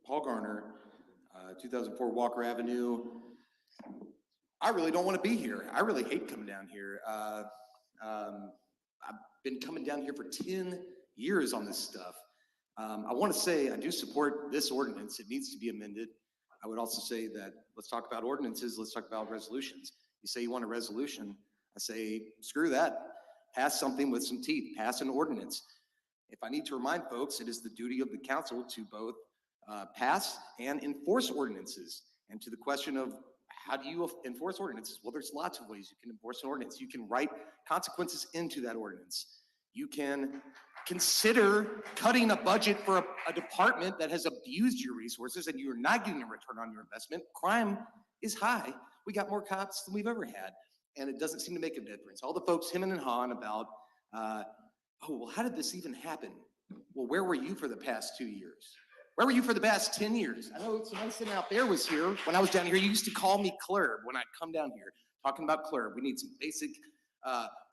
Paul Garner, 2004 Walker Avenue. I really don't want to be here. I really hate coming down here. I've been coming down here for 10 years on this stuff. I want to say I do support this ordinance. It needs to be amended. I would also say that let's talk about ordinances. Let's talk about resolutions. You say you want a resolution. I say, screw that. Pass something with some teeth. Pass an ordinance. If I need to remind folks, it is the duty of the council to both pass and enforce ordinances. And to the question of how do you enforce ordinances? Well, there's lots of ways you can enforce an ordinance. You can write consequences into that ordinance. You can consider cutting a budget for a department that has abused your resources and you're not getting a return on your investment. Crime is high. We got more cops than we've ever had, and it doesn't seem to make a difference. All the folks hemming and hawing about, oh, well, how did this even happen? Well, where were you for the past 2 years? Where were you for the past 10 years? I know someone sitting out there was here when I was down here. You used to call me Clurb when I'd come down here, talking about Clurb. We need some basic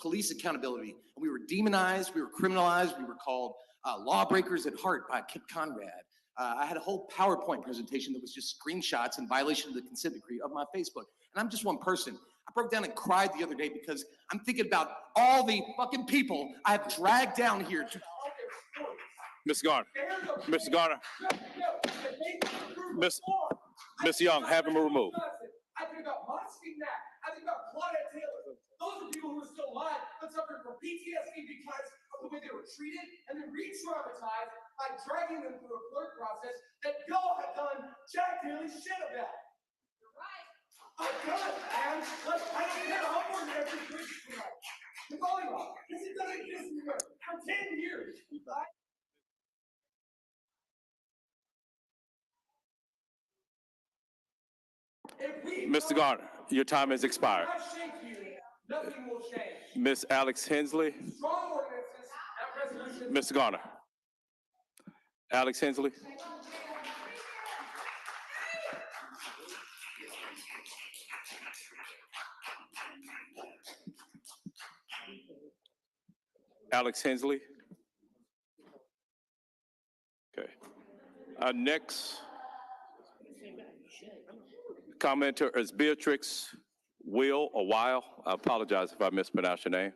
police accountability. And we were demonized, we were criminalized, we were called lawbreakers at heart by Kip Conrad. I had a whole PowerPoint presentation that was just screenshots in violation of the consent decree of my Facebook. And I'm just one person. I broke down and cried the other day because I'm thinking about all the fucking people I have dragged down here to. Mr. Garner, Mr. Garner, Miss Young, have him removed. I think about Mossy Mack. I think about Claudette Taylor. Those are people who are still alive but suffering from PTSD because of the way they were treated and then re-traumatized by dragging them through a clerk process that y'all have done jack nearly shit about. You're right. I'm done, man. Like, I don't care how important every bridge tonight. The volleyball, because it doesn't exist anywhere for 10 years. Mr. Garner, your time has expired. Nothing will change. Miss Alex Hensley. Strong ordinances and resolutions. Mr. Garner. Alex Hensley. Alex Hensley. Okay. Our next commenter is Beatrix Will or Weil. I apologize if I mispronounced your name.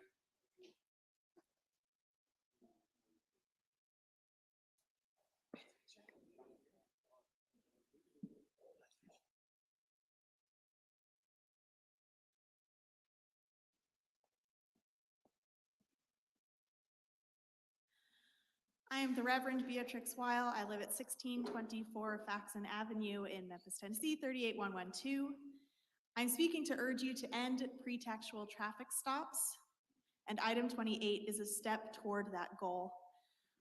I am the Reverend Beatrix Weil. I live at 1624 Faxon Avenue in Memphis, Tennessee, 38112. I'm speaking to urge you to end pretextual traffic stops, and item 28 is a step toward that goal.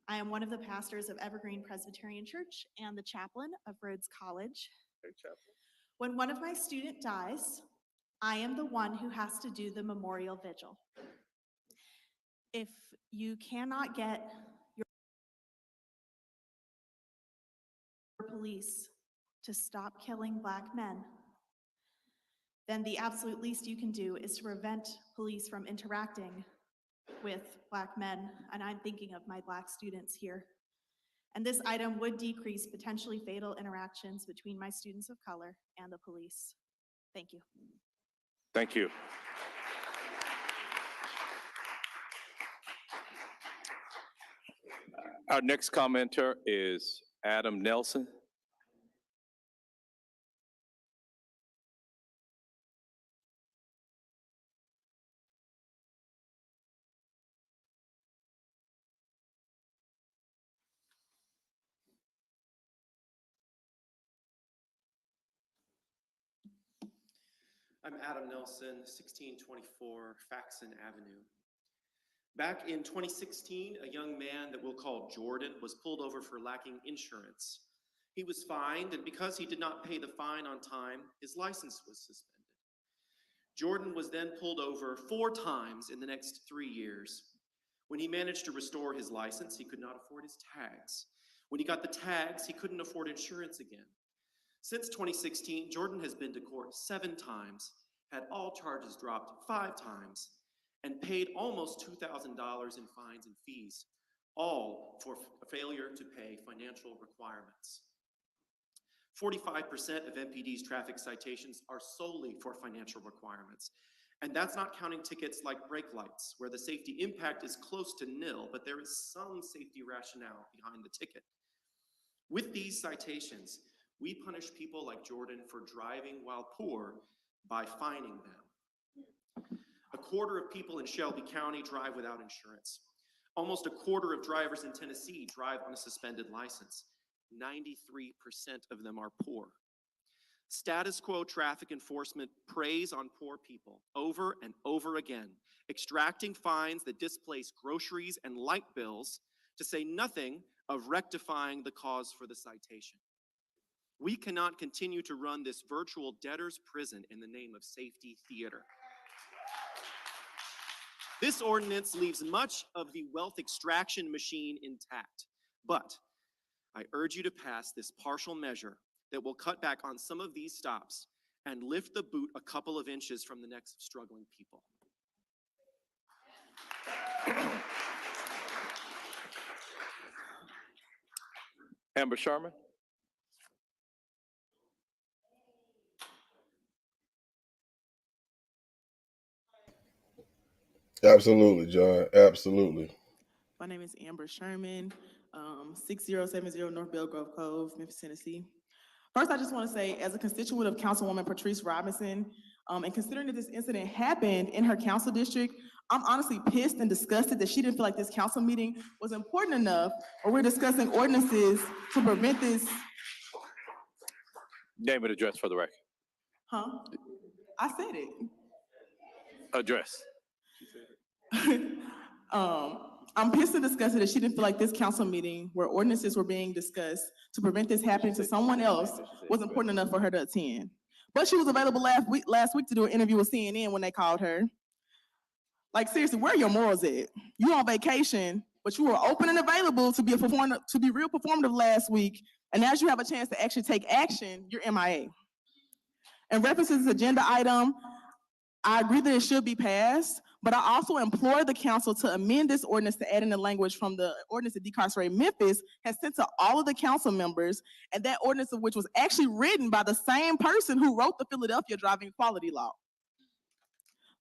I am one of the pastors of Evergreen Presbyterian Church and the chaplain of Rhodes College. Hey, chaplain. When one of my students dies, I am the one who has to do the memorial vigil. If you cannot get your police to stop killing Black men, then the absolute least you can do is to prevent police from interacting with Black men, and I'm thinking of my Black students here. And this item would decrease potentially fatal interactions between my students of color and the police. Thank you. Thank you. Our next commenter is Adam Nelson. I'm Adam Nelson, 1624 Faxon Avenue. Back in 2016, a young man that we'll call Jordan was pulled over for lacking insurance. He was fined, and because he did not pay the fine on time, his license was suspended. Jordan was then pulled over 4 times in the next 3 years. When he managed to restore his license, he could not afford his tags. When he got the tags, he couldn't afford insurance again. Since 2016, Jordan has been to court 7 times, had all charges dropped 5 times, and paid almost $2,000 in fines and fees, all for failure to pay financial requirements. 45% of MPD's traffic citations are solely for financial requirements. And that's not counting tickets like brake lights, where the safety impact is close to nil, but there is some safety rationale behind the ticket. With these citations, we punish people like Jordan for driving while poor by fining them. A quarter of people in Shelby County drive without insurance. Almost a quarter of drivers in Tennessee drive on a suspended license. 93% of them are poor. Status quo traffic enforcement preys on poor people over and over again, extracting fines that displace groceries and light bills, to say nothing of rectifying the cause for the citation. We cannot continue to run this virtual debtor's prison in the name of safety theater. This ordinance leaves much of the wealth extraction machine intact, but I urge you to pass this partial measure that will cut back on some of these stops and lift the boot a couple of inches from the necks of struggling people. Amber Sherman. Absolutely, John. Absolutely. My name is Amber Sherman, 6070 North Belgrove Cove, Memphis, Tennessee. First, I just want to say, as a constituent of Councilwoman Patrice Robinson, and considering that this incident happened in her council district, I'm honestly pissed and disgusted that she didn't feel like this council meeting was important enough, or we're discussing ordinances to prevent this. Name and address for the record. Huh? I said it. Address. I'm pissed and disgusted that she didn't feel like this council meeting where ordinances were being discussed to prevent this happening to someone else was important enough for her to attend. But she was available last week to do an interview with CNN when they called her. Like, seriously, where are your morals at? You on vacation, but you were open and available to be real performative last week, and as you have a chance to actually take action, you're MIA. In reference to this agenda item, I agree that it should be passed, but I also implore the council to amend this ordinance to add in the language from the ordinance that decarcerate Memphis has sent to all of the council members, and that ordinance of which was actually written by the same person who wrote the Philadelphia driving equality law.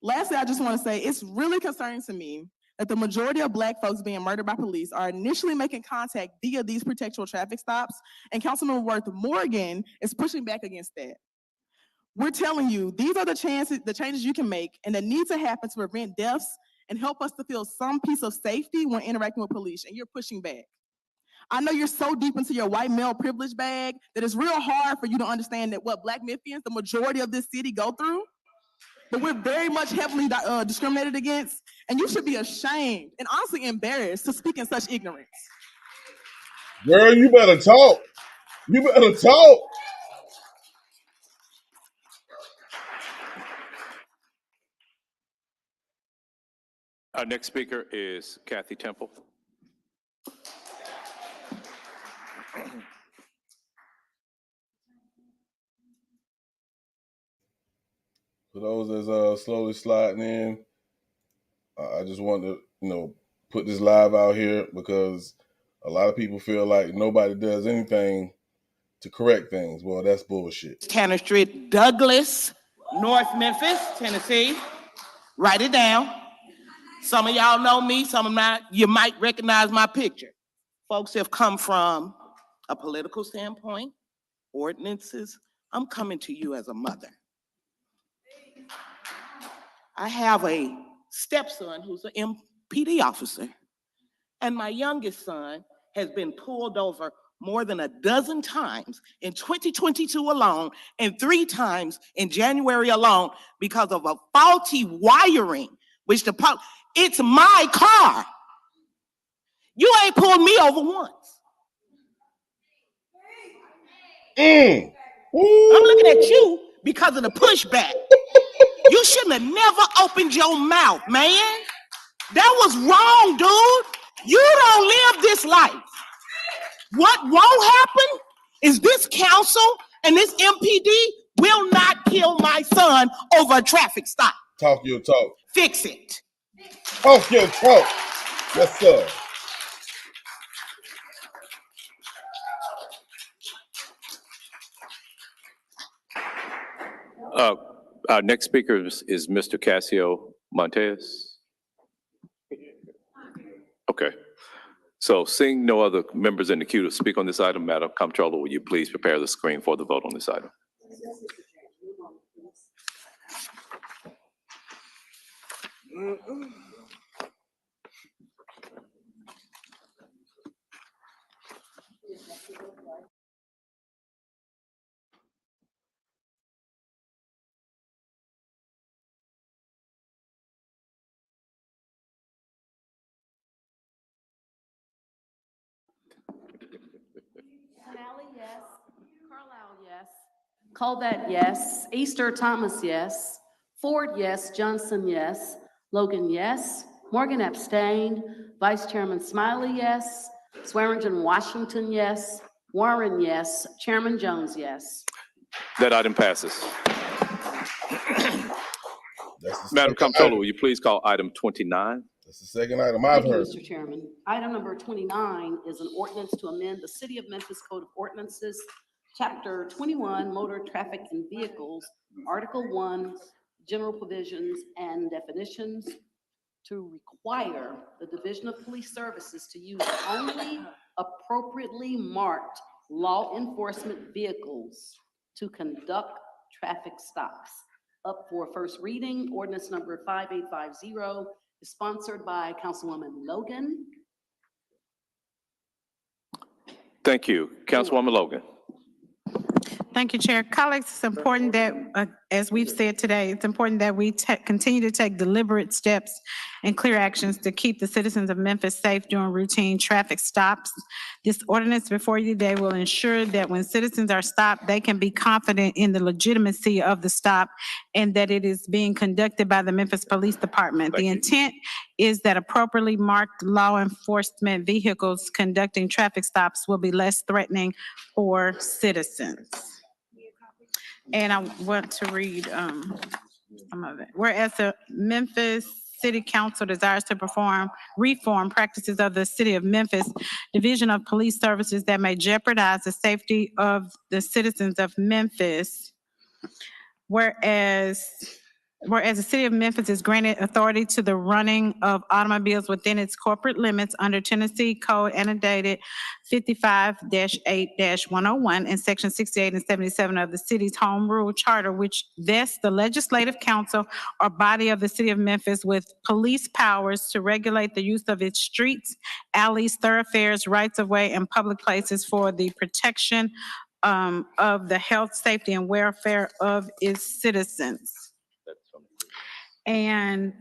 Lastly, I just want to say it's really concerning to me that the majority of Black folks being murdered by police are initially making contact via these pretextual traffic stops, and Councilman Worth Morgan is pushing back against that. We're telling you, these are the changes you can make and that need to happen to prevent deaths and help us to feel some piece of safety when interacting with police, and you're pushing back. I know you're so deep into your white male privilege bag that it's real hard for you to understand that what Black Memphians, the majority of this city, go through, but we're very much heavily discriminated against, and you should be ashamed and honestly embarrassed to speak in such ignorance. Girl, you better talk. You better talk. Our next speaker is Kathy Temple. For those that's slowly sliding in, I just want to, put this live out here because a lot of people feel like nobody does anything to correct things. Well, that's bullshit. Tanner Street, Douglas, North Memphis, Tennessee. Write it down. Some of y'all know me, some of them you might recognize my picture. Folks have come from a political standpoint, ordinances. I'm coming to you as a mother. I have a stepson who's an MPD officer, and my youngest son has been pulled over more than a dozen times in 2022 alone, and 3 times in January alone because of a faulty wiring, which it's my car. You ain't pulled me over once. I'm looking at you because of the pushback. You shouldn't have never opened your mouth, man. That was wrong, dude. You don't live this life. What won't happen is this council and this MPD will not kill my son over a traffic stop. Talk your talk. Fix it. Talk your talk. Yes, sir. Our next speaker is Mr. Casio Montes. Okay. So seeing no other members in the queue to speak on this item, Madam Comptroller, will you please prepare the screen for the vote on this item? O'Malley, yes. Carlisle, yes. Colvett, yes. Easter Thomas, yes. Ford, yes. Johnson, yes. Logan, yes. Morgan abstained. Vice Chairman Smiley, yes. Swearingen Washington, yes. Warren, yes. Chairman Jones, yes. That item passes. That's the Madam second Comptroller, item. will you please call item 29? That's the second item I've Thank you, heard. Mr. Chairman. Item number 29 is an ordinance to amend the City of Memphis Code of Ordinances, Chapter 21, Motor Traffic and Vehicles, Article 1, General Provisions and Definitions, to require the Division of Police Services to use only appropriately marked law enforcement vehicles to conduct traffic stops. Up for first reading, ordinance number 5850 is sponsored by Councilwoman Logan. Thank you. Councilwoman Logan. Thank you, Chair. Colleagues, it's important that, as we've said today, it's important that we continue to take deliberate steps and clear actions to keep the citizens of Memphis safe during routine traffic stops. This ordinance before you today will ensure that when citizens are stopped, they can be confident in the legitimacy of the stop and that it is being conducted by the Memphis Police Department. The intent is that appropriately marked law enforcement vehicles conducting traffic stops will be less threatening for citizens. And I want to read some of it. Whereas the Memphis City Council desires to reform practices of the City of Memphis Division of Police Services that may jeopardize the safety of the citizens of Memphis. Whereas the City of Memphis is granted authority to the running of automobiles within its corporate limits under Tennessee Code annotated 55-8-101 and Section 68 and 77 of the city's Home Rule Charter, which vests the Legislative Council or body of the City of Memphis with police powers to regulate the use of its streets, alleys, thoroughfares, rights-of-way, and public places for the protection of the health, safety, and welfare of its citizens. And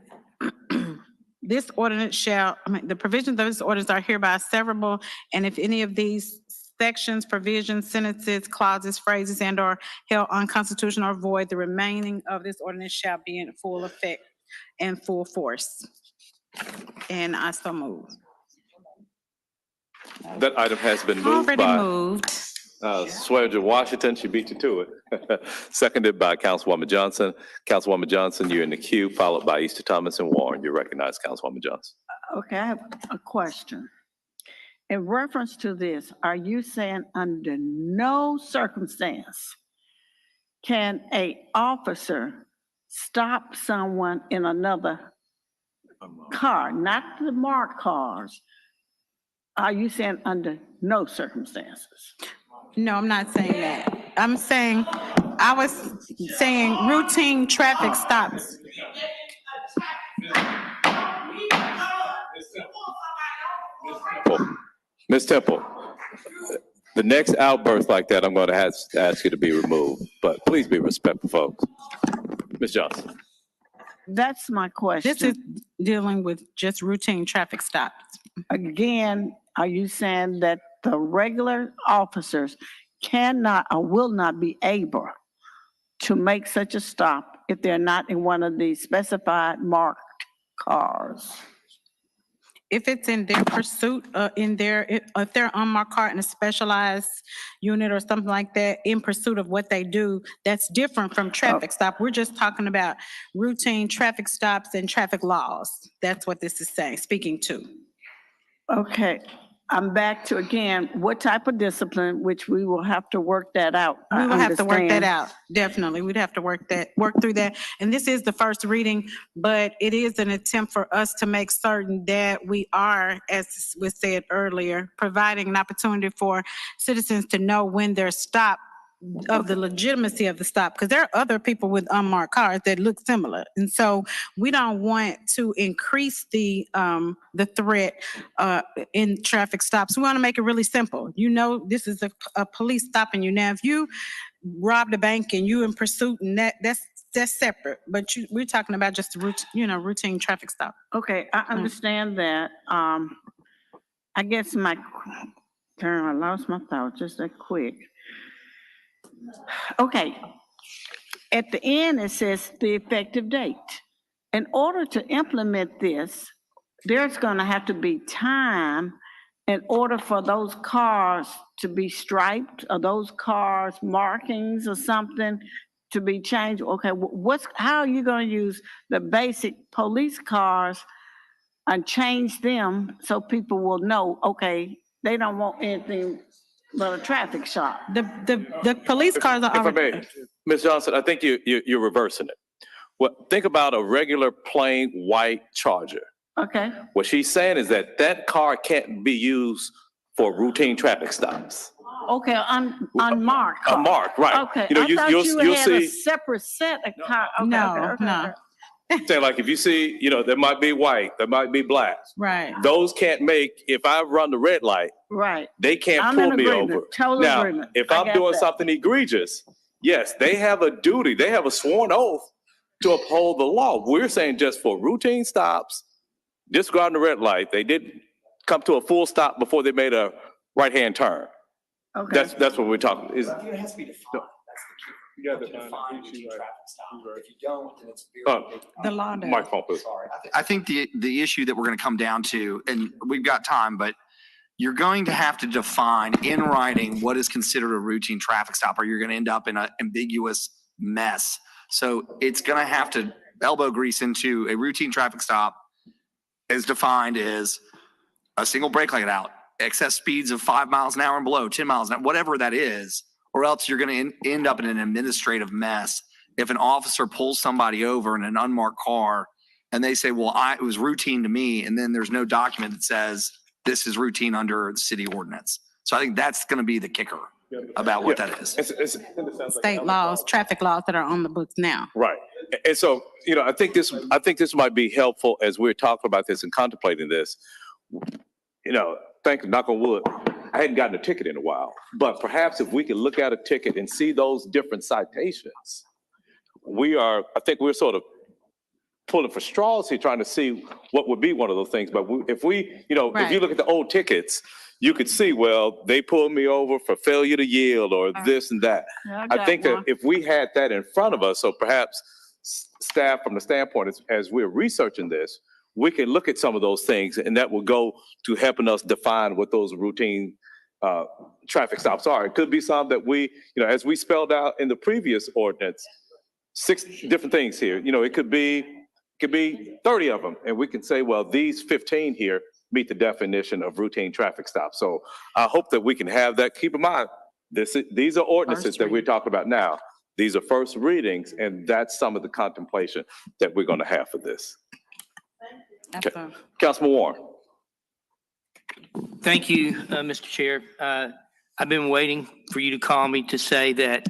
this ordinance the provisions of this ordinance are hereby severable, and if any of these sections, provisions, sentences, clauses, phrases, and/or held unconstitutional or void, the remaining of this ordinance shall be in full effect and full force. And I so move. That item has been moved Already by moved. Swearingen Washington. She beat you to it. Seconded by Councilwoman Johnson. Councilwoman Johnson, you're in the queue, followed by Easter Thomas and Warren. You're recognized, Councilwoman Johnson. Okay, I have a question. In reference to this, are you saying under no circumstance can an officer stop someone in another car, not the marked cars? Are you saying under no circumstances? No, I'm not saying that. I was saying routine traffic stops. Ms. Temple, the next outburst like that, I'm going to have to ask you to be removed, but please be respectful, folks. Ms. Johnson. That's my question. This is dealing with just routine traffic stops. Again, are you saying that the regular officers cannot or will not be able to make such a stop if they're not in one of the specified marked cars? If it's in their pursuit, if they're unmarked car in a specialized unit or something like that, in pursuit of what they do, that's different from traffic stop. We're just talking about routine traffic stops and traffic laws. That's what this is saying, speaking to. Okay, I'm back to again, what type of discipline, which we will have to work that out. I We will have to work that understand. out, definitely. We'd have to work through that. And this is the first reading, but it is an attempt for us to make certain that we are, as was said earlier, providing an opportunity for citizens to know when they're stopped, of the legitimacy of the stop, because there are other people with unmarked cars that look similar. And so we don't want to increase the threat in traffic stops. We want to make it really simple. You know, this is a police stopping you. Now, if you robbed a bank and you in pursuit, and that's separate, but we're talking about just a routine traffic stop. Okay, I understand that. I guess I lost my thought just that quick. Okay, at the end, it says the effective date. In order to implement this, there's gonna have to be time in order for those cars to be striped, or those cars markings or something to be changed. Okay, how are you gonna use the basic police cars and change them so people will know, okay, they don't want anything but a traffic stop? The police cars are If I already. may, Ms. Johnson, I think you're reversing it. Well, think about a regular plain white Charger. Okay, What she's saying is that car can't be used for routine traffic stops. okay, unmarked car. Unmarked, right. Okay, You know, I thought you you'll had a see, separate set of car. Okay, No, okay, no. okay. saying like if you see, there might be white, there might be black. Right. Those can't make, if I run the red light, Right. they can't I'm pull in me agreement, over. total Now, agreement. if I I'm got doing that. something egregious, yes, they have a duty, they have a sworn oath to uphold the law. We're saying just for routine stops, disregarding the red light, they didn't come to a full stop before they made a right-hand turn. Okay. That's what we're talking, is, It has to be defined. That's the key. You gotta Define define routine it. traffic stop. If you don't, then it's Uh, very big. The law does. microphone, please. Sorry. I think the issue that we're going to come down to, and we've got time, but you're going to have to define in writing what is considered a routine traffic stop, or you're going to end up in an ambiguous mess. So it's going to have to elbow grease into a routine traffic stop as defined as a single brake light out, excess speeds of 5 miles an hour and below, 10 miles an hour, whatever that is, or else you're going to end up in an administrative mess. If an officer pulls somebody over in an unmarked car and they say, well, it was routine to me, and then there's no document that says this is routine under the city ordinance. So I think that's going to be the kicker about what that is. State laws, traffic laws that are on the books now. Right. And so, I think this might be helpful as we're talking about this and contemplating this. Knock on wood, I hadn't gotten a ticket in a while, but perhaps if we could look at a ticket and see those different citations, I think we're sort of pulling for straws here, trying to see what would be one of those things. But if you look at the old tickets, you could see, well, they pulled me over for failure to yield or this and that. Yeah, I think that if we had that in front of us, so perhaps staff from the standpoint as we're researching this, we can look at some of those things, and that will go to helping us define what those routine traffic stops are. It could be some that we, as we spelled out in the previous ordinance, 6 different things here. It could be 30 of them, and we can say, well, these 15 here meet the definition of routine traffic stops. So I hope that we can have that. Keep in mind, these are ordinances that we're talking about now. These are first readings, and that's some of the contemplation that we're going to have for this. Okay. Councilman Warren. Thank you, Mr. Chair. I've been waiting for you to call me to say that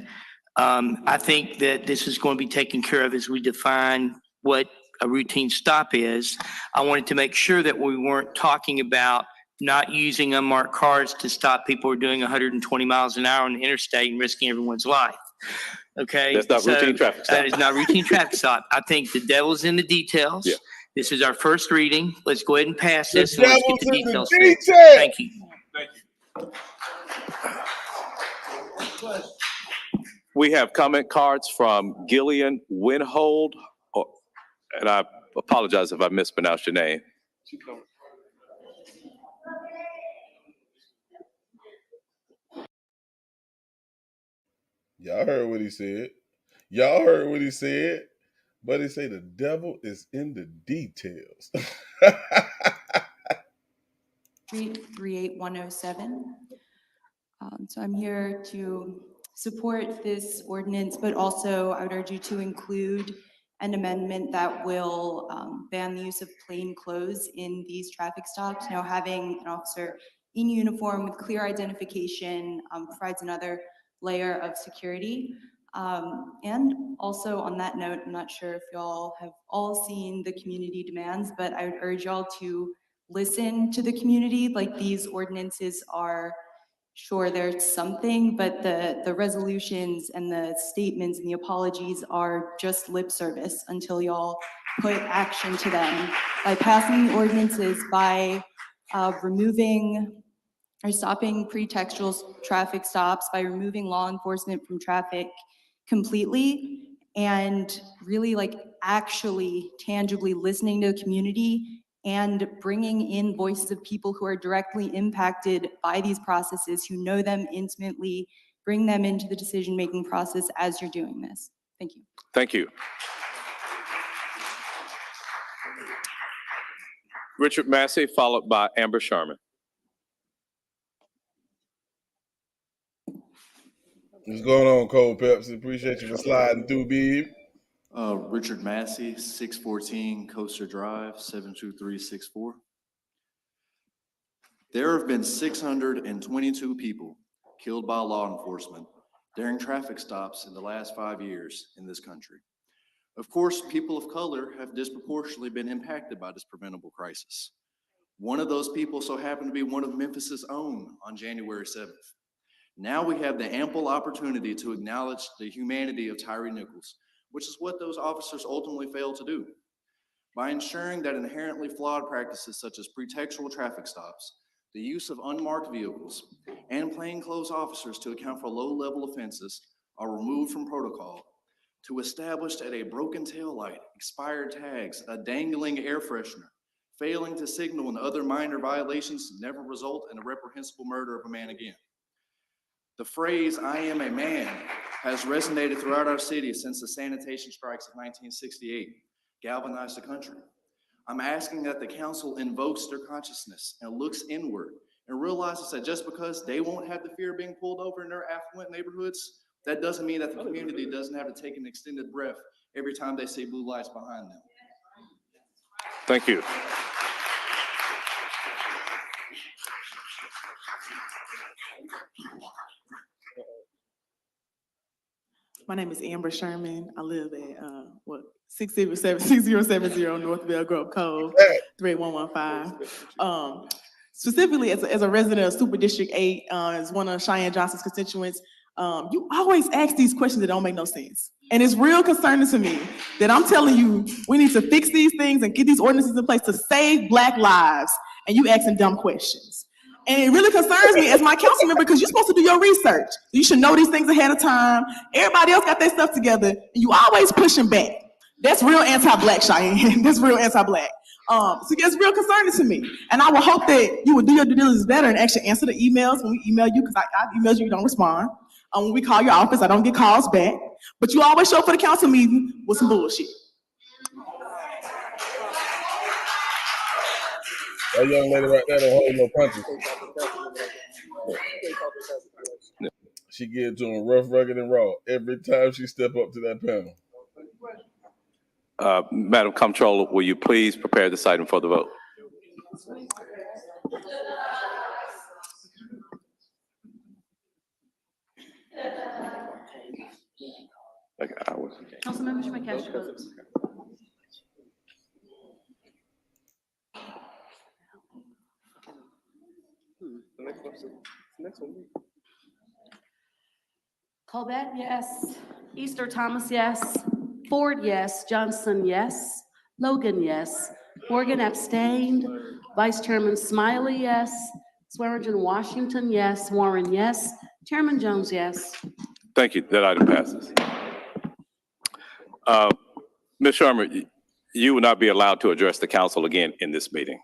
I think that this is going to be taken care of as we define what a routine stop is. I wanted to make sure that we weren't talking about not using unmarked cars to stop people who are doing 120 miles an hour on the interstate and risking everyone's life. Okay? That's not routine traffic stop. That is not routine traffic stop. I think the devil's in the details. Yeah. This is our first reading. Let's go ahead and pass this. And let's get the details. Thank you. We have comment cards from Gillian Winhold, and I apologize if I mispronounced your name. Y'all heard what he said. Y'all heard what he said. But he say the devil is in the details. Street, 38107. So I'm here to support this ordinance, but also I would urge you to include an amendment that will ban the use of plain clothes in these traffic stops. Now, having an officer in uniform with clear identification provides another layer of security. And also on that note, I'm not sure if y'all have all seen the community demands, but I would urge y'all to listen to the community. Like, these ordinances are, sure, there's something, but the resolutions and the statements and the apologies are just lip service until y'all put action to them. By passing the ordinances, by removing or stopping pretextual traffic stops, by removing law enforcement from traffic completely, and really like actually tangibly listening to the community and bringing in voices of people who are directly impacted by these processes, who know them intimately, bring them into the decision-making process as you're doing this. Thank you. Thank you. Richard Massey, followed by Amber Sherman. What's going on, Cold Pepsi? Appreciate you for sliding through, Beeb. Richard Massey, 614 Coaster Drive, 72364. There have been 622 people killed by law enforcement during traffic stops in the last 5 years in this country. Of course, people of color have disproportionately been impacted by this preventable crisis. One of those people so happened to be one of Memphis's own on January 7th. Now we have the ample opportunity to acknowledge the humanity of Tyree Nichols, which is what those officers ultimately failed to do. By ensuring that inherently flawed practices such as pretextual traffic stops, the use of unmarked vehicles, and plainclothes officers to account for low-level offenses are removed from protocol, to establish that a broken taillight, expired tags, a dangling air freshener, failing to signal, and other minor violations never result in a reprehensible murder of a man again. The phrase, "I am a man," has resonated throughout our city since the sanitation strikes of 1968 galvanized the country. I'm asking that the council invokes their consciousness and looks inward and realizes that just because they won't have the fear of being pulled over in their affluent neighborhoods, that doesn't mean that the community doesn't have to take an extended breath every time they see blue lights behind them. Thank you. My name is Amber Sherman. I live at 6070 North Bell Grove Cove, 38115. Specifically, as a resident of Super District 8, as one of Cheyenne Johnson's constituents, you always ask these questions that don't make no sense. And it's real concerning to me that I'm telling you we need to fix these things and get these ordinances in place to save Black lives, and you asking dumb questions. And it really concerns me as my council member, because you're supposed to do your research. You should know these things ahead of time. Everybody else got their stuff together, and you always pushing back. That's real anti-Black, Cheyenne. That's real anti-Black. So it's real concerning to me. And I would hope that you would do your due diligence better and actually answer the emails when we email you, because I emailed you, you don't respond. When we call your office, I don't get calls back. But you always show up for the council meeting with some bullshit. That young lady right there don't hold no punches. She get to him rough, rugged, and raw every time she step up to that panel. Madam Comptroller, will you please prepare this item for the vote? Council members, you may cast your votes. Colbert, yes. Easter Thomas, yes. Ford, yes. Johnson, yes. Logan, yes. Morgan abstained. Vice Chairman Smiley, yes. Swearingen Washington, yes. Warren, yes. Chairman Jones, yes. Thank you. That item passes. Ms. Sherman, you will not be allowed to address the council again in this meeting.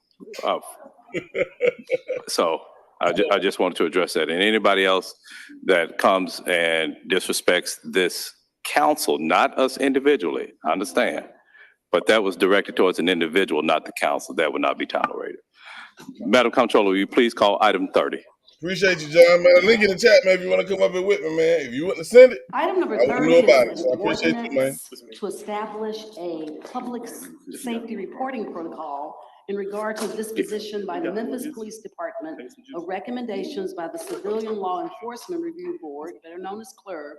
So I just wanted to address that. And anybody else that comes and disrespects this council, not us individually, I understand, but that was directed towards an individual, not the council, that would not be tolerated. Madam Comptroller, will you please call item 30? Appreciate you, John, man. Link in the chat, man, if you want to come up here with me, man. If you wouldn't send it, Item number I wouldn't 30 know about it. is So I an appreciate you, man. ordinance to establish a public safety reporting protocol in regard to disposition by the Memphis Police Department of recommendations by the Civilian Law Enforcement Review Board, better known as CLERB,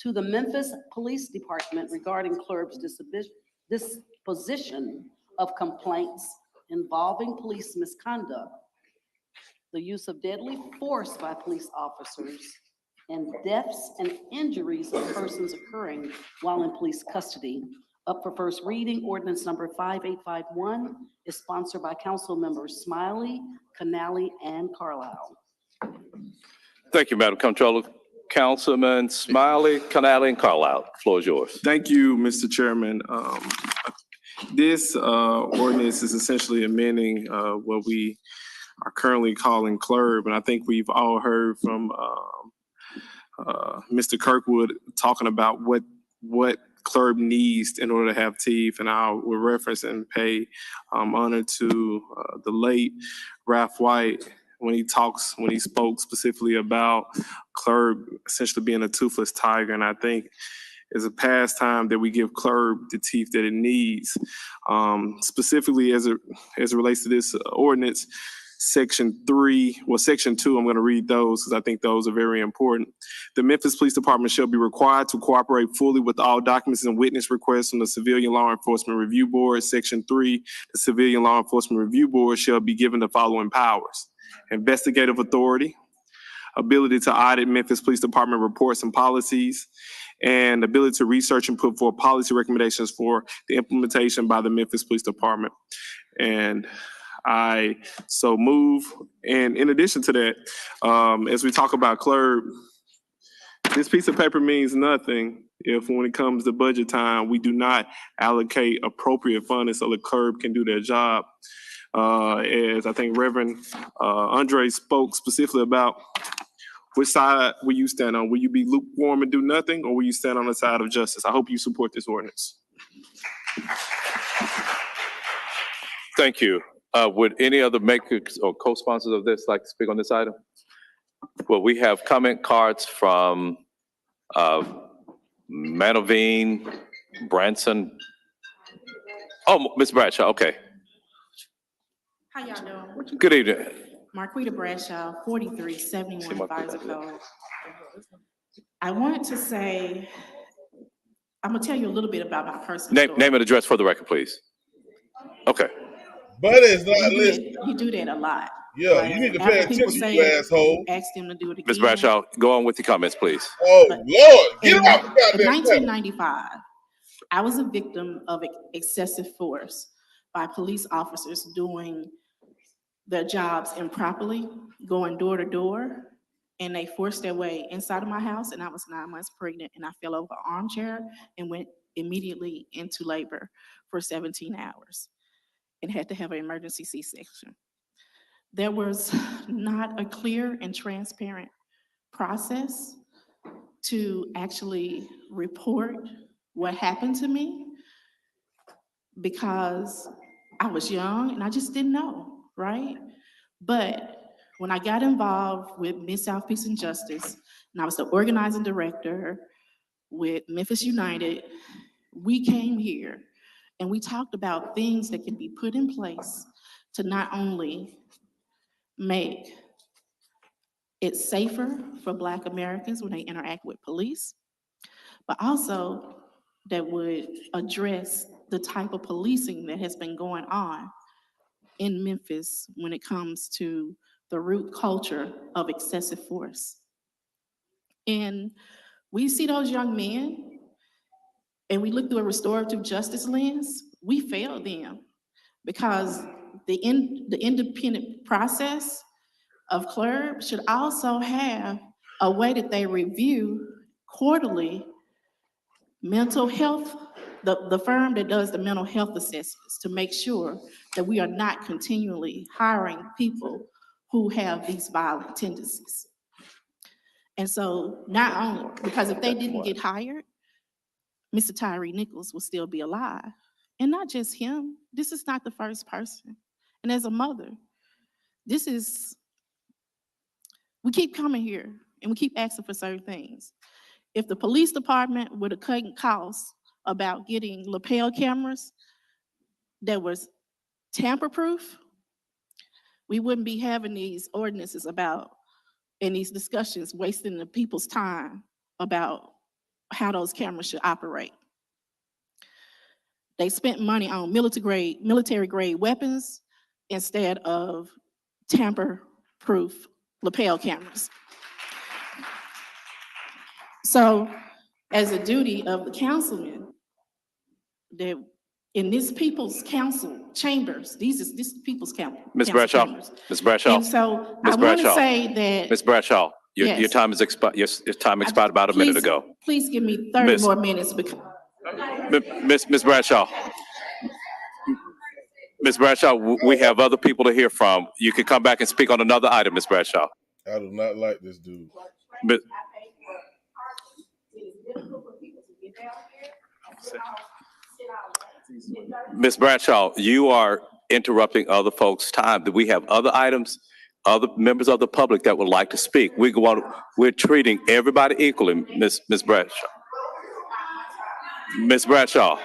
to the Memphis Police Department regarding CLERB's disposition of complaints involving police misconduct, the use of deadly force by police officers, and deaths and injuries of persons occurring while in police custody. Up for first reading, ordinance number 5851 is sponsored by council members Smiley, Canali, and Carlisle. Thank you, Madam Comptroller. Councilman Smiley, Canali, and Carlisle. The floor is yours. Thank you, Mr. Chairman. This ordinance is essentially amending what we are currently calling CLERB, and I think we've all heard from Mr. Kirkwood talking about what CLERB needs in order to have teeth, and I will reference and pay honor to the late Ralph White when he spoke specifically about CLERB essentially being a toothless tiger, and I think it's a past time that we give CLERB the teeth that it needs. Specifically as it relates to this ordinance, Section 2, I'm going to read those because I think those are very important. The Memphis Police Department shall be required to cooperate fully with all documents and witness requests from the Civilian Law Enforcement Review Board. Section 3, the Civilian Law Enforcement Review Board shall be given the following powers: investigative authority, ability to audit Memphis Police Department reports and policies, and ability to research and put forth policy recommendations for the implementation by the Memphis Police Department. And I so move. And in addition to that, as we talk about CLERB, this piece of paper means nothing if when it comes to budget time, we do not allocate appropriate funding so the CLERB can do their job. As I think Reverend Andre spoke specifically about, which side will you stand on? Will you be lukewarm and do nothing, or will you stand on the side of justice? I hope you support this ordinance. Thank you. Would any other makers or co-sponsors of this like to speak on this item? Well, we have comment cards from Manovine, Branson. Oh, Ms. Bradshaw, okay. How y'all doing? Good evening. Marquita Bradshaw, 4371 Pfizer Code. I wanted to say, I'm gonna tell you a little bit about my personal story. Name and address for the record, please. Okay. But it's not listed. You do that a lot. Yeah, Like, you need to after pay people attention, say you it, asshole. Ask them to do it again. Ms. Bradshaw, go on with your comments, please. Oh, Lord, get him off the goddamn In 1995, I was a victim of excessive force by police officers doing their jobs improperly, going door to door, and they forced their way inside of my house, and I was 9 months pregnant, and I fell over an armchair and went immediately into labor for 17 hours and had to have an emergency C-section. There was not a clear and transparent process to actually report what happened to me because I was young and I just didn't know, right? But when I got involved with Mid-South Peace and Justice, and I was the organizing director with Memphis United, we came here and we talked about things that can be put in place to not only make it safer for Black Americans when they interact with police, but also that would address the type of policing that has been going on in Memphis when it comes to the root culture of excessive force. And we see those young men and we look through a restorative justice lens, we fail them because the independent process of CLERB should also have a way that they review quarterly mental health, the firm that does the mental health assessments to make sure that we are not continually hiring people who have these violent tendencies. And so not only, because if they didn't get hired, Mr. Tyree Nichols will still be alive. And not just him, this is not the first person. And as a mother, this is, we keep coming here and we keep asking for certain things. If the police department would have cut costs about getting lapel cameras that was tamper-proof, we wouldn't be having these ordinances about, and these discussions, wasting the people's time about how those cameras should operate. They spent money on military grade weapons instead of tamper-proof lapel cameras. So as a duty of the councilman, that in this people's council chambers, this is people's council. Ms. Bradshaw, Ms. Bradshaw. And so Ms. I want to Bradshaw. say that. Ms. Bradshaw, your Yes. time is expired, your time expired about a minute Please- ago. Please give me 30 Miss- more minutes because. Ms. Bradshaw. Ms. Bradshaw, we have other people to hear from. You can come back and speak on another item, Ms. Bradshaw. I do not like this dude. Mi- Ms. Bradshaw, you are interrupting other folks' time. Do we have other items, other members of the public that would like to speak? We're treating everybody equally, Ms. Bradshaw. Ms. Bradshaw.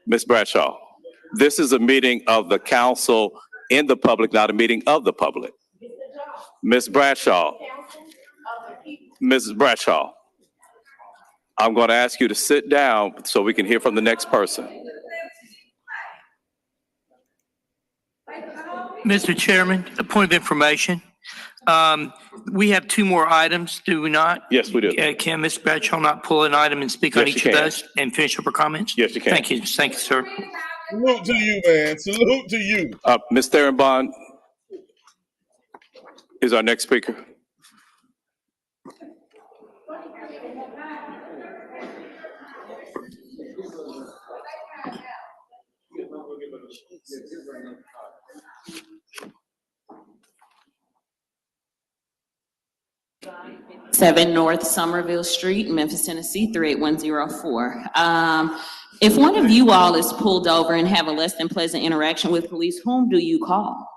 Ms. Bradshaw, this is a meeting of the council in the public, not a meeting of the public. Ms. Bradshaw. Mrs. Bradshaw, I'm going to ask you to sit down so we can hear from the next person. Mr. Chairman, a point of information. We have two more items, do we not? Yes, we do. Can Ms. Bradshaw not pull an item and speak on Yes, each you of can. those and finish up her comments? Yes, you can. Thank you, sir. Salute to you, man. Salute to you. Ms. Theron is our next speaker. Seven North Somerville Street, Memphis, Tennessee, 38104. If one of you all is pulled over and have a less than pleasant interaction with police, whom do you call?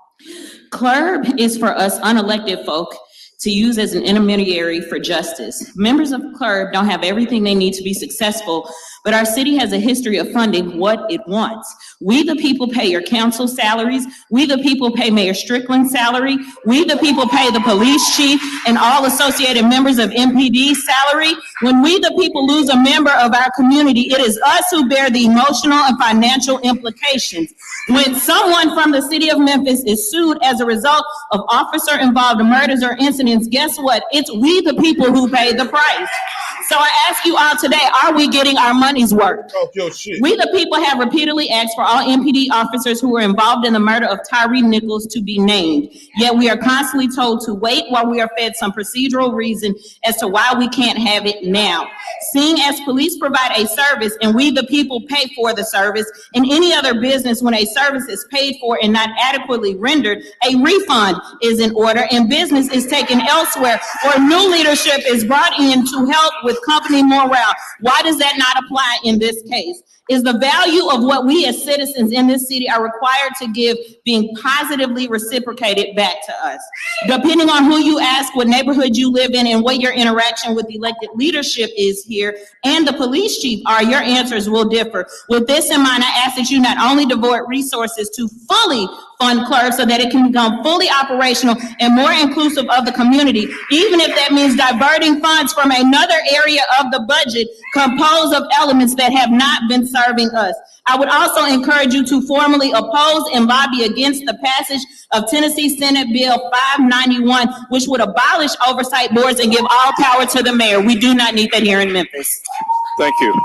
CLERB is for us unelected folk to use as an intermediary for justice. Members of CLERB don't have everything they need to be successful, but our city has a history of funding what it wants. We the people pay your council salaries. We the people pay Mayor Strickland's salary. We the people pay the police chief and all associated members of MPD's salary. When we the people lose a member of our community, it is us who bear the emotional and financial implications. When someone from the city of Memphis is sued as a result of officer-involved murders or incidents, guess what? It's we the people who pay the price. So I ask you all today, are we getting our money's worth? Talk your shit. We the people have repeatedly asked for all MPD officers who were involved in the murder of Tyree Nichols to be named. Yet we are constantly told to wait while we are fed some procedural reason as to why we can't have it now. Seeing as police provide a service and we the people pay for the service, in any other business when a service is paid for and not adequately rendered, a refund is in order and business is taken elsewhere or new leadership is brought in to help with company morale. Why does that not apply in this case? Is the value of what we as citizens in this city are required to give being positively reciprocated back to us? Depending on who you ask, what neighborhood you live in, and what your interaction with elected leadership is here, and the police chief are, your answers will differ. With this in mind, I ask that you not only devote resources to fully fund CLERB so that it can become fully operational and more inclusive of the community, even if that means diverting funds from another area of the budget composed of elements that have not been serving us. I would also encourage you to formally oppose and lobby against the passage of Tennessee Senate Bill 591, which would abolish oversight boards and give all power to the mayor. We do not need that here in Memphis. Thank you.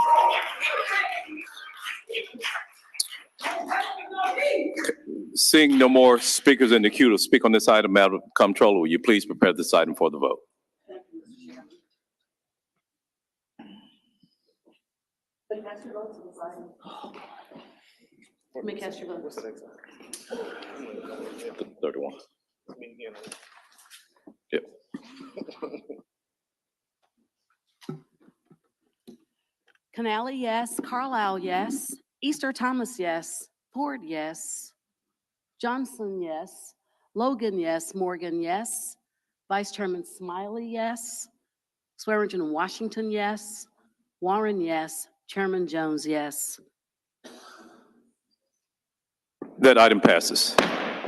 Seeing no more speakers in the queue to speak on this item, Madam Comptroller, will you please prepare this item for the vote? Let me cast your vote. 31. Yep. Canale, yes. Carlisle, yes. Easter Thomas, yes. Ford, yes. Johnson, yes. Logan, yes. Morgan, yes. Vice Chairman Smiley, yes. Swearingen Washington, yes. Warren, yes. Chairman Jones, yes. That item passes.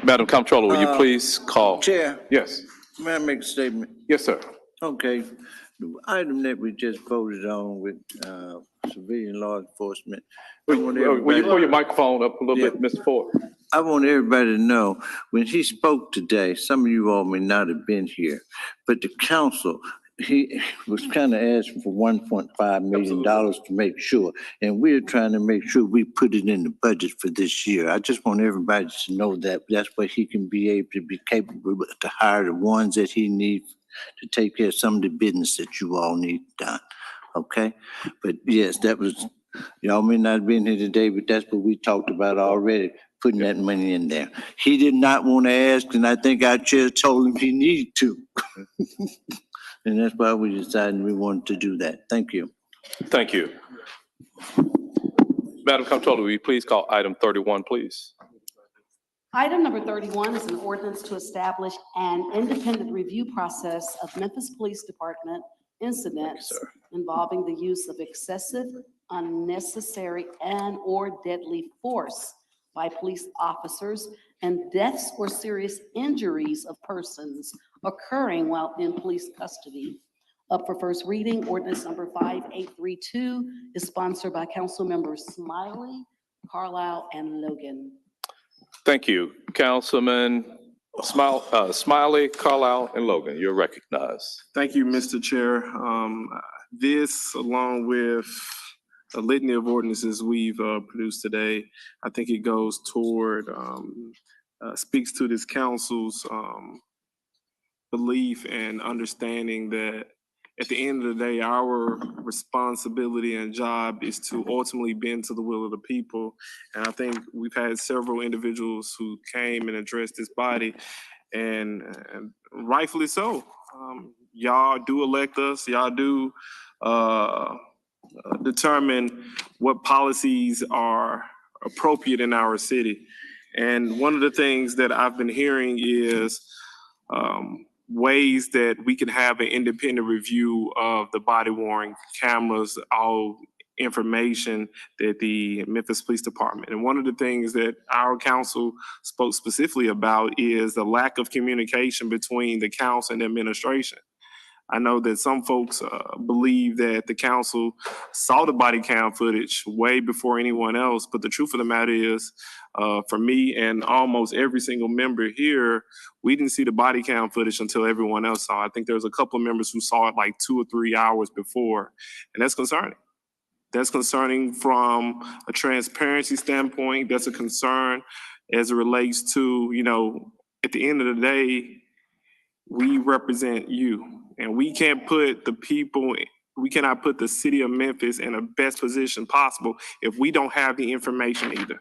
Madam Comptroller, will you please call? Chair, Yes. may I make a statement? Yes, sir. Okay, the item that we just voted on with civilian law enforcement. I want Will you everybody- pull your microphone up a little bit, Mr. Ford? I want everybody to know, when he spoke today, some of you all may not have been here, but the council, he was kind of asking for $1.5 million to make sure, and we're trying to make sure we put it in the budget for this year. I just want everybody to know that that's where he can be able to be capable to hire the ones that he needs to take care of some of the business that you all need done, okay? But yes, that was, y'all may not have been here today, but that's what we talked about already, putting that money in there. He did not want to ask, and I think our chair told him he needed to. And that's why we decided we wanted to do that. Thank you. Thank you. Madam Comptroller, will you please call item 31, please? Item number 31 is an ordinance to establish an independent review process of Memphis Police Department incidents involving the use of excessive, unnecessary, and/or deadly force by police officers and deaths or serious injuries of persons occurring while in police custody. Up for first reading, ordinance number 5832 is sponsored by Council Members Smiley, Carlisle, and Logan. Thank you. Councilman Smiley, Carlisle, and Logan, you're recognized. Thank you, Mr. Chair. This, along with a litany of ordinances we've produced today, I think it goes toward, speaks to this council's belief and understanding that at the end of the day, our responsibility and job is to ultimately bend to the will of the people. And I think we've had several individuals who came and addressed this body, and rightfully so. Y'all do elect us. Y'all do determine what policies are appropriate in our city. And one of the things that I've been hearing is ways that we can have an independent review of the body worn cameras, all information that the Memphis Police Department. And one of the things that our council spoke specifically about is the lack of communication between the council and the administration. I know that some folks believe that the council saw the body cam footage way before anyone else, but the truth of the matter is, for me and almost every single member here, we didn't see the body cam footage until everyone else saw it. I think there's a couple of members who saw it like 2 or 3 hours before, and that's concerning. That's concerning from a transparency standpoint. That's a concern as it relates to, you know, at the end of the day, we represent you. And we can't put the people, we cannot put the city of Memphis in the best position possible if we don't have the information either.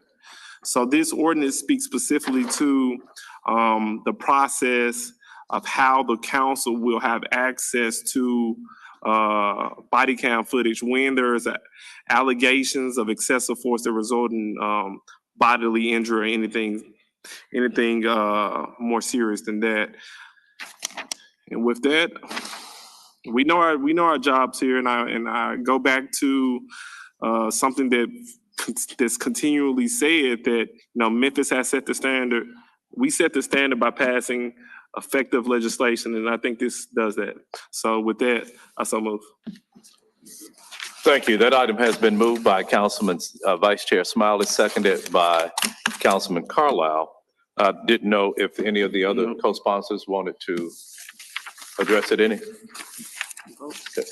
So this ordinance speaks specifically to the process of how the council will have access to body cam footage when there's allegations of excessive force that result in bodily injury or anything more serious than that. And with that, we know our jobs here, and I go back to something that's continually said that, you know, Memphis has set the standard. We set the standard by passing effective legislation, and I think this does that. So with that, I so move. Thank you. That item has been moved by Councilman Vice Chair Smiley, seconded by Councilman Carlisle. I didn't know if any of the other co-sponsors wanted to address it any. Okay.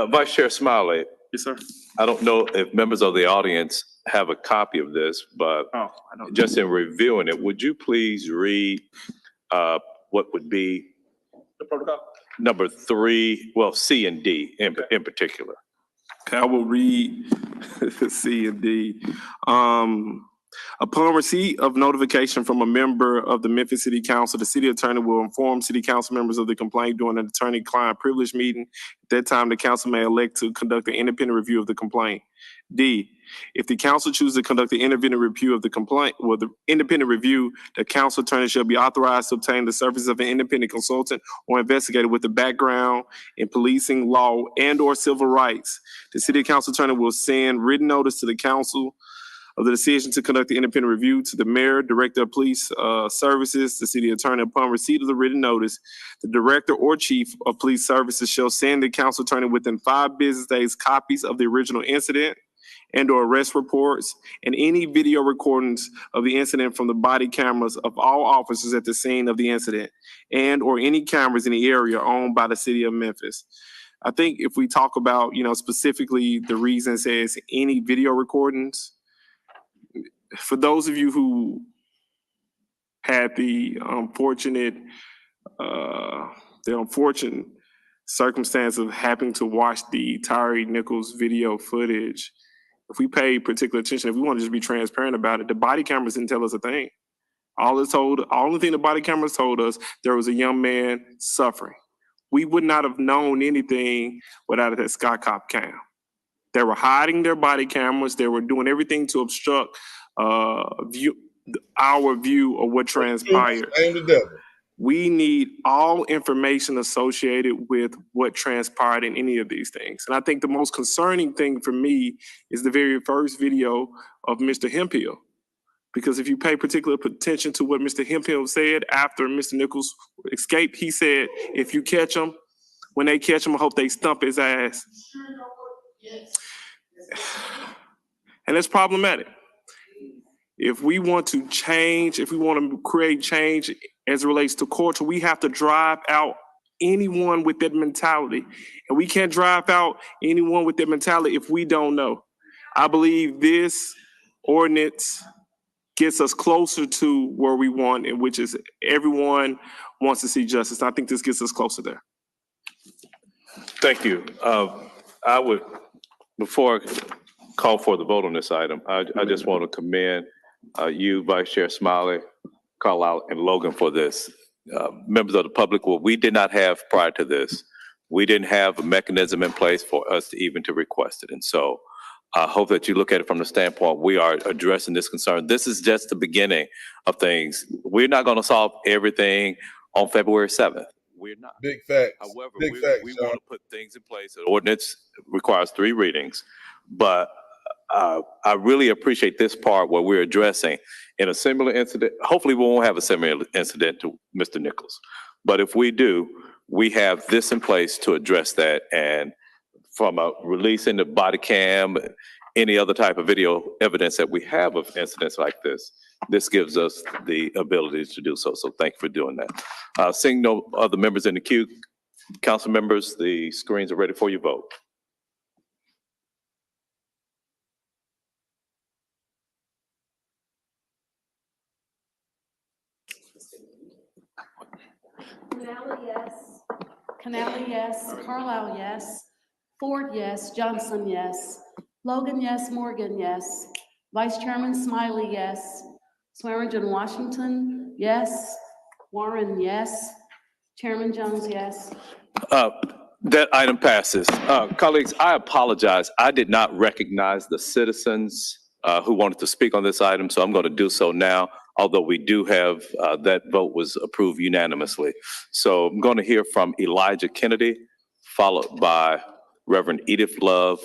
Vice Chair Smiley. Yes, sir. I don't know if members of the audience have a copy of this, but just in reviewing it, would you please read what would be the protocol? Number 3, well, C and D in particular. Okay, I will read C and D. Upon receipt of notification from a member of the Memphis City Council, the city attorney will inform city council members of the complaint during an attorney-client privilege meeting. At that time, the council may elect to conduct an independent review of the complaint. D, if the council chooses to conduct the independent review of the complaint, well, the independent review, the council attorney shall be authorized to obtain the services of an independent consultant or investigator with a background in policing, law, and/or civil rights. The city council attorney will send written notice to the council of the decision to conduct the independent review to the mayor, director of police services, the city attorney. Upon receipt of the written notice, the director or chief of police services shall send the council attorney within 5 business days copies of the original incident and/or arrest reports and any video recordings of the incident from the body cameras of all officers at the scene of the incident and/or any cameras in the area owned by the city of Memphis. I think if we talk about, specifically the reason it says any video recordings, for those of you who had the unfortunate circumstance of having to watch the Tyree Nichols video footage, if we pay particular attention, if we want to just be transparent about it, the body cameras didn't tell us a thing. All the thing the body cameras told us, there was a young man suffering. We would not have known anything without that Sky Cop cam. They were hiding their body cameras. They were doing everything to obstruct our view of what transpired. Blame the devil. We need all information associated with what transpired in any of these things. And I think the most concerning thing for me is the very first video of Mr. Hemphill. Because if you pay particular attention to what Mr. Hemphill said after Mr. Nichols escaped, he said, if you catch him, when they catch him, I hope they stump his ass. And that's problematic. If we want to change, if we want to create change as it relates to culture, we have to drive out anyone with that mentality. And we can't drive out anyone with that mentality if we don't know. I believe this ordinance gets us closer to where we want, and which is everyone wants to see justice. I think this gets us closer there. Thank you. I would, before I call for the vote on this item, I just want to commend you, Vice Chair Smiley, Carlisle, and Logan for this. Members of the public, what we did not have prior to this, we didn't have a mechanism in place for us to even to request it. And so I hope that you look at it from the standpoint we are addressing this concern. This is just the beginning of things. We're not going to solve everything on February 7th. We're not. Big facts. However, Big we facts, want Sean. to put things in place. The ordinance requires 3 readings, but I really appreciate this part where we're addressing in a similar incident. Hopefully we won't have a similar incident to Mr. Nichols, but if we do, we have this in place to address that. And from releasing the body cam, any other type of video evidence that we have of incidents like this, this gives us the ability to do so. So thank you for doing that. Seeing no other members in the queue, council members, the screens are ready for your vote. Canali, yes. Canali, yes. Carlisle, yes. Ford, yes. Johnson, yes. Logan, yes. Morgan, yes. Vice Chairman Smiley, yes. Swearingen Washington, yes. Warren, yes. Chairman Jones, yes. That item passes. Colleagues, I apologize. I did not recognize the citizens who wanted to speak on this item, so I'm going to do so now, although we do have that vote was approved unanimously. So I'm going to hear from Elijah Kennedy, followed by Reverend Edith Love,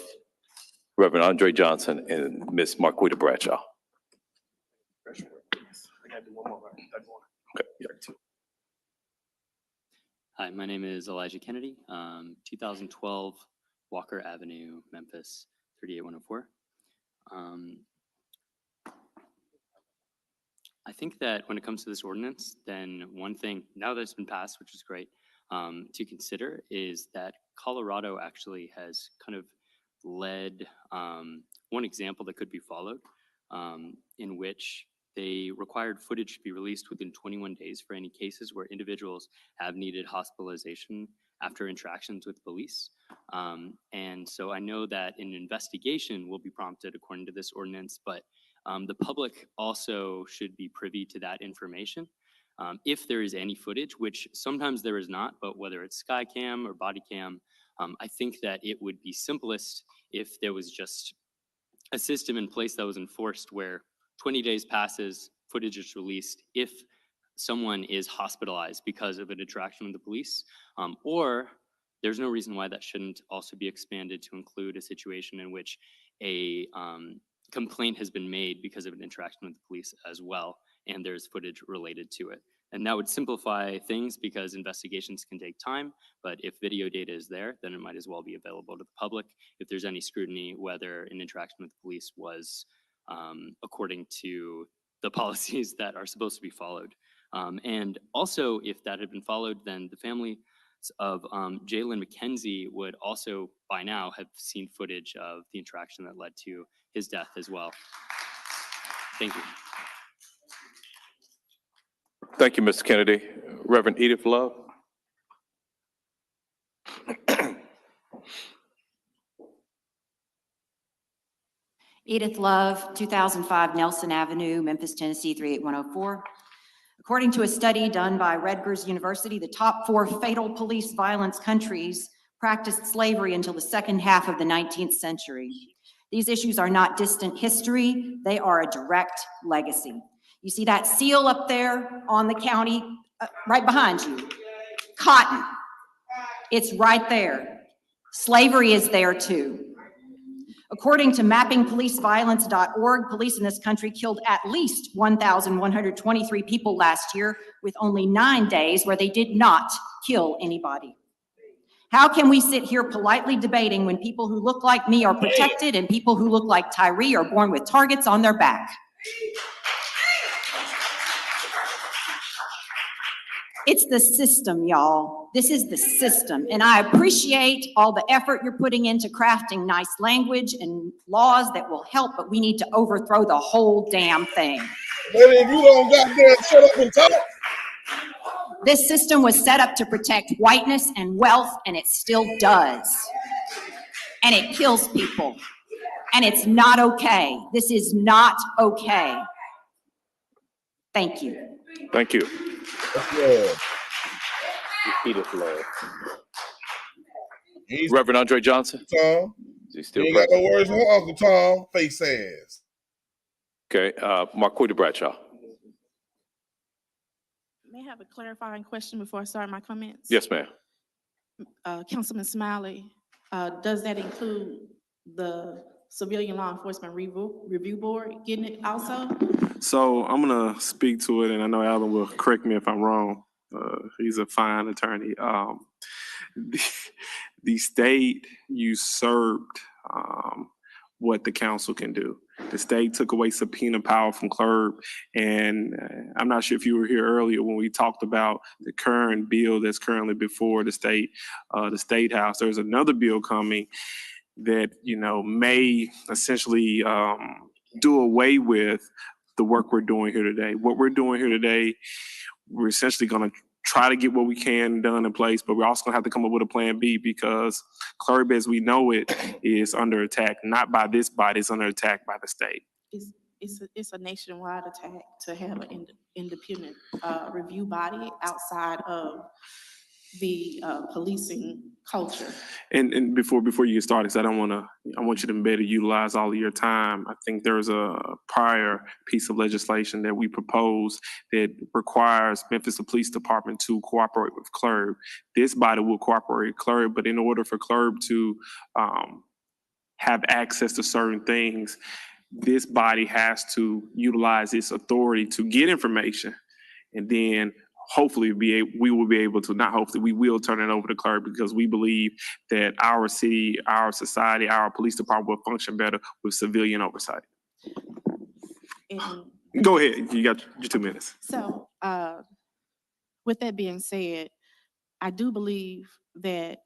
Reverend Andre Johnson, and Ms. Marquita Bradshaw. Hi, my name is Elijah Kennedy, 2012 Walker Avenue, Memphis, 38104. I think that when it comes to this ordinance, then one thing, now that it's been passed, which is great, to consider is that Colorado actually has kind of led one example that could be followed, in which they required footage to be released within 21 days for any cases where individuals have needed hospitalization after interactions with police. And so I know that an investigation will be prompted according to this ordinance, but the public also should be privy to that information. If there is any footage, which sometimes there is not, but whether it's sky cam or body cam, I think that it would be simplest if there was just a system in place that was enforced where 20 days passes, footage is released if someone is hospitalized because of an interaction with the police, or there's no reason why that shouldn't also be expanded to include a situation in which a complaint has been made because of an interaction with the police as well, and there's footage related to it. And that would simplify things because investigations can take time, but if video data is there, then it might as well be available to the public if there's any scrutiny whether an interaction with the police was according to the policies that are supposed to be followed. And also, if that had been followed, then the family of Jalen McKenzie would also by now have seen footage of the interaction that led to his death as well. Thank you. Thank you, Mr. Kennedy. Reverend Edith Love. Edith Love, 2005 Nelson Avenue, Memphis, Tennessee, 38104. According to a study done by Rutgers University, the top 4 fatal police violence countries practiced slavery until the second half of the 19th century. These issues are not distant history, they are a direct legacy. You see that seal up there on the county, right behind you? Cotton. It's right there. Slavery is there too. According to mappingpoliceviolence.org, police in this country killed at least 1,123 people last year, with only 9 days where they did not kill anybody. How can we sit here politely debating when people who look like me are protected and people who look like Tyree are born with targets on their back? It's the system, y'all. This is the system. And I appreciate all the effort you're putting into crafting nice language and laws that will help, but we need to overthrow the whole damn thing. Baby, if you don't goddamn shut up and talk. This system was set up to protect whiteness and wealth, and it still does. And it kills people. And it's not okay. This is not okay. Thank you. Thank you. Yeah. Edith Love. Reverend Andre Johnson. Tom. Is he still You ain't got present? no words from Uncle Tom. Face ass. Okay, Marquita Bradshaw. May I have a clarifying question before I start my comments? Yes, ma'am. Councilman Smiley, does that include the Civilian Law Enforcement Review Board getting it also? So I'm gonna speak to it, and I know Alan will correct me if I'm wrong. He's a fine attorney. The state usurped what the council can do. The state took away subpoena power from CLERB, and I'm not sure if you were here earlier when we talked about the current bill that's currently before the state house. There's another bill coming that may essentially do away with the work we're doing here today. What we're doing here today, we're essentially going to try to get what we can done in place, but we're also going to have to come up with a plan B because CLERB as we know it is under attack, not by this body, it's under attack by the state. It's a nationwide attack to have an independent review body outside of the policing culture. And before you get started, because I want you to better utilize all of your time. I think there's a prior piece of legislation that we proposed that requires Memphis Police Department to cooperate with CLERB. This body will cooperate with CLERB, but in order for CLERB to have access to certain things, this body has to utilize its authority to get information, and then hopefully we will be able to, not hopefully, we will turn it over to CLERB because we believe that our city, our society, our police department will function better with civilian oversight. Go ahead, you got your 2 minutes. So with that being said, I do believe that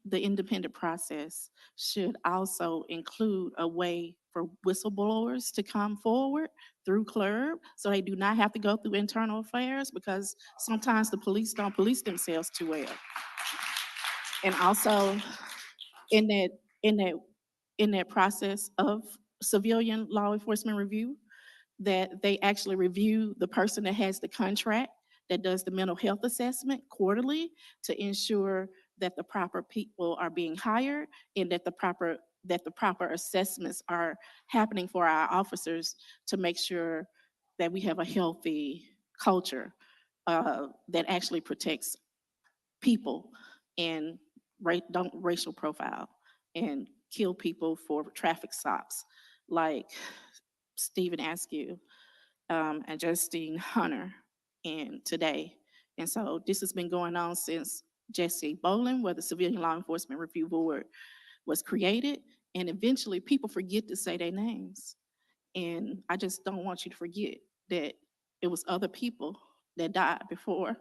the independent process should also include a way for whistleblowers to come forward through CLERB, so they do not have to go through internal affairs, because sometimes the police don't police themselves too well. And also in that process of civilian law enforcement review, that they actually review the person that has the contract, that does the mental health assessment quarterly to ensure that the proper people are being hired and that the proper assessments are happening for our officers to make sure that we have a healthy culture that actually protects people and don't racial profile and kill people for traffic stops like Stephen Askew and Justine Hunter and today. And so this has been going on since Jesse Bolin, where the Civilian Law Enforcement Review Board was created. And eventually people forget to say their names. And I just don't want you to forget that it was other people that died before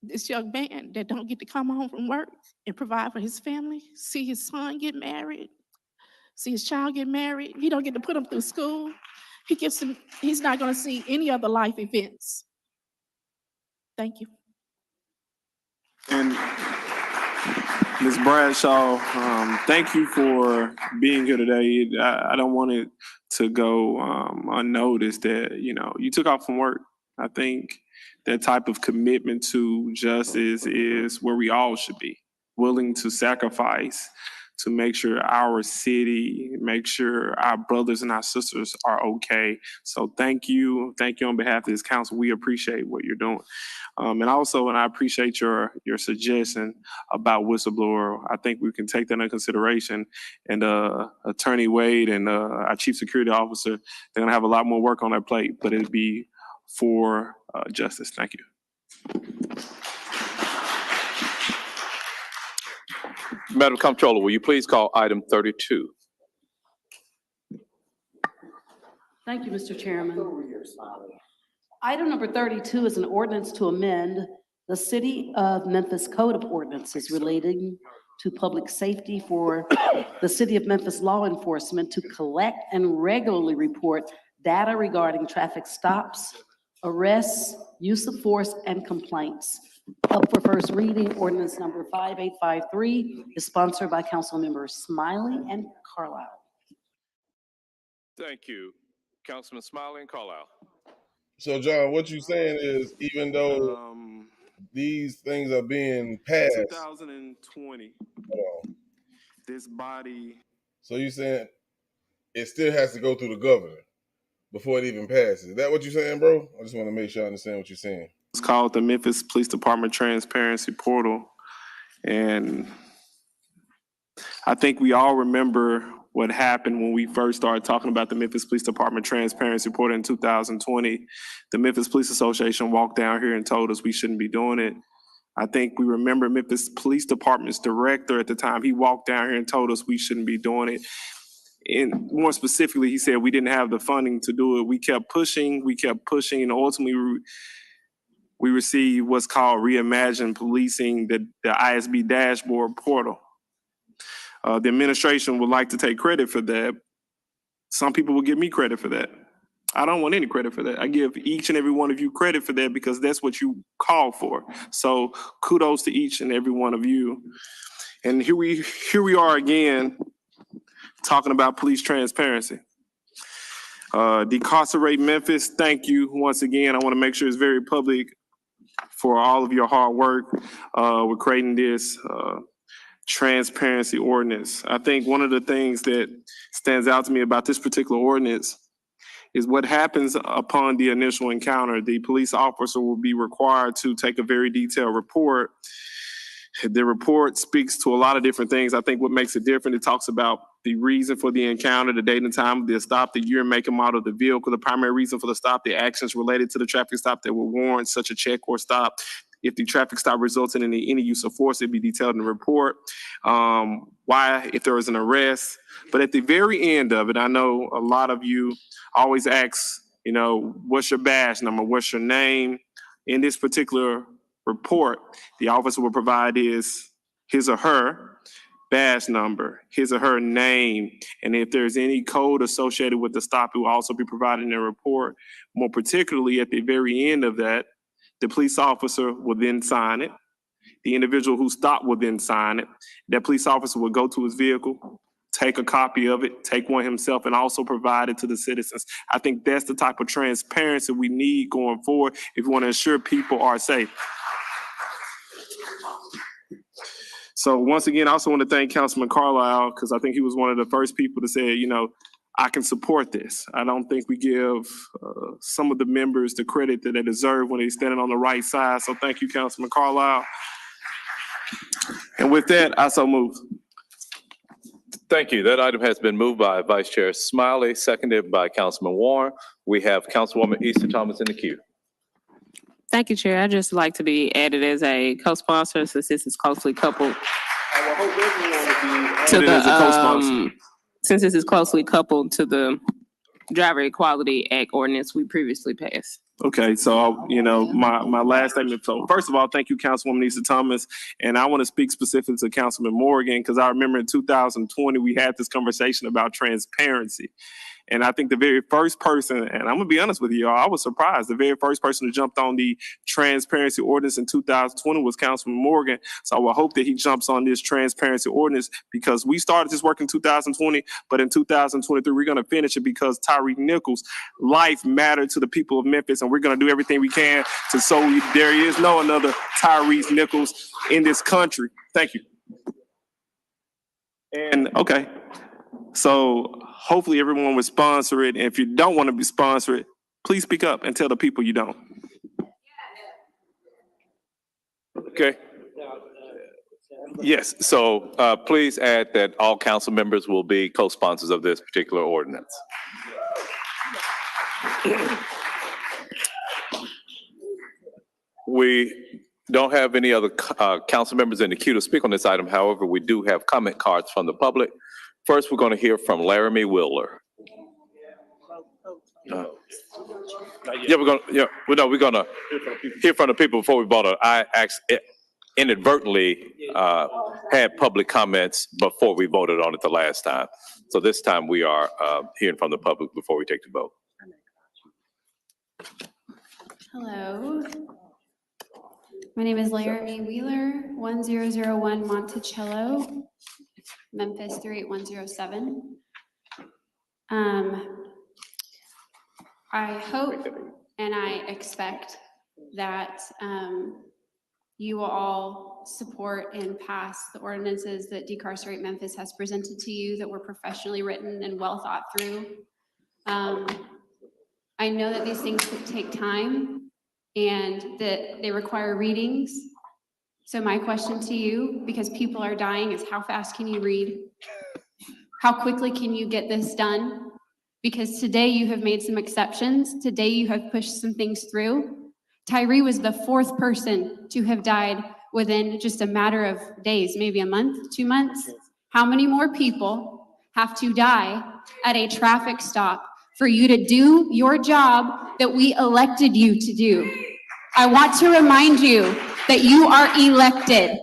this young man that don't get to come home from work and provide for his family, see his son get married, see his child get married. He don't get to put him through school. He's not gonna see any other life events. Thank you. And Ms. Bradshaw, thank you for being here today. I don't want it to go unnoticed that, you took off from work. I think that type of commitment to justice is where we all should be, willing to sacrifice to make sure our city, make sure our brothers and our sisters are okay. So thank you on behalf of this council. We appreciate what you're doing. And I appreciate your suggestion about whistleblower. I think we can take that into consideration. And Attorney Wade and our Chief Security Officer, they're gonna have a lot more work on their plate, but it'd be for justice. Thank you. Madam Comptroller, will you please call item 32? Thank you, Mr. Chairman. Item number 32 is an ordinance to amend the City of Memphis Code of Ordinances relating to public safety for the City of Memphis law enforcement to collect and regularly report data regarding traffic stops, arrests, use of force, and complaints. Up for first reading, ordinance number 5853 is sponsored by Council Members Smiley and Carlisle. Thank you. Councilman Smiley and Carlisle. So, John, what you saying is, even though these things are being passed, 2020, this body. So you saying it still has to go through the governor before it even passes? Is that what you're saying, bro? I just want to make sure I understand what you're saying. It's called the Memphis Police Department Transparency Portal. And I think we all remember what happened when we first started talking about the Memphis Police Department Transparency Portal in 2020. The Memphis Police Association walked down here and told us we shouldn't be doing it. I think we remember Memphis Police Department's director at the time, he walked down here and told us we shouldn't be doing it. And more specifically, he said we didn't have the funding to do it. We kept pushing, and ultimately we received what's called Reimagine Policing, the ISB dashboard portal. The administration would like to take credit for that. Some people will give me credit for that. I don't want any credit for that. I give each and every one of you credit for that because that's what you called for. So kudos to each and every one of you. And here we are again, talking about police transparency. Decarcerate Memphis, thank you once again. I want to make sure it's very public for all of your hard work. We're creating this transparency ordinance. I think one of the things that stands out to me about this particular ordinance is what happens upon the initial encounter. The police officer will be required to take a very detailed report. The report speaks to a lot of different things. I think what makes it different, it talks about the reason for the encounter, the date and time of the stop, the year, make, and model of the vehicle, the primary reason for the stop, the actions related to the traffic stop that will warrant such a check or stop. If the traffic stop resulted in any use of force, it'd be detailed in the report. Why, if there was an arrest. But at the very end of it, I know a lot of you always ask, what's your badge number? What's your name? In this particular report, the officer will provide his or her badge number, his or her name, and if there's any code associated with the stop, it will also be provided in the report. More particularly, at the very end of that, the police officer will then sign it. The individual who stopped will then sign it. That police officer will go to his vehicle, take a copy of it, take one himself, and also provide it to the citizens. I think that's the type of transparency we need going forward if we want to ensure people are safe. So once again, I also want to thank Councilman Carlisle, because I think he was one of the first people to say, you know, I can support this. I don't think we give some of the members the credit that they deserve when they're standing on the right side. So thank you, Councilman Carlisle. And with that, I so move. Thank you. That item has been moved by Vice Chair Smiley, seconded by Councilman Warren. We have Councilwoman Easter Thomas in the queue. Thank you, Chair. I'd just like to be added as a co-sponsor since this is closely coupled to the, since this is closely coupled to the Driver Equality Act ordinance we previously passed. Okay, so, you know, my last statement. So first of all, thank you, Councilwoman Easter Thomas. And I want to speak specifically to Councilman Morgan, because I remember in 2020, we had this conversation about transparency. And I think the very first person, and I'm gonna be honest with you, I was surprised. The very first person who jumped on the transparency ordinance in 2020 was Councilman Morgan. So I will hope that he jumps on this transparency ordinance, because we started this work in 2020, but in 2023, we're gonna finish it because Tyree Nichols' life mattered to the people of Memphis, and we're gonna do everything we can to so there is no another Tyree Nichols in this country. Thank you. And okay, so hopefully everyone will sponsor it. And if you don't want to be sponsored, please speak up and tell the people you don't. Okay. Yes, so please add that all council members will be co-sponsors of this particular ordinance. We don't have any other council members in the queue to speak on this item. However, we do have comment cards from the public. First, we're going to hear from Laramie Wheeler. We're going to hear from the people before we vote. I actually inadvertently had public comments before we voted on it the last time. So this time we are hearing from the public before we take the vote. Hello. My name is Laramie Wheeler, 1001 Monticello, Memphis 38107. I hope and I expect that you will all support and pass the ordinances that Decarcerate Memphis has presented to you that were professionally written and well thought through. I know that these things take time and that they require readings. So my question to you, because people are dying, is how fast can you read? How quickly can you get this done? Because today you have made some exceptions. Today you have pushed some things through. Tyree was the 4th person to have died within just a matter of days, maybe a month, 2 months. How many more people have to die at a traffic stop for you to do your job that we elected you to do? I want to remind you that you are elected.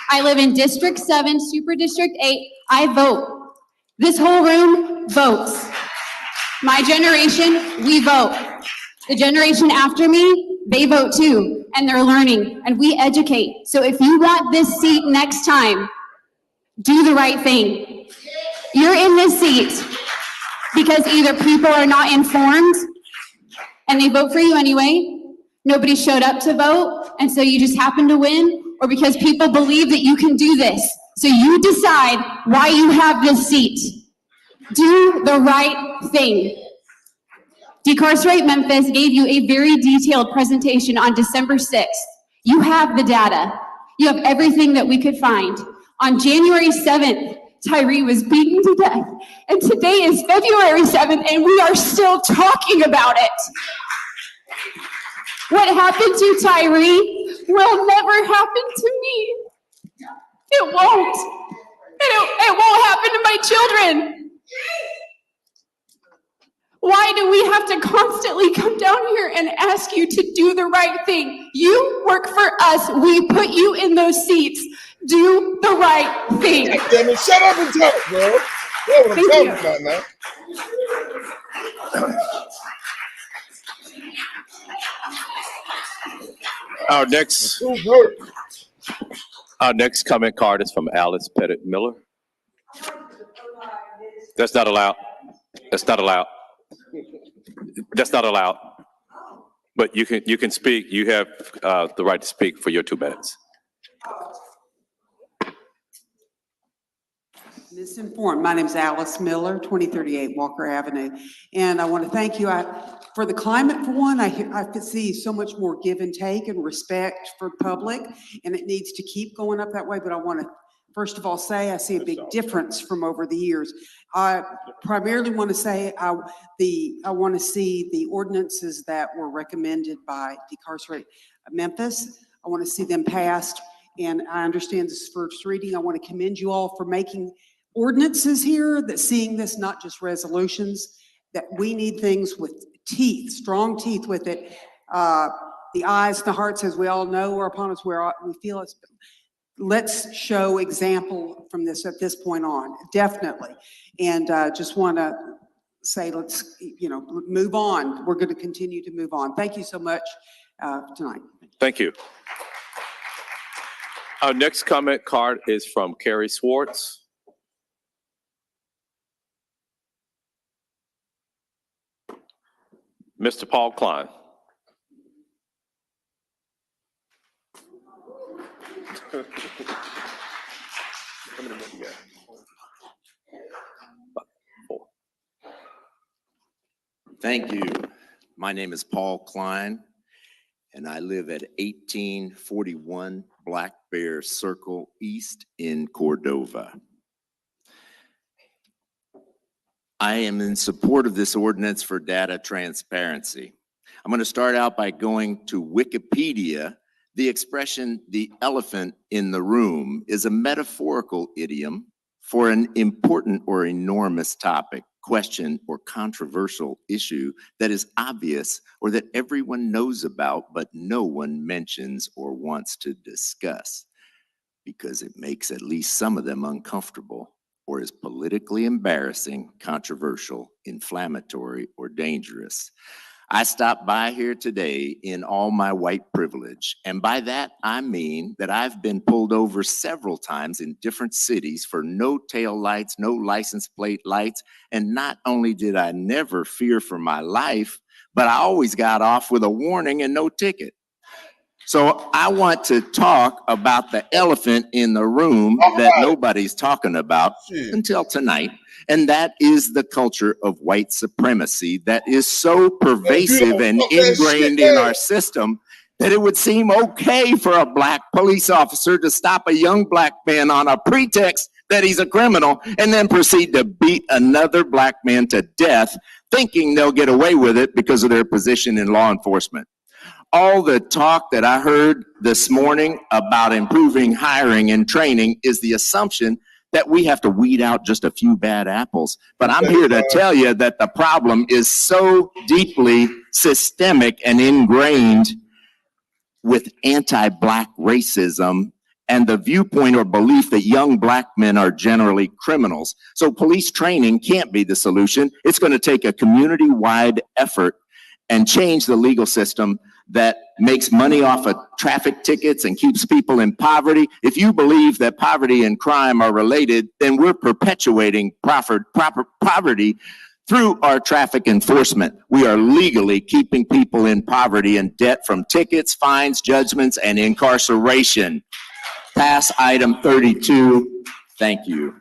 I live in District 7, Super District 8. I vote. This whole room votes. My generation, we vote. The generation after me, they vote too, and they're learning, and we educate. So if you want this seat next time, do the right thing. You're in this seat because either people are not informed and they vote for you anyway, nobody showed up to vote, and so you just happen to win, or because people believe that you can do this. So you decide why you have this seat. Do the right thing. Decarcerate Memphis gave you a very detailed presentation on December 6th. You have the data. You have everything that we could find. On January 7th, Tyree was beaten to death. And today is February 7th, and we are still talking about it. What happened to Tyree will never happen to me. It won't. It won't happen to my children. Why do we have to constantly come down here and ask you to do the right thing? You work for us. We put you in those seats. Do the right thing. Damn it, shut up and talk, bro. That's what I'm talking about now. Our next comment card is from Alice Pettit Miller. That's not allowed. That's not allowed. That's not allowed. But you can speak. You have the right to speak for your 2 minutes. Misinformed. My name is Alice Miller, 2038 Walker Avenue. And I want to thank you for the climate, for one. I could see so much more give and take and respect for the public, and it needs to keep going up that way. But I want to, first of all, say I see a big difference from over the years. I primarily want to say I want to see the ordinances that were recommended by Decarcerate Memphis. I want to see them passed. And I understand this is first reading. I want to commend you all for making ordinances here, that seeing this, not just resolutions, that we need things with teeth, strong teeth with it. The eyes, the hearts, as we all know, are upon us where we feel it's. Let's show example from this at this point on, definitely. And just want to say, let's, move on. We're going to continue to move on. Thank you so much tonight. Thank you. Our next comment card is from Carrie Swartz. Mr. Paul Klein. Thank you. My name is Paul Klein, and I live at 1841 Black Bear Circle East in Cordova. I am in support of this ordinance for data transparency. I'm going to start out by going to Wikipedia. The expression, the elephant in the room, is a metaphorical idiom for an important or enormous topic, question, or controversial issue that is obvious or that everyone knows about, but no one mentions or wants to discuss because it makes at least some of them uncomfortable or is politically embarrassing, controversial, inflammatory, or dangerous. I stopped by here today in all my white privilege, and by that I mean that I've been pulled over several times in different cities for no tail lights, no license plate lights, and not only did I never fear for my life, but I always got off with a warning and no ticket. So I want to talk about the elephant in the room that nobody's talking about until tonight. And that is the culture of white supremacy that is so pervasive and ingrained in our system that it would seem okay for a black police officer to stop a young black man on a pretext that he's a criminal and then proceed to beat another black man to death, thinking they'll get away with it because of their position in law enforcement. All the talk that I heard this morning about improving hiring and training is the assumption that we have to weed out just a few bad apples. But I'm here to tell you that the problem is so deeply systemic and ingrained with anti-black racism and the viewpoint or belief that young black men are generally criminals. So police training can't be the solution. It's going to take a community-wide effort and change the legal system that makes money off of traffic tickets and keeps people in poverty. If you believe that poverty and crime are related, then we're perpetuating poverty through our traffic enforcement. We are legally keeping people in poverty and debt from tickets, fines, judgments, and incarceration. Pass item 32. Thank you.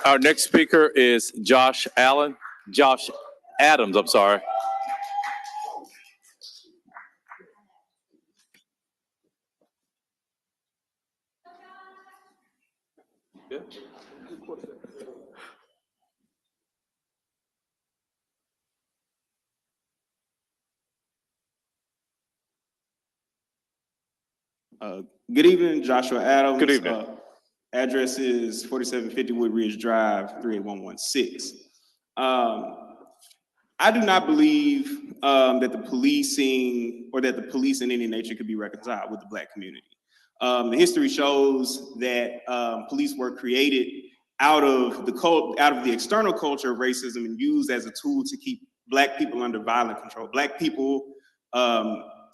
Our next speaker is Josh Adams, I'm sorry. Good evening, Joshua Adams. Good evening. Address is 4750 Woodridge Drive, 38116. I do not believe that the policing or that the police in any nature could be reconciled with the Black community. The history shows that police were created out of the external culture of racism and used as a tool to keep Black people under violent control. Black people,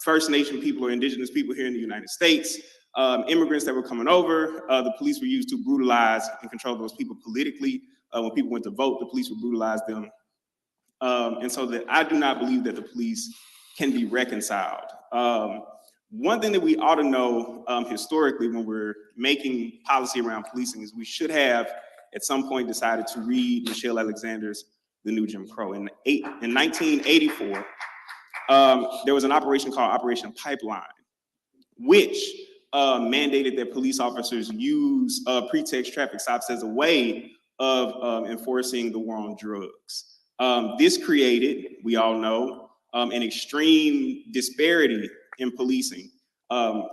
First Nation people or indigenous people here in the United States immigrants that were coming over. The police were used to brutalize and control those people politically. When people went to vote, the police would brutalize them. And so that I do not believe that the police can be reconciled. One thing that we ought to know historically when we're making policy around policing is we should have at some point decided to read Michelle Alexander's The New Jim Crow. In 1984, there was an operation called Operation Pipeline, which mandated that police officers use pretext traffic stops as a way of enforcing the war on drugs. This created, we all know, an extreme disparity in policing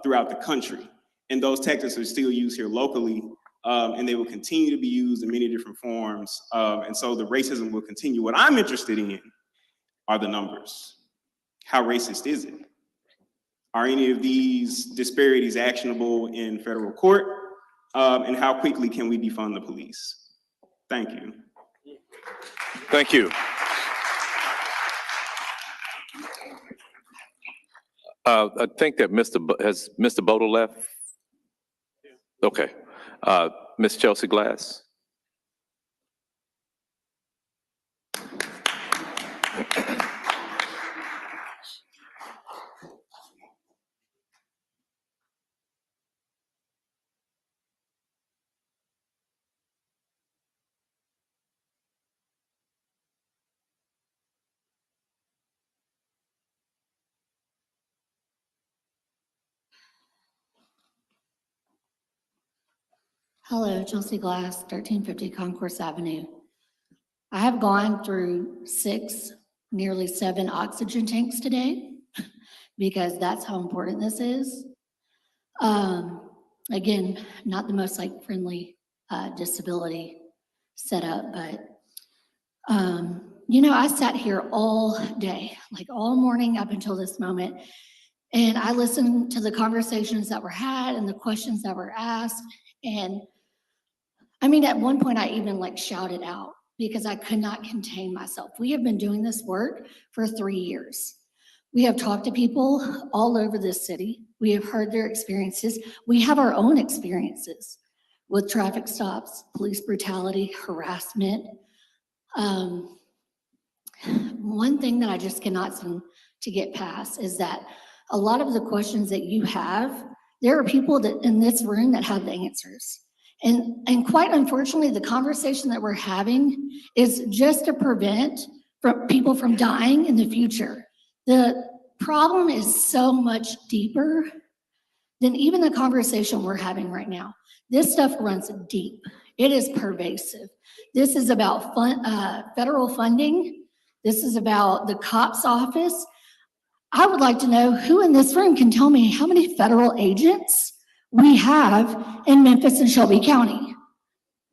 throughout the country. And those tactics are still used here locally, and they will continue to be used in many different forms. And so the racism will continue. What I'm interested in are the numbers. How racist is it? Are any of these disparities actionable in federal court? And how quickly can we defund the police? Thank you. Thank you. I think that has Mr. Bodo left? Okay. Ms. Chelsea Glass? Hello, Chelsea Glass, 1350 Concourse Avenue. I have gone through nearly 7 oxygen tanks today because that's how important this is. Again, not the most friendly disability setup, but I sat here all day, all morning up until this moment, and I listened to the conversations that were had and the questions that were asked. And at one point I even shouted out because I could not contain myself. We have been doing this work for 3 years. We have talked to people all over this city. We have heard their experiences. We have our own experiences with traffic stops, police brutality, harassment. One thing that I just cannot seem to get past is that a lot of the questions that you have, there are people that in this room that have the answers. And quite unfortunately, the conversation that we're having is just to prevent people from dying in the future. The problem is so much deeper than even the conversation we're having right now. This stuff runs deep. It is pervasive. This is about federal funding. This is about the COPS office. I would like to know who in this room can tell me how many federal agents we have in Memphis and Shelby County.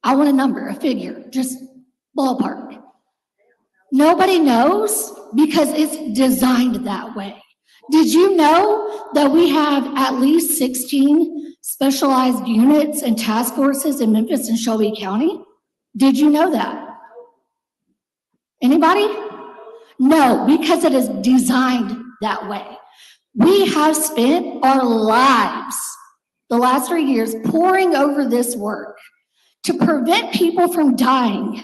I want a number, a figure, just ballpark. Nobody knows because it's designed that way. Did you know that we have at least 16 specialized units and task forces in Memphis and Shelby County? Did you know that? Anybody? No, because it is designed that way. We have spent our lives the last 3 years poring over this work to prevent people from dying.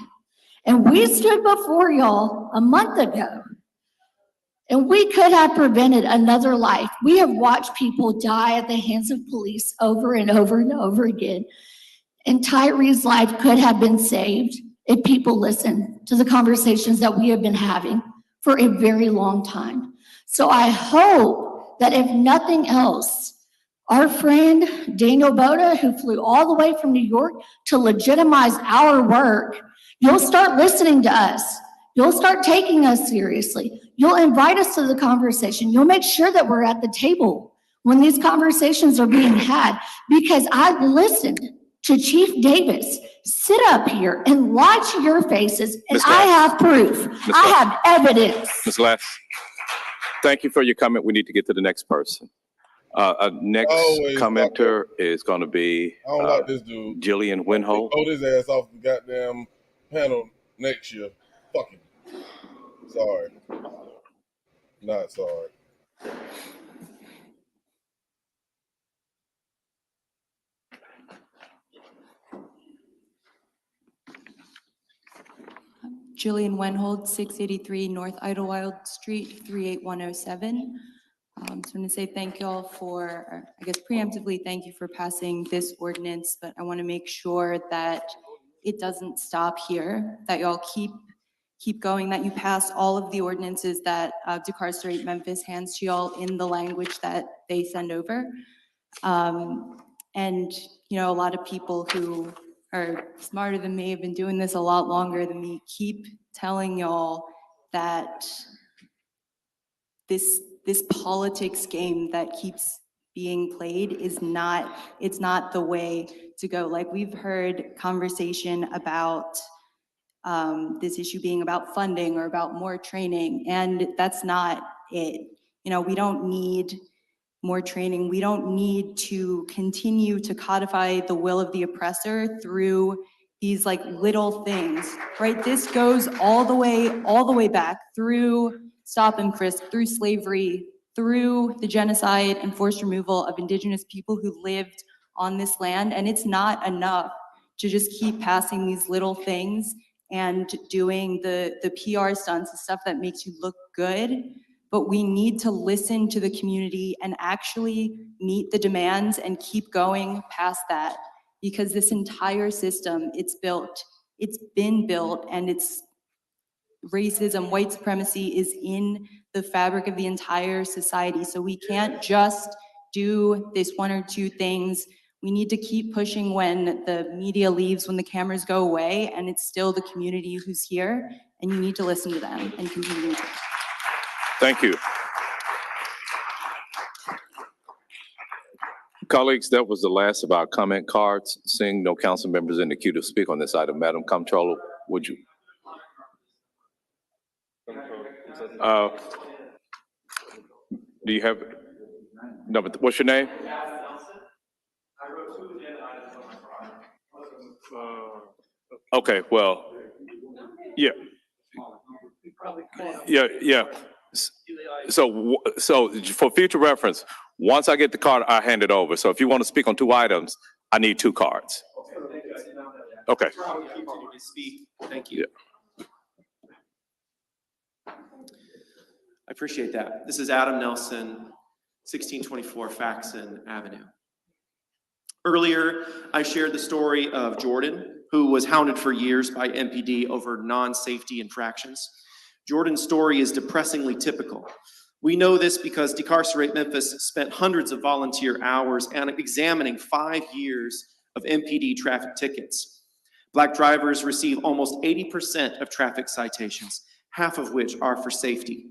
And we stood before y'all a month ago, and we could have prevented another life. We have watched people die at the hands of police over and over and over again. And Tyree's life could have been saved if people listened to the conversations that we have been having for a very long time. So I hope that if nothing else, our friend Daniel Boda, who flew all the way from New York to legitimize our work, you'll start listening to us. You'll start taking us seriously. You'll invite us to the conversation. You'll make sure that we're at the table when these conversations are being had, because I've listened to Chief Davis sit up here and lie to your faces, and I have proof. I have evidence. Ms. Glass, thank you for your comment. We need to get to the next person. Next commenter is going to be I don't like this dude. Jillian Winhold. Hold his ass off the goddamn panel next year. Fuck him. Sorry. Not sorry. Jillian Wenhold, 683 North Idlewild Street, 38107. So I'm going to say thank y'all for, or I guess preemptively, thank you for passing this ordinance, but I want to make sure that it doesn't stop here, that y'all keep going, that you pass all of the ordinances that Decarcerate Memphis hands to y'all in the language that they send over. And, you know, a lot of people who are smarter than me have been doing this a lot longer than me, keep telling y'all that this politics game that keeps being played is not, it's not the way to go. Like, we've heard conversation about this issue being about funding or about more training, and that's not it. You know, we don't need more training. We don't need to continue to codify the will of the oppressor through these like little things, right? This goes all the way back through stop and frisk, through slavery, through the genocide and forced removal of indigenous people who lived on this land. And it's not enough to just keep passing these little things and doing the PR stunts, the stuff that makes you look good. But we need to listen to the community and actually meet the demands and keep going past that, because this entire system, it's been built, and it's racism, white supremacy is in the fabric of the entire society. So we can't just do this one or two things. We need to keep pushing when the media leaves, when the cameras go away, and it's still the community who's here, and you need to listen to them and continue to. Thank you. Colleagues, that was the last of our comment cards. Seeing no council members in the queue to speak on this item, Madam Comptroller, would you? Do you have, no, but what's your name? Okay, well, yeah. Yeah. So for future reference, once I get the card, I hand it over. So if you want to speak on two items, I need two cards. Okay. Thank you. Yeah. I appreciate that. This is Adam Nelson, 1624 Faxon Avenue. Earlier, I shared the story of Jordan, who was hounded for years by MPD over non-safety infractions. Jordan's story is depressingly typical. We know this because Decarcerate Memphis spent hundreds of volunteer hours examining 5 years of MPD traffic tickets. Black drivers receive almost 80% of traffic citations, half of which are for safety.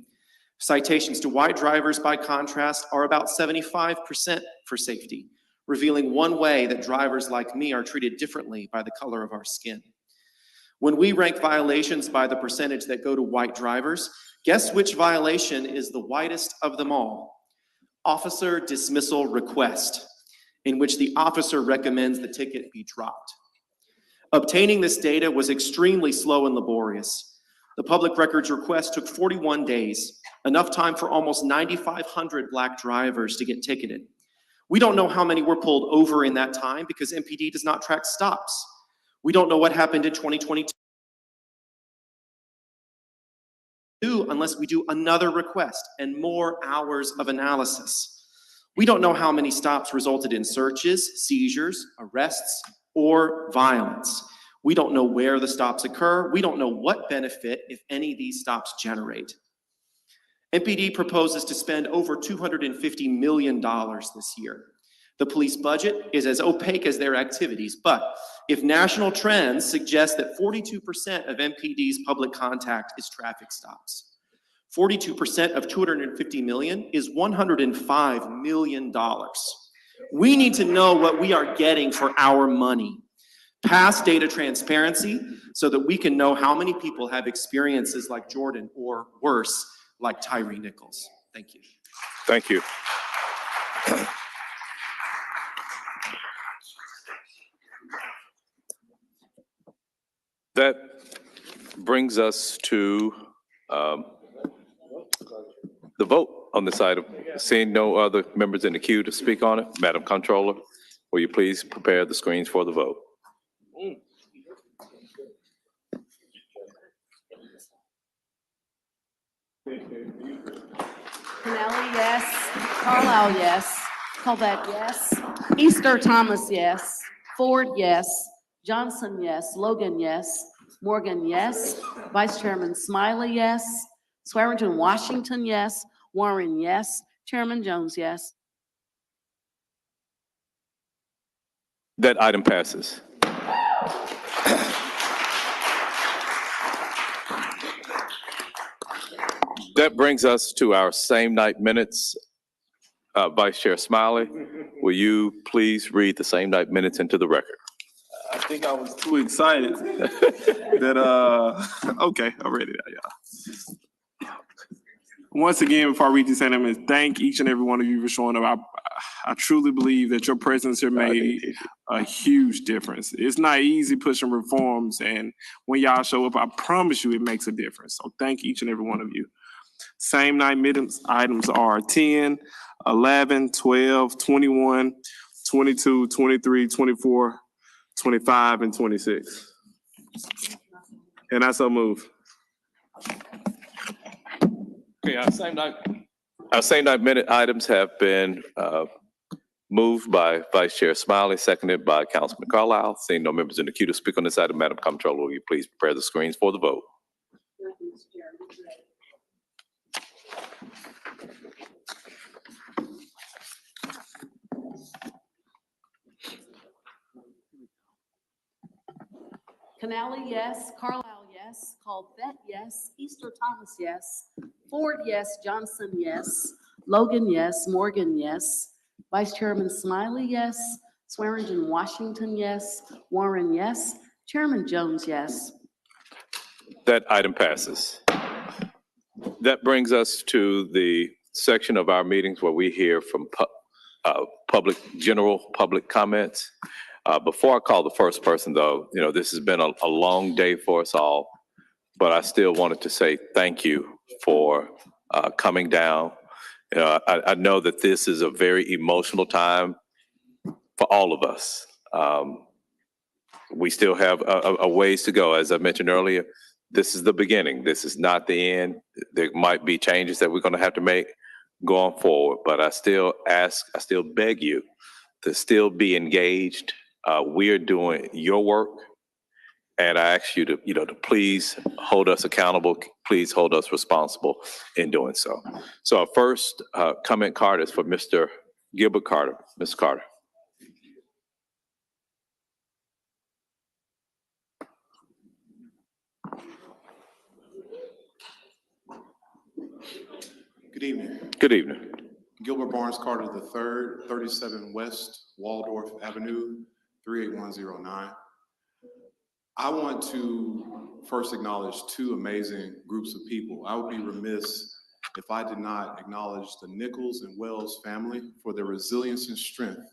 Citations to white drivers, by contrast, are about 75% for safety, revealing one way that drivers like me are treated differently by the color of our skin. When we rank violations by the percentage that go to white drivers, guess which violation is the whitest of them all? Officer dismissal request, in which the officer recommends the ticket be dropped. Obtaining this data was extremely slow and laborious. The public records request took 41 days, enough time for almost 9,500 Black drivers to get ticketed. We don't know how many were pulled over in that time because MPD does not track stops. We don't know what happened in 2022 unless we do another request and more hours of analysis. We don't know how many stops resulted in searches, seizures, arrests, or violence. We don't know where the stops occur. We don't know what benefit, if any, these stops generate. MPD proposes to spend over $250 million this year. The police budget is as opaque as their activities, but if national trends suggest that 42% of MPD's public contact is traffic stops, 42% of $250 million is $105 million. We need to know what we are getting for our money. Pass data transparency so that we can know how many people have experiences like Jordan or worse, like Tyree Nichols. Thank you. Thank you. That brings us to the vote on this item. Seeing no other members in the queue to speak on it, Madam Comptroller, will you please prepare the screens for the vote? Pinelli, yes. Carlisle, yes. Colvett, yes. Easter Thomas, yes. Ford, yes. Johnson, yes. Logan, yes. Morgan, yes. Vice Chairman Smiley, yes. Swearingen Washington, yes. Warren, yes. Chairman Jones, yes. That item passes. That brings us to our same night minutes. Vice Chair Smiley, will you please read the same night minutes into the record? I think I was too excited that, okay, I'm ready now, y'all. Once again, before I read these sentiments, thank each and every one of you for showing up. I truly believe that your presence here made a huge difference. It's not easy pushing reforms, and when y'all show up, I promise you it makes a difference. So thank each and every one of you. Same night minutes items are 10, 11, 12, 21, 22, 23, 24, 25, and 26. And I so move. Okay, our same night minute items have been moved by Vice Chair Smiley, seconded by Councilman Carlisle. Seeing no members in the queue to speak on this item, Madam Comptroller, will you please prepare the screens for the vote? Canali, yes. Carlisle, yes. Colvett, yes. Easter Thomas, yes. Ford, yes. Johnson, yes. Logan, yes. Morgan, yes. Vice Chairman Smiley, yes. Swearingen Washington, yes. Warren, yes. Chairman Jones, yes. That item passes. That brings us to the section of our meetings where we hear from general public comments. Before I call the first person, though, this has been a long day for us all, but I still wanted to say thank you for coming down. I know that this is a very emotional time for all of us. We still have a ways to go. As I mentioned earlier, this is the beginning. This is not the end. There might be changes that we're going to have to make going forward, but I still beg you to still be engaged. We're doing your work, and I ask you to please hold us accountable. Please hold us responsible in doing so. So our first comment card is for Mr. Gilbert Carter. Mr. Carter. Good evening. Good evening. Gilbert Barnes Carter III, 37 West Waldorf Avenue, 38109. I want to first acknowledge two amazing groups of people. I would be remiss if I did not acknowledge the Nichols and Wells family for their resilience and strength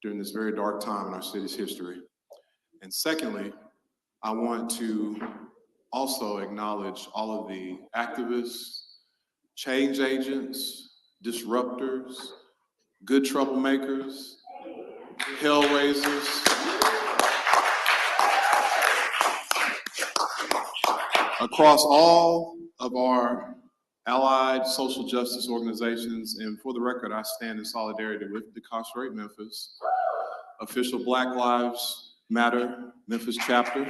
during this very dark time in our city's history. And secondly, I want to also acknowledge all of the activists, change agents, disruptors, good troublemakers, hellraisers, across all of our allied social justice organizations. And for the record, I stand in solidarity with Decarcerate Memphis, official Black Lives Matter Memphis chapter,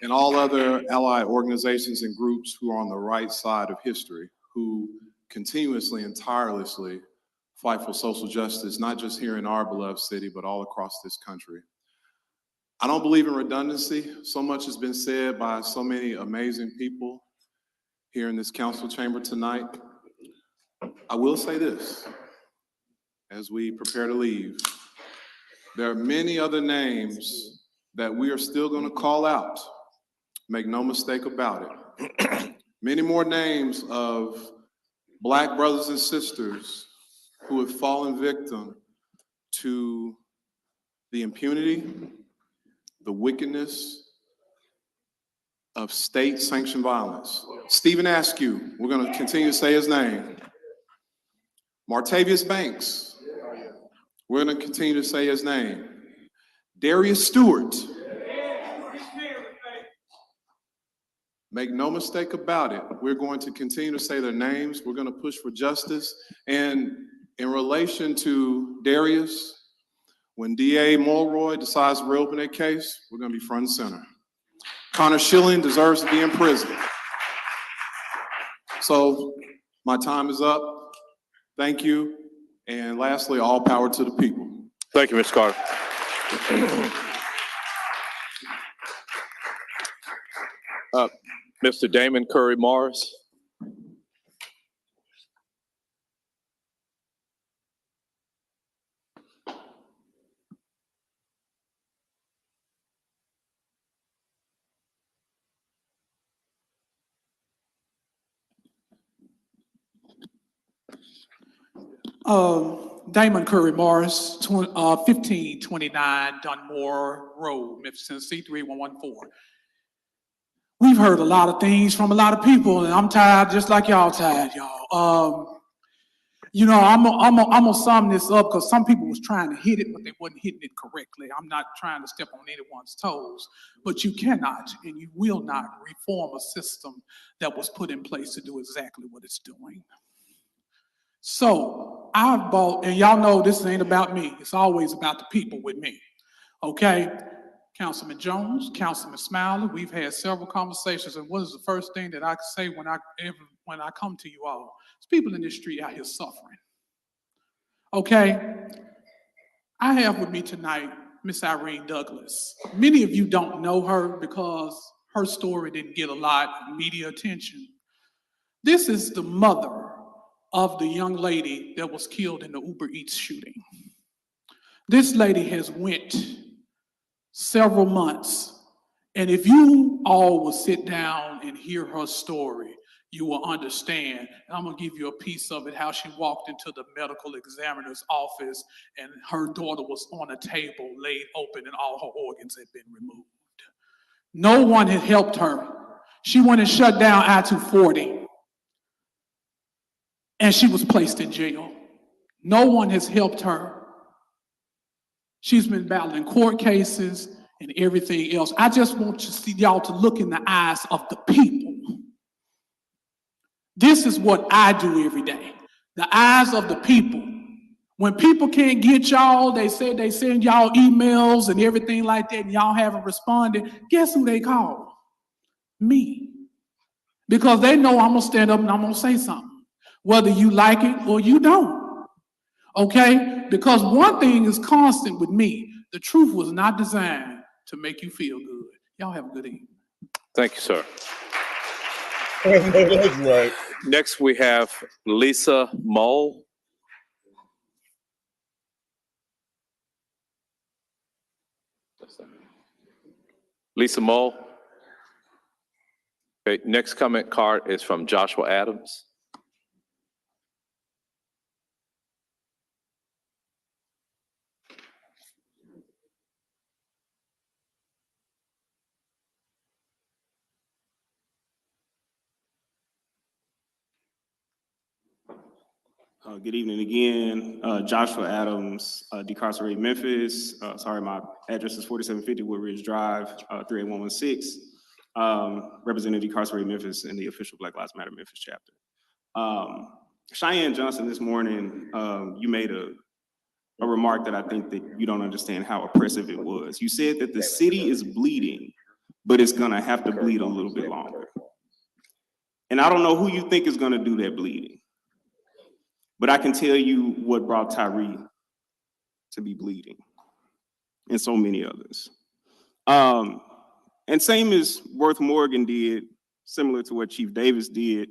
and all other allied organizations and groups who are on the right side of history, who continuously and tirelessly fight for social justice, not just here in our beloved city, but all across this country. I don't believe in redundancy. So much has been said by so many amazing people here in this council chamber tonight. I will say this, as we prepare to leave, there are many other names that we are still going to call out. Make no mistake about it. Many more names of Black brothers and sisters who have fallen victim to the impunity, the wickedness of state-sanctioned violence. Stephen Askew, we're going to continue to say his name. Martavius Banks, we're going to continue to say his name. Darius Stewart. Make no mistake about it, we're going to continue to say their names. We're going to push for justice. And in relation to Darius, when DA Mulroy decides to reopen that case, we're going to be front and center. Connor Schilling deserves to be in prison. So my time is up. Thank you. And lastly, all power to the people. Thank you, Mr. Carter. Mr. Damon Curry Morris. Damon Curry Morris, 1529 Dunmore Road, Memphis, Tennessee, 38114. We've heard a lot of things from a lot of people, and I'm tired just like y'all tired, y'all. You know, I'm gonna sum this up because some people was trying to hit it, but they wasn't hitting it correctly. I'm not trying to step on anyone's toes, but you cannot and you will not reform a system that was put in place to do exactly what it's doing. So I've bought, and y'all know this ain't about me. It's always about the people with me, okay? Councilman Jones, Councilman Smiley, we've had several conversations, and what is the first thing that I can say when I come to you all? It's people in this street out here suffering, okay? I have with me tonight Miss Irene Douglas. Many of you don't know her because her story didn't get a lot of media attention. This is the mother of the young lady that was killed in the Uber Eats shooting. This lady has went several months, and if you all will sit down and hear her story, you will understand. And I'm gonna give you a piece of it, how she walked into the medical examiner's office and her daughter was on a table laid open and all her organs had been removed. No one had helped her. She went and shut down I-240. And she was placed in jail. No one has helped her. She's been battling court cases and everything else. I just want to see y'all to look in the eyes of the people. This is what I do every day. The eyes of the people. When people can't get y'all, they say they send y'all emails and everything like that, and y'all haven't responded. Guess who they call? Me. Because they know I'm gonna stand up and I'm gonna say something, whether you like it or you don't, okay? Because one thing is constant with me, the truth was not designed to make you feel good. Y'all have a good evening. Thank you, sir. That's right. Next, we have Lisa Mull. Lisa Mull. Okay, next comment card is from Joshua Adams. Good evening again. Joshua Adams, decarcerated Memphis. Sorry, my address is 4750 Woodridge Drive, 38116. Representing decarcerated Memphis in the official Black Lives Matter Memphis chapter. Cheyenne Johnson, this morning, you made a remark that I think that you don't understand how oppressive it was. You said that the city is bleeding, but it's gonna have to bleed a little bit longer. And I don't know who you think is gonna do that bleeding. But I can tell you what brought Tyree to be bleeding, and so many others. And same as Worth Morgan did, similar to what Chief Davis did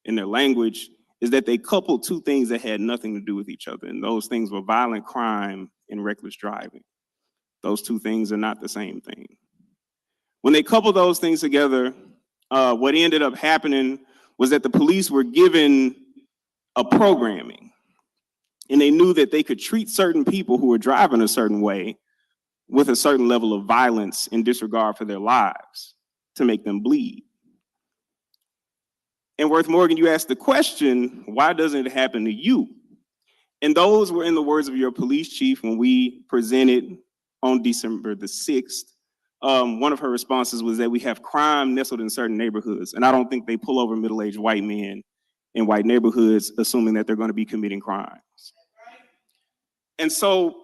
in their language, is that they coupled two things that had nothing to do with each other, and those things were violent crime and reckless driving. Those two things are not the same thing. When they coupled those things together, what ended up happening was that the police were given a programming, and they knew that they could treat certain people who were driving a certain way with a certain level of violence and disregard for their lives to make them bleed. And Worth Morgan, you asked the question, why doesn't it happen to you? And those were in the words of your police chief when we presented on December the 6th one of her responses was that we have crime nestled in certain neighborhoods, and I don't think they pull over middle-aged white men in white neighborhoods, assuming that they're going to be committing crimes. And so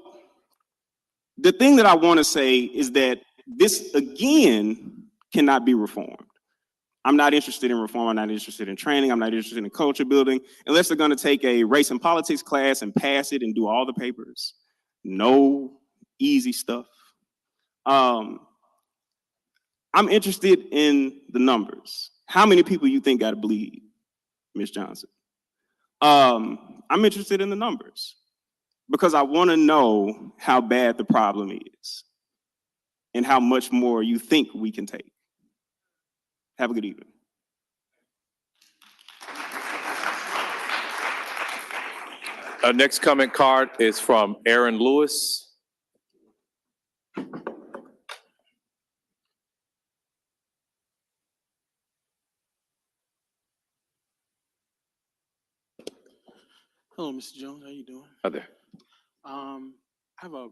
the thing that I want to say is that this, again, cannot be reformed. I'm not interested in reform. I'm not interested in training. I'm not interested in culture building. Unless they're going to take a race and politics class and pass it and do all the papers. No easy stuff. I'm interested in the numbers. How many people you think got to bleed, Ms. Johnson? I'm interested in the numbers because I want to know how bad the problem is and how much more you think we can take. Have a good evening. Our next comment card is from Aaron Lewis. Hello, Mr. Jones. How you doing? Hi there. I have a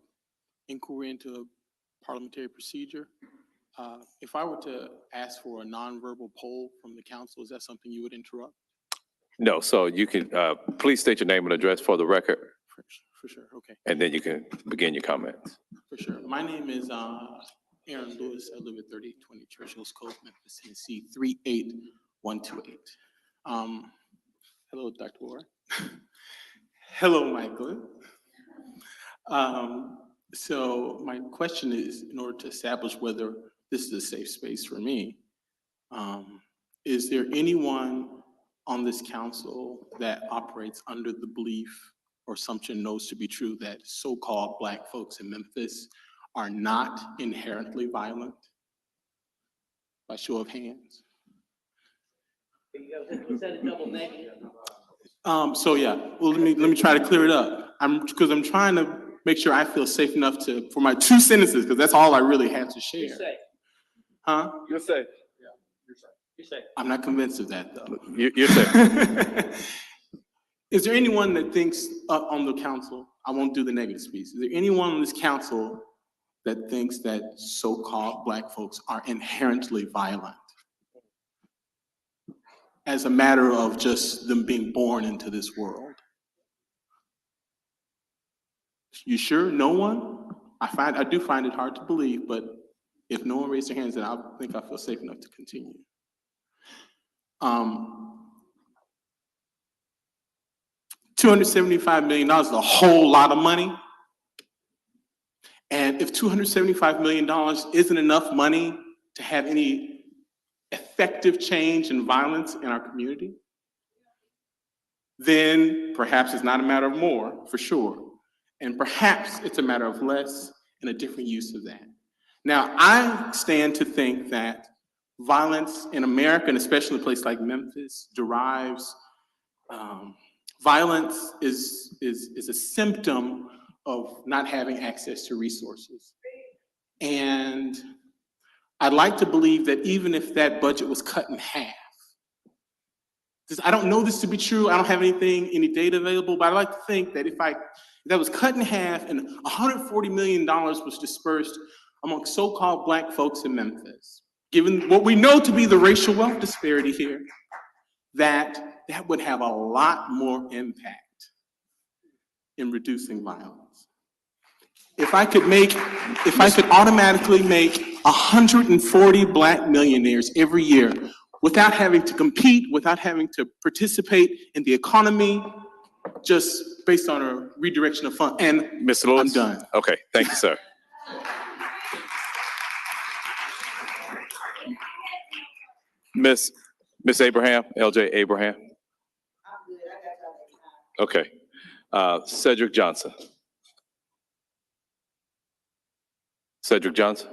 inquiry into parliamentary procedure. If I were to ask for a nonverbal poll from the council, is that something you would interrupt? No, so you can, please state your name and address for the record, For sure, okay. and then you can begin your comments. For sure. My name is Aaron Lewis. I live at 3820 Churchill's Cove, Memphis, Tennessee, 38128. Hello, Dr. Ward. Hello, Michael. So my question is, in order to establish whether this is a safe space for me, is there anyone on this council that operates under the belief or assumption knows to be true that so-called Black folks in Memphis are not inherently violent? By show of hands. So yeah, well, let me try to clear it up. I'm trying to make sure I feel safe enough for my 2 sentences, because that's all I really have to share. You're safe. Huh? You're safe. You're safe. I'm not convinced of that, though. You're safe. Is there anyone that thinks on the council, I won't do the negative speech, is there anyone on this council that thinks that so-called Black folks are inherently violent as a matter of just them being born into this world? You sure? No one? I do find it hard to believe, but if no one raised their hands, then I think I feel safe enough to continue. $275 million is a whole lot of money. And if $275 million isn't enough money to have any effective change in violence in our community, then perhaps it's not a matter of more, for sure. And perhaps it's a matter of less and a different use of that. Now, I stand to think that violence in America, and especially a place like Memphis, derives, violence is a symptom of not having access to resources. And I'd like to believe that even if that budget was cut in half, I don't know this to be true, I don't have any data available, but I'd like to think that if that was cut in half and $140 million was dispersed among so-called Black folks in Memphis, given what we know to be the racial wealth disparity here, that would have a lot more impact in reducing violence. If I could automatically make 140 Black millionaires every year without having to compete, without having to participate in the economy, just based on a redirection of funds, and Mr. Lewis? I'm done. Okay, thank you, sir. Miss Abraham, LJ Abraham. Okay. Cedric Johnson. Cedric Johnson.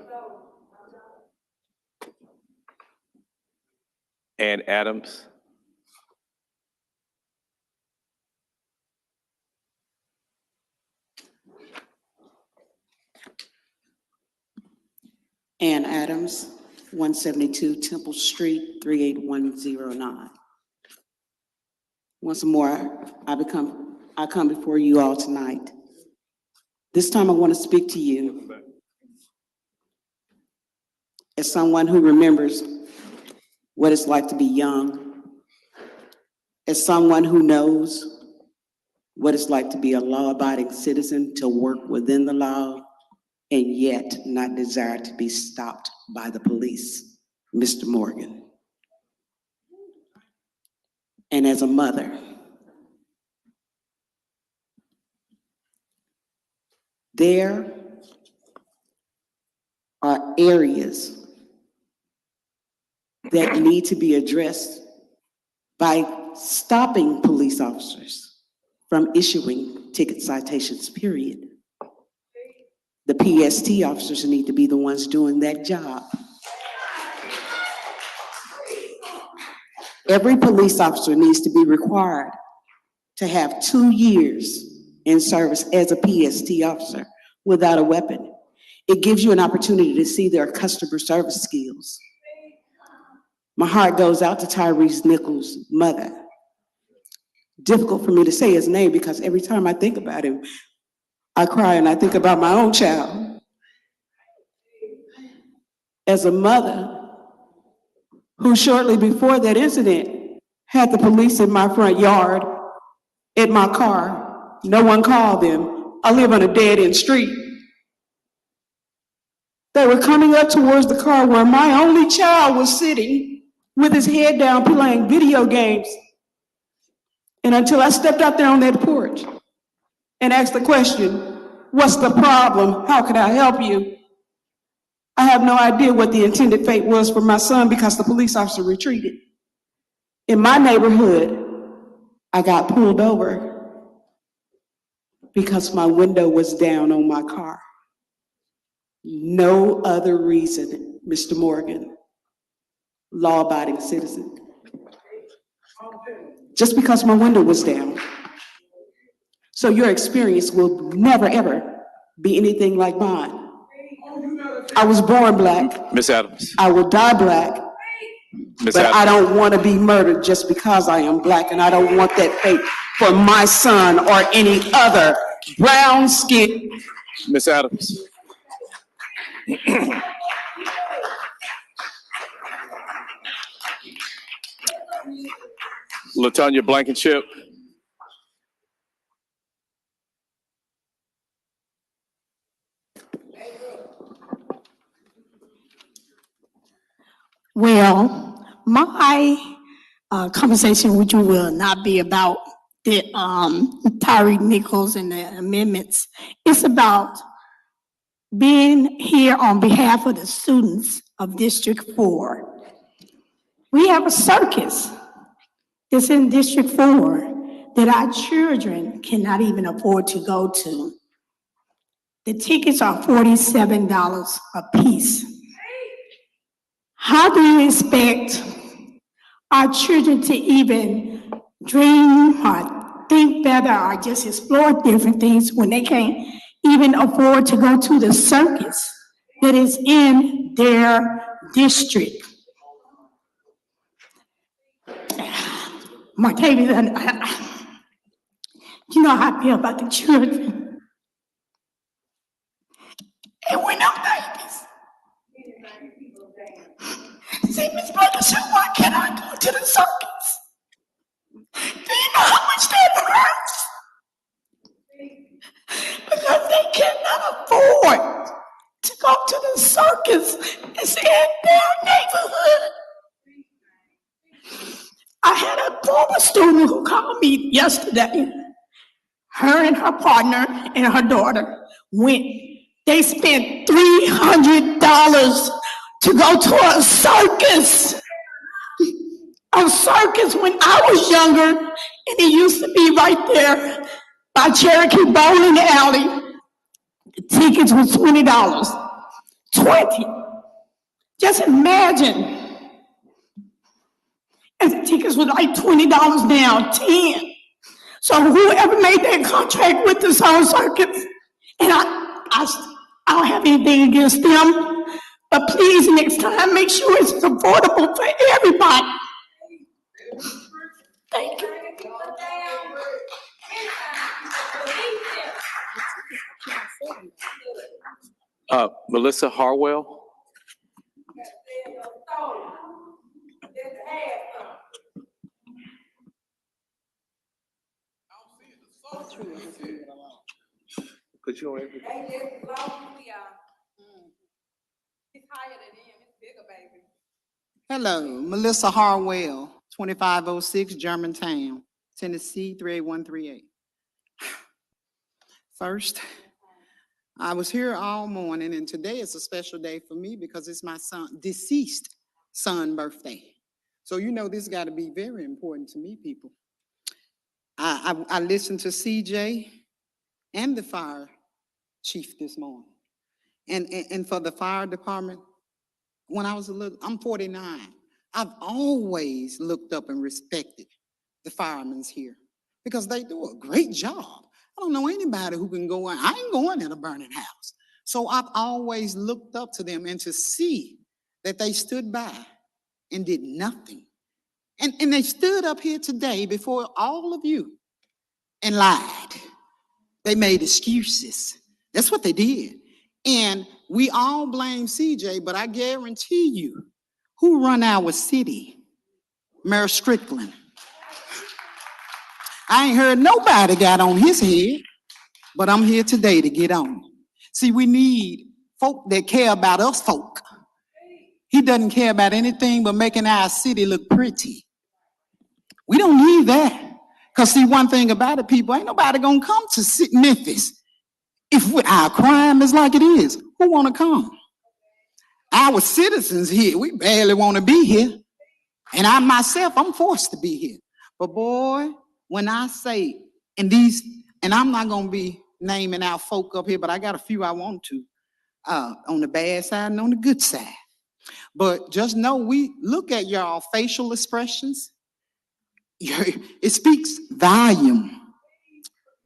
Ann Adams. Ann Adams, 172 Temple Street, 38109. Once more, I come before you all tonight. This time I want to speak to you as someone who remembers what it's like to be young, as someone who knows what it's like to be a law-abiding citizen, to work within the law, and yet not desire to be stopped by the police, Mr. Morgan. And as a mother, there are areas that need to be addressed by stopping police officers from issuing ticket citations, period. The PST officers need to be the ones doing that job. Every police officer needs to be required to have 2 years in service as a PST officer without a weapon. It gives you an opportunity to see their customer service skills. My heart goes out to Tyrese Nichols' mother. Difficult for me to say his name because every time I think about him, I cry and I think about my own child. As a mother who shortly before that incident had the police in my front yard, in my car, no one called them. I live on a dead-end street. They were coming up towards the car where my only child was sitting with his head down playing video games. And until I stepped out there on that porch and asked the question, what's the problem? How can I help you? I have no idea what the intended fate was for my son because the police officer retreated. In my neighborhood, I got pulled over because my window was down on my car. No other reason, Mr. Morgan, law-abiding citizen. Just because my window was down. So your experience will never, ever be anything like mine. I was born black. Ms. Adams. I will die black. Ms. But Adams. I don't want to be murdered just because I am black, and I don't want that fate for my son or any other brown skin. Ms. Adams. LaTanya Blankenship. Well, my conversation with you will not be about the Tyree Nichols and the amendments. It's about being here on behalf of the students of District 4. We have a circus that's in District 4 that our children cannot even afford to go to. The tickets are $47 a piece. How do you expect our children to even dream or think better or just explore different things when they can't even afford to go to the circus that is in their district? Martavis, you know how I feel about the children. And we're not babies. See, Ms. Blankenship, why can't I go to the circus? Do you know how much that hurts? Because they cannot afford to go to the circus. It's in their neighborhood. I had a former student who called me yesterday. Her and her partner and her daughter went. They spent $300 to go to a circus. A circus when I was younger, and it used to be right there by Cherokee Bowling Alley. The tickets were $20. 20. Just imagine. And the tickets were like $20 now, 10. So whoever made that contract with this whole circus, and I don't have anything against them, but please next time make sure it's affordable for everybody. Thank you. Melissa Harwell. Cause you know everything. Hello, Melissa Harwell, 2506 Germantown, Tennessee, 38138. First, I was here all morning, and today is a special day for me because it's my deceased son birthday. So you know this got to be very important to me, people. I listened to CJ and the fire chief this morning. And for the fire department, when I was I'm 49. I've always looked up and respected the firemen here because they do a great job. I don't know anybody who can go in. I ain't going in a burning house. So I've always looked up to them, and to see that they stood by and did nothing. And they stood up here today before all of you and lied. They made excuses. That's what they did. And we all blame CJ, but I guarantee you, who run our city? Mayor Strickland. I ain't heard nobody got on his head, but I'm here today to get on. See, we need folk that care about us folk. He doesn't care about anything but making our city look pretty. We don't need that. Because see, one thing about it, people, ain't nobody gonna come to Memphis. If our crime is like it is, who wanna come? Our citizens here, we barely wanna be here. And I myself, I'm forced to be here. But boy, when I say, and I'm not gonna be naming out folk up here, but I got a few I want to, on the bad side and on the good side. But just know, we look at y'all facial expressions. It speaks volume.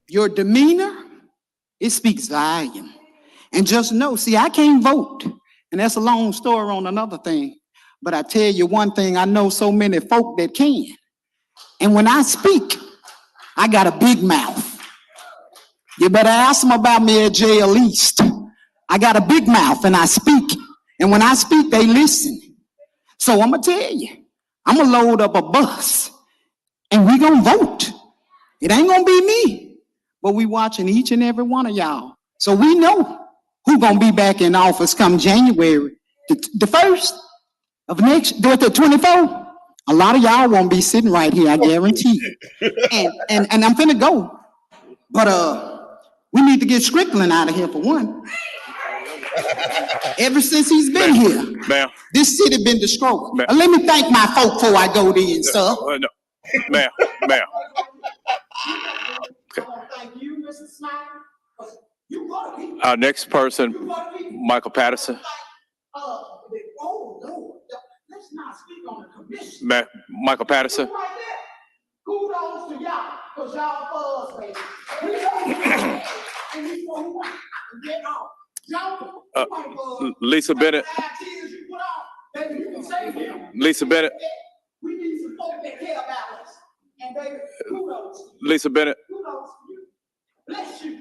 Your demeanor, it speaks volume. And just know, see, I can't vote. And that's a long story on another thing. But I tell you one thing, I know so many folk that can. And when I speak, I got a big mouth. You better ask them about me at jail east. I got a big mouth and I speak. And when I speak, they listen. So I'm going to tell you, I'm going to load up a bus and we going to vote. It ain't going to be me, but we watching each and every one of y'all. So we know who going to be back in office come January. The 1st of next, the 24th. A lot of y'all won't be sitting right here, I guarantee you. And I'm finna go. But we need to get Strickland out of here for one. Ever since he's been here, this city been destroyed. Let me thank my folk before I go in, sir. No. Ma'am. Okay. Thank you, Mr. Smiley. Our next person, Michael Patterson. Oh, Lord, let's not speak on the commission. Michael Patterson. Right there. Kudos to y'all, because y'all fuzz, baby. We know and we know who won. Get off. Lisa Bennett. Lisa Bennett. We need some folk that care about us. And baby, kudos. Lisa Bennett. Kudos to you. Bless you.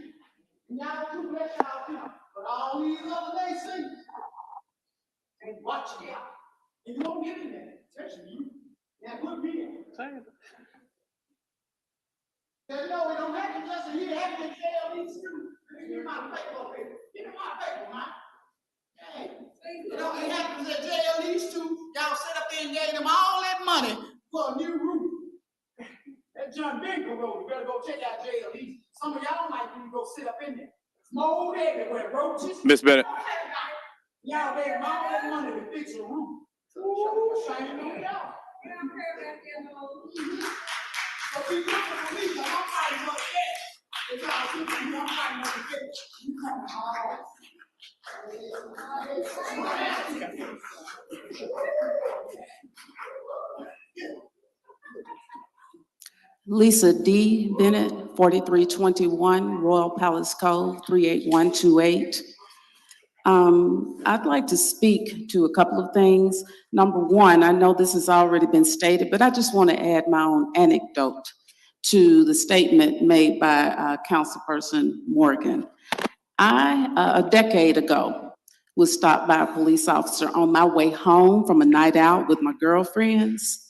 And y'all too, bless y'all too. But all these other nations, and watch it out. And you won't get in there, especially you. Now put me in. No, it don't have to just here, have to tell these two. Give me my paper, baby. Give me my paper, man. Hey, you know, it happens at jail, these two, y'all sit up there and gave them all that money for a new roof. That John Binker Road, you better go check out jail. Some of y'all might need to go sit up in there. Mold everywhere, roaches. Miss Bennett. Y'all gave them all that money to fix a roof. Ooh, shame on y'all. So keep looking for me, because I'm fighting up there. If y'all keep me, I'm fighting up there. You come hard. Lisa D. Bennett, 4321 Royal Palace Cove, 38128. I'd like to speak to a couple of things. Number one, I know this has already been stated, but I just want to add my own anecdote to the statement made by Councilperson Morgan. I, a decade ago, was stopped by a police officer on my way home from a night out with my girlfriends.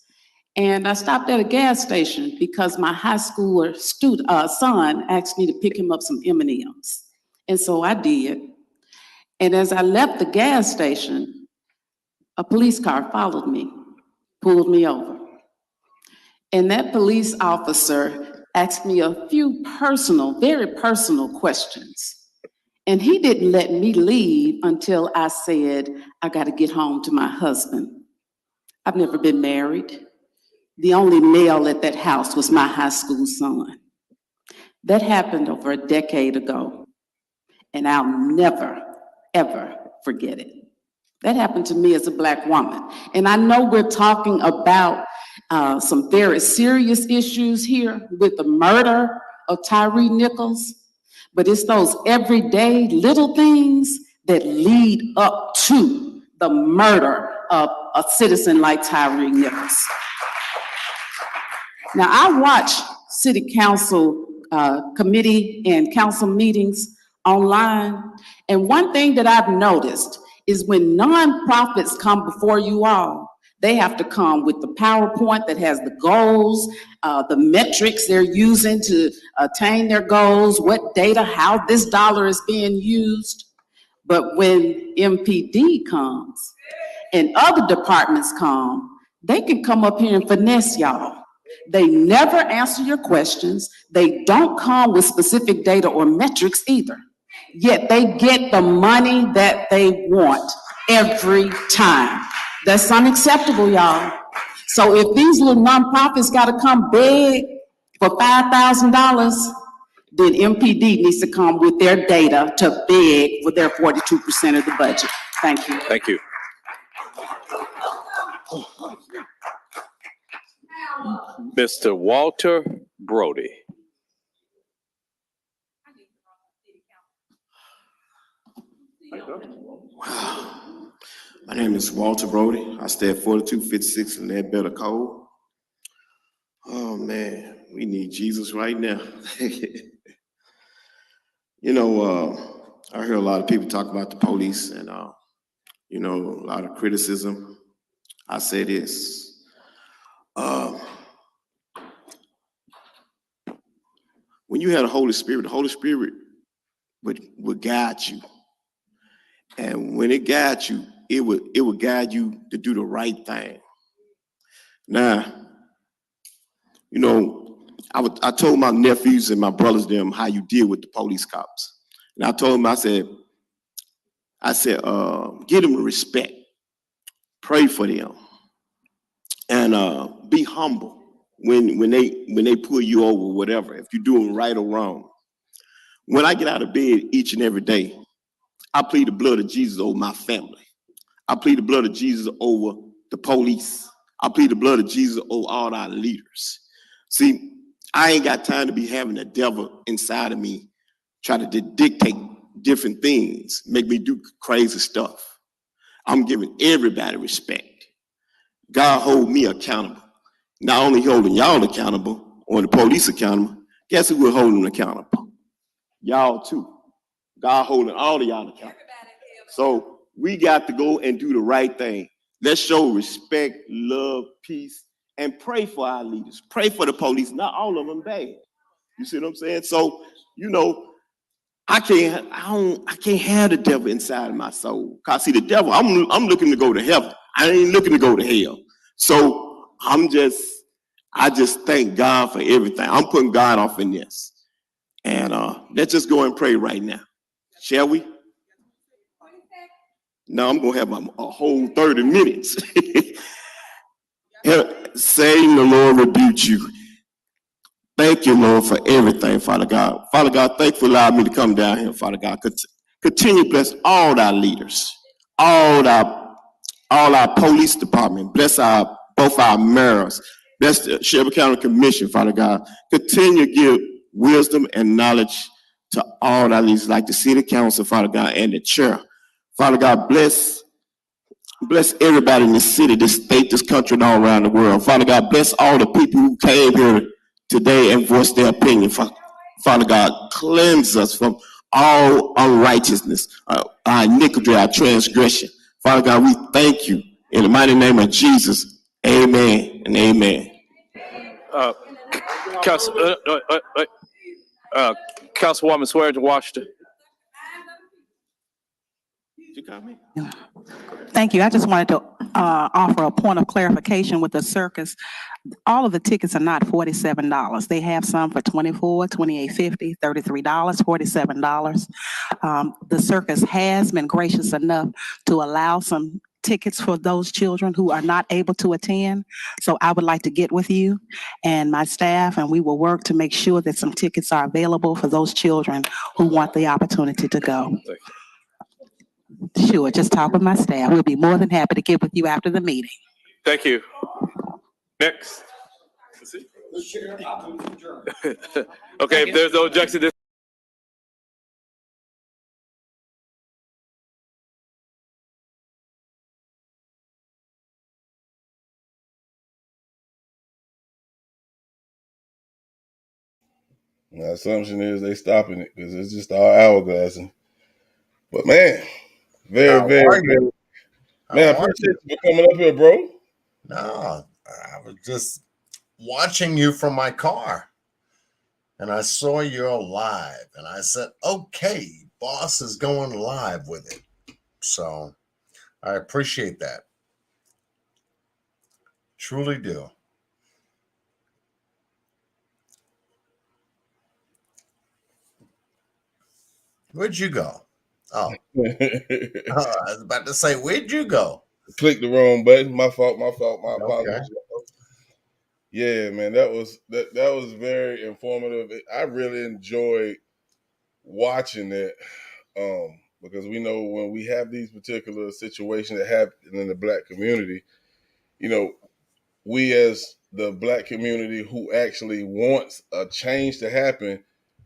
And I stopped at a gas station because my high schooler son asked me to pick him up some M&Ms. And so I did. And as I left the gas station, a police car followed me, pulled me over. And that police officer asked me a few personal, very personal questions. And he didn't let me leave until I said, I got to get home to my husband. I've never been married. The only male at that house was my high school son. That happened over a decade ago, and I'll never, ever forget it. That happened to me as a Black woman. And I know we're talking about some very serious issues here with the murder of Tyree Nichols, but it's those everyday little things that lead up to the murder of a citizen like Tyree Nichols. Now, I watch city council committee and council meetings online, and one thing that I've noticed is when nonprofits come before you all, they have to come with the PowerPoint that has the goals, the metrics they're using to attain their goals, what data, how this dollar is being used. But when MPD comes and other departments come, they can come up here and finesse y'all. They never answer your questions. They don't come with specific data or metrics either. Yet they get the money that they want every time. That's unacceptable, y'all. So if these little nonprofits got to come beg for $5,000, then MPD needs to come with their data to beg for their 42% of the budget. Thank you. Thank you. Mr. Walter Brody. Wow. My name is Walter Brody. I stay at 4256 in that better code. Oh man, we need Jesus right now. You know, I hear a lot of people talk about the police and, you know, a lot of criticism. I say this. When you had the Holy Spirit would guide you. And when it guides you, it would guide you to do the right thing. Now, you know, I told my nephews and my brothers them how you deal with the police cops. And I told them, I said, give them respect, pray for them, and be humble when they pull you over, whatever, if you're doing right or wrong. When I get out of bed each and every day, I plead the blood of Jesus over my family. I plead the blood of Jesus over the police. I plead the blood of Jesus over all our leaders. See, I ain't got time to be having the devil inside of me try to dictate different things, make me do crazy stuff. I'm giving everybody respect. God hold me accountable. Not only holding y'all accountable or the police accountable, guess who we're holding accountable? Y'all too. God holding all of y'all accountable. So we got to go and do the right thing. Let's show respect, love, peace, and pray for our leaders. Pray for the police. Not all of them bad. You see what I'm saying? So, you know, I can't have the devil inside of my soul. Cause see, the devil, I'm looking to go to heaven. I ain't looking to go to hell. So I just thank God for everything. I'm putting God off in this. And let's just go and pray right now. Shall we? No, I'm gonna have a whole 30 minutes. Satan, the Lord rebuke you. Thank you, Lord, for everything, Father God. Father God, thank you for allowing me to come down here, Father God. Continue to bless all our leaders, all our police department. Bless both our mayors. Bless the Shelby County Commission, Father God. Continue to give wisdom and knowledge to all our leaders, like the city council, Father God, and the chair. Father God, bless everybody in this city, this state, this country, and all around the world. Father God, bless all the people who came here today and voiced their opinion. Father God, cleanse us from all unrighteousness, our iniquity, our transgression. Father God, we thank you in the mighty name of Jesus. Amen and amen. Councilwoman Swearingen Washington. You got me. Thank you. I just wanted to offer a point of clarification with the circus. All of the tickets are not $47. They have some for $24, $28.50, $33, $47. The circus has been gracious enough to allow some tickets for those children who are not able to attend. So I would like to get with you and my staff, and we will work to make sure that some tickets are available for those children who want the opportunity to go. Sure, just talk with my staff. We'll be more than happy to get with you after the meeting. Thank you. Next. Okay, if there's no objection, this. My assumption is they stopping it because it's just all hourglassing. But man, very, How very, are very. you? Man, I How are appreciate you for coming up here, bro. No, I was just watching you from my car and I saw you're live and I said, okay, boss is going live with it. So I appreciate that. Truly do. Where'd you go? Oh. I was about to say, where'd you go? Click the wrong button. My fault. My apologies. Okay. Yeah, man, that was very informative. I really enjoyed watching it because we know when we have these particular situations that happen in the Black community, you know, we as the Black community who actually wants a change to happen,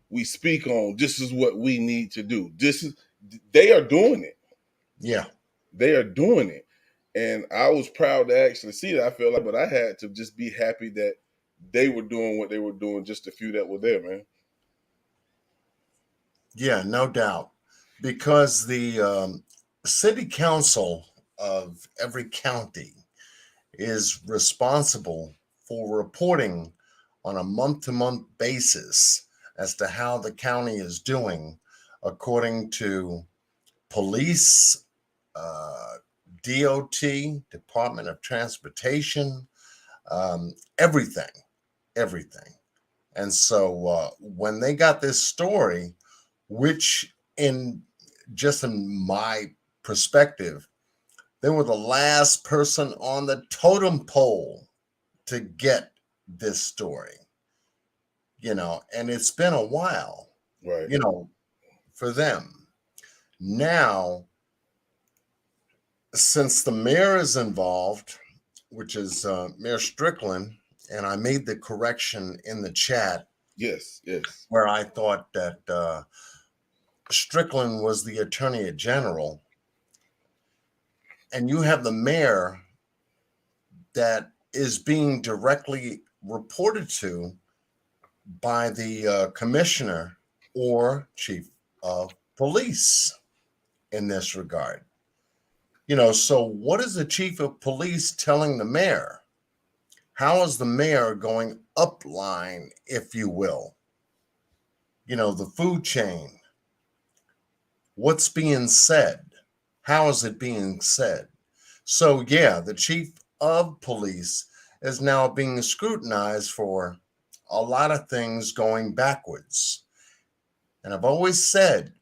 we speak on this is what we need to do. They are doing it. Yeah. They are doing it. And I was proud to actually see that. I feel like, but I had to just be happy that they were doing what they were doing, just a few that were there, man. Yeah, no doubt. Because the city council of every county is responsible for reporting on a month-to-month basis as to how the county is doing according to police, DOT, Department of Transportation, everything. And so when they got this story, which in my perspective, they were the last person on the totem pole to get this story, and it's been a while, right? For them. Now, since the mayor is involved, which is Mayor Strickland, and I made the correction in the chat. Yes. Where I thought that Strickland was the Attorney General, and you have the mayor that is being directly reported to by the commissioner or chief of police in this regard. So what is the chief of police telling the mayor? How is the mayor going upline, if you will? The food chain. What's being said? How is it being said? So yeah, the chief of police is now being scrutinized for a lot of things going backwards. And I've always said,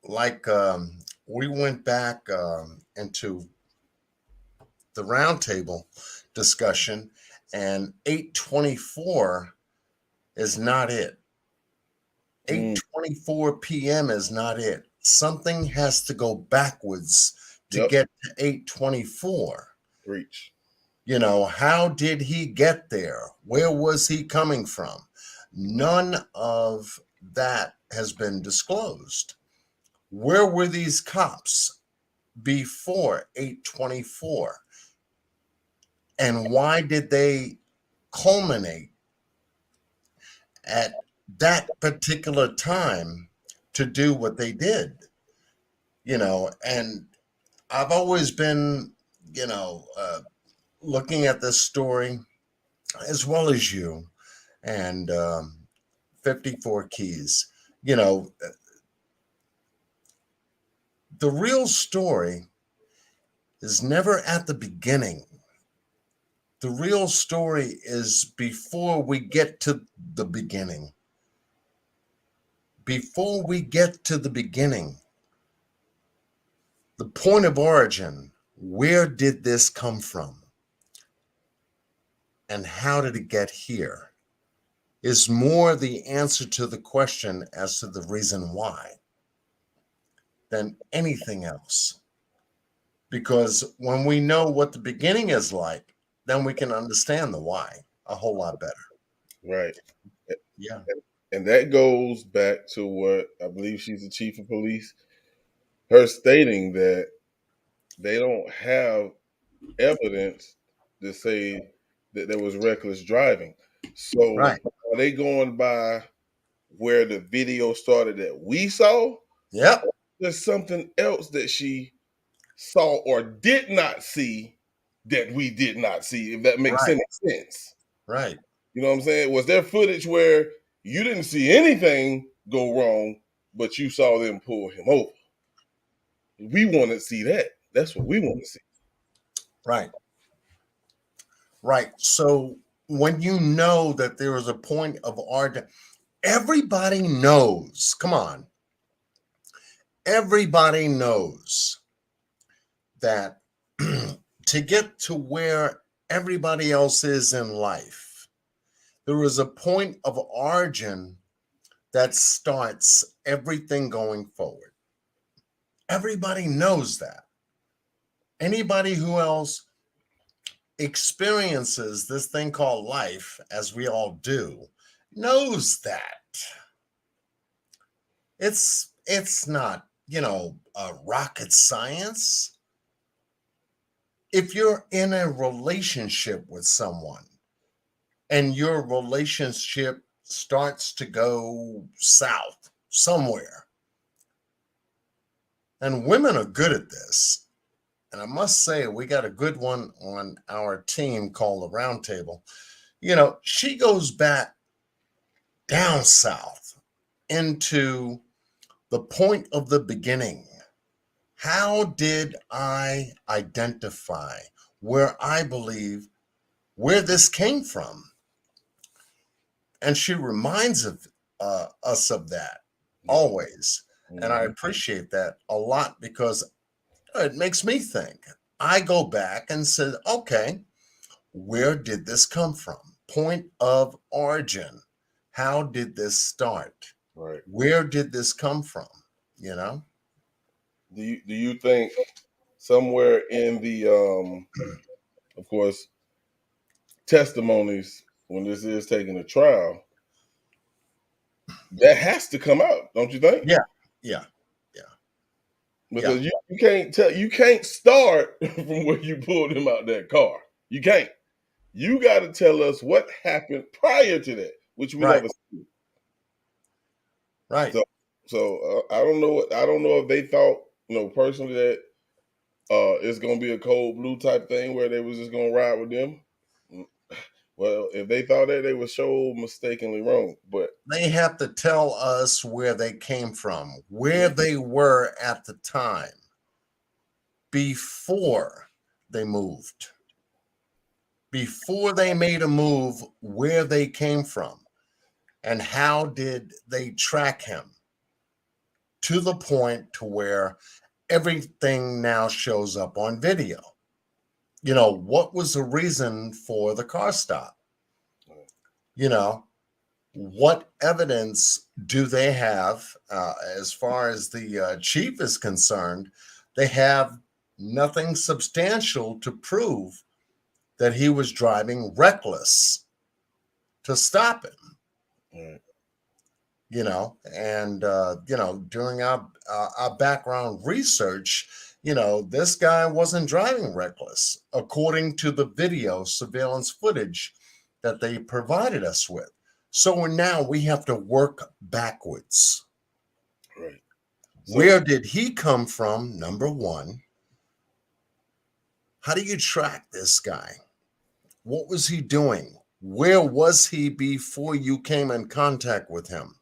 like we went back into the roundtable discussion, and 8:24 is not it. 8:24 p.m. is not it. Something has to go backwards to get to 8:24. Reach. How did he get there? Where was he coming from? None of that has been disclosed. Where were these cops before 8:24? And why did they culminate at that particular time to do what they did? And I've always been, looking at this story as well as you and 54 Keys, the real story is never at the beginning. The real story is before we get to the beginning. Before we get to the beginning, the point of origin, where did this come from? And how did it get here? Is more the answer to the question as to the reason why than anything else. Because when we know what the beginning is like, then we can understand the why a whole lot better. Right. Yeah. And that goes back to what I believe she's the chief of police, her stating that they don't have evidence to say that there was reckless driving. So Right. are they going by where the video started that we saw? Yep. There's something else that she saw or did not see that we did not see, if that makes Right. any sense. Right. You know what I'm saying? Was there footage where you didn't see anything go wrong, but you saw them pull him over? We want to see that. That's what we want to see. Right. Right. So when you know that there is a point of origin, everybody knows, come on, everybody knows that to get to where everybody else is in life, there is a point of origin that starts everything going forward. Everybody knows that. Anybody who else experiences this thing called life, as we all do, knows that. It's not, rocket science. If you're in a relationship with someone and your relationship starts to go south somewhere, and women are good at this, and I must say we got a good one on our team called the Round Table. She goes back down south into the point of the beginning. How did I identify where I believe where this came from? And she reminds us of that always. And I appreciate that a lot because it makes me think. I go back and say, okay, where did this come from? Point of origin. How did this start? Right. Where did this come from? Do you think somewhere in the of course testimonies, when this is taking a trial, that has to come out, don't you think? Yeah. Because you can't start from where you pulled him out that car. You can't. You got to tell us what happened prior to that, which we never see. Right. So I don't know. I don't know if they thought, personally, that it's gonna be a cold blue type thing where they was just gonna ride with them. Well, if they thought that, they were so mistakenly wrong. But they have to tell us where they came from, where they were at the time before they moved, before they made a move, where they came from, and how did they track him to the point to where everything now shows up on video. What was the reason for the car stop? What evidence do they have? As far as the chief is concerned, they have nothing substantial to prove that he was driving reckless to stop him. Right. During our background research, this guy wasn't driving reckless, according to the video surveillance footage that they provided us with. So now we have to work backwards. Right. Where did he come from? Number one. How do you track this guy? What was he doing? Where was he before you came in contact with him?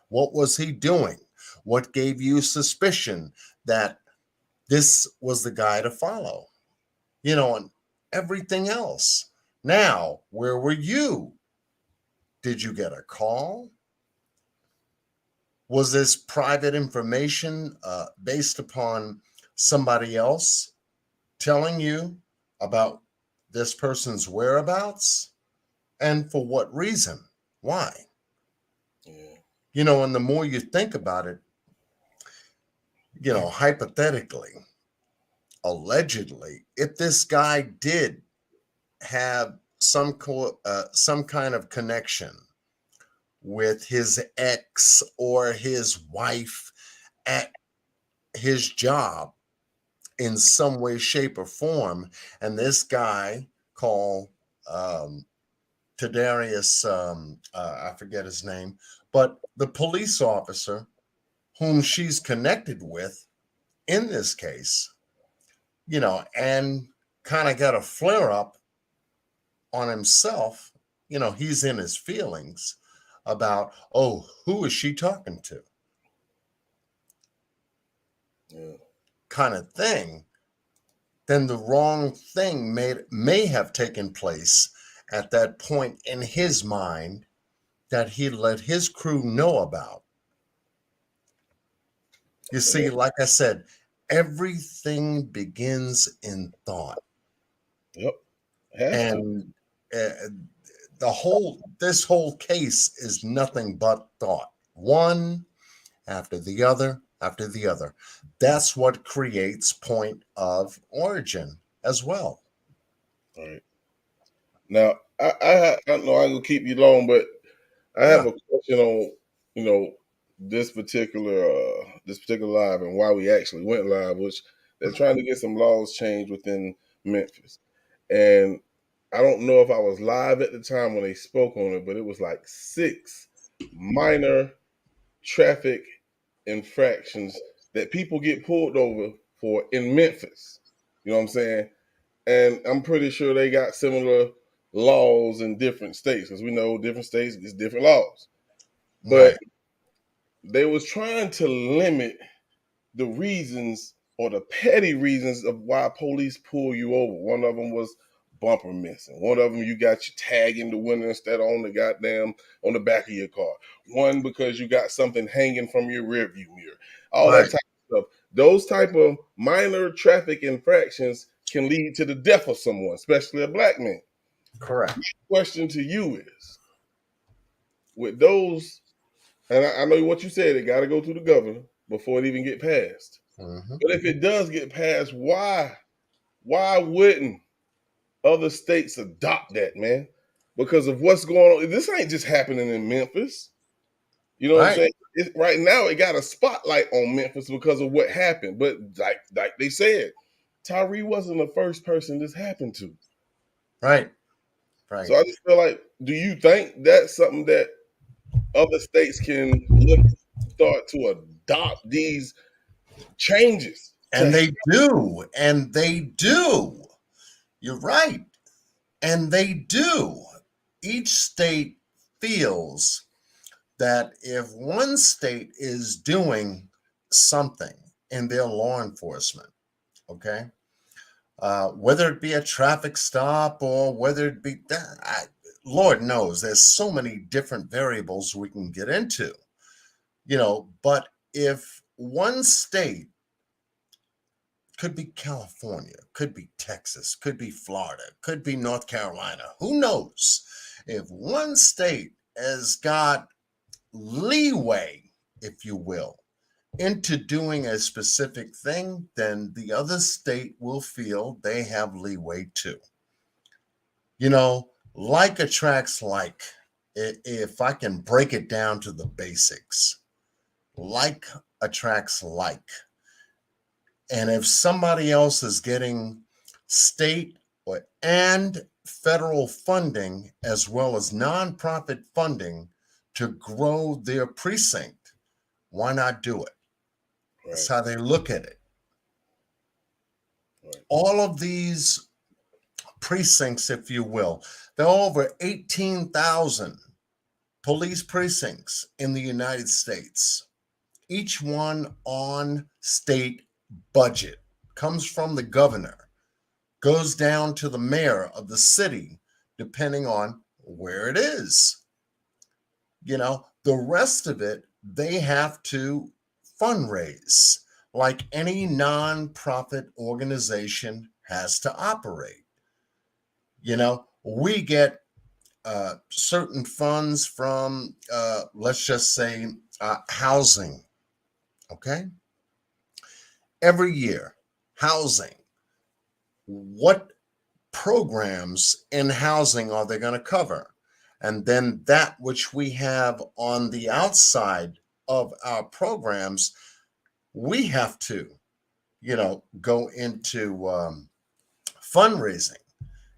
What was he doing? What gave you suspicion that this was the guy to follow, you know, and everything else. Now, where were you? Did you get a call? Was this private information based upon somebody else telling you about this person's whereabouts? And for what reason? Why? You know, and the more you think about it, you know, hypothetically, allegedly, if this guy did have some kind of connection with his ex or his wife at his job in some way, shape, or form, and this guy called Tadarius, I forget his name, but the police officer whom she's connected with in this case, you know, and kind of got a flare up on himself, you know, he's in his feelings about, oh, who is she talking to? Kind of thing. Then the wrong thing may have taken place at that point in his mind that he let his crew know about. You see, like I said, everything begins in thought. Yep. And this whole case is nothing but thought. One after the other, after the other. That's what creates point of origin as well. All right. Now, I know I'm gonna keep you long, but I have a question on, you know, this particular live and why we actually went live, which they're trying to get some laws changed within Memphis. And I don't know if I was live at the time when they spoke on it, but it was like 6 minor traffic infractions that people get pulled over for in Memphis. You know what I'm saying? And I'm pretty sure they got similar laws in different states, because we know different states get different laws. But they was trying to limit the reasons or the petty reasons of why police pull you over. One of them was bumper missing. One of them, you got your tag in the window instead of on the back of your car. One, because you got something hanging from your rearview mirror. All that type of stuff. Those type of minor traffic infractions can lead to the death of someone, especially a black man. Correct. My question to you is, with those, and I know what you said, it got to go through the governor before it even get passed. But if it does get passed, why wouldn't other states adopt that, man? Because of what's going on. This ain't just happening in Memphis. You know what I'm saying? Right now, it got a spotlight on Memphis because of what happened. But like they said, Tyree wasn't the first person this happened to. Right. So I just feel like, do you think that's something that other states can start to adopt these changes? And they do. And they do. You're right. And they do. Each state feels that if one state is doing something in their law enforcement, okay, whether it be a traffic stop or whether it be, Lord knows, there's so many different variables we can get into, you know, but if one state, could be California, could be Texas, could be Florida, could be North Carolina, who knows? If one state has got leeway, if you will, into doing a specific thing, then the other state will feel they have leeway too. You know, like attracts like, if I can break it down to the basics. Like attracts like. And if somebody else is getting state and federal funding as well as nonprofit funding to grow their precinct, why not do it? That's how they look at it. All of these precincts, if you will, there are over 18,000 police precincts in the United States, each one on state budget. comes from the governor, goes down to the mayor of the city, depending on where it is. You know, the rest of it, they have to fundraise like any nonprofit organization has to operate. You know, we get certain funds from, let's just say, housing. Okay. Every year, housing. What programs in housing are they going to cover? And then that which we have on the outside of our programs, we have to, you know, go into fundraising,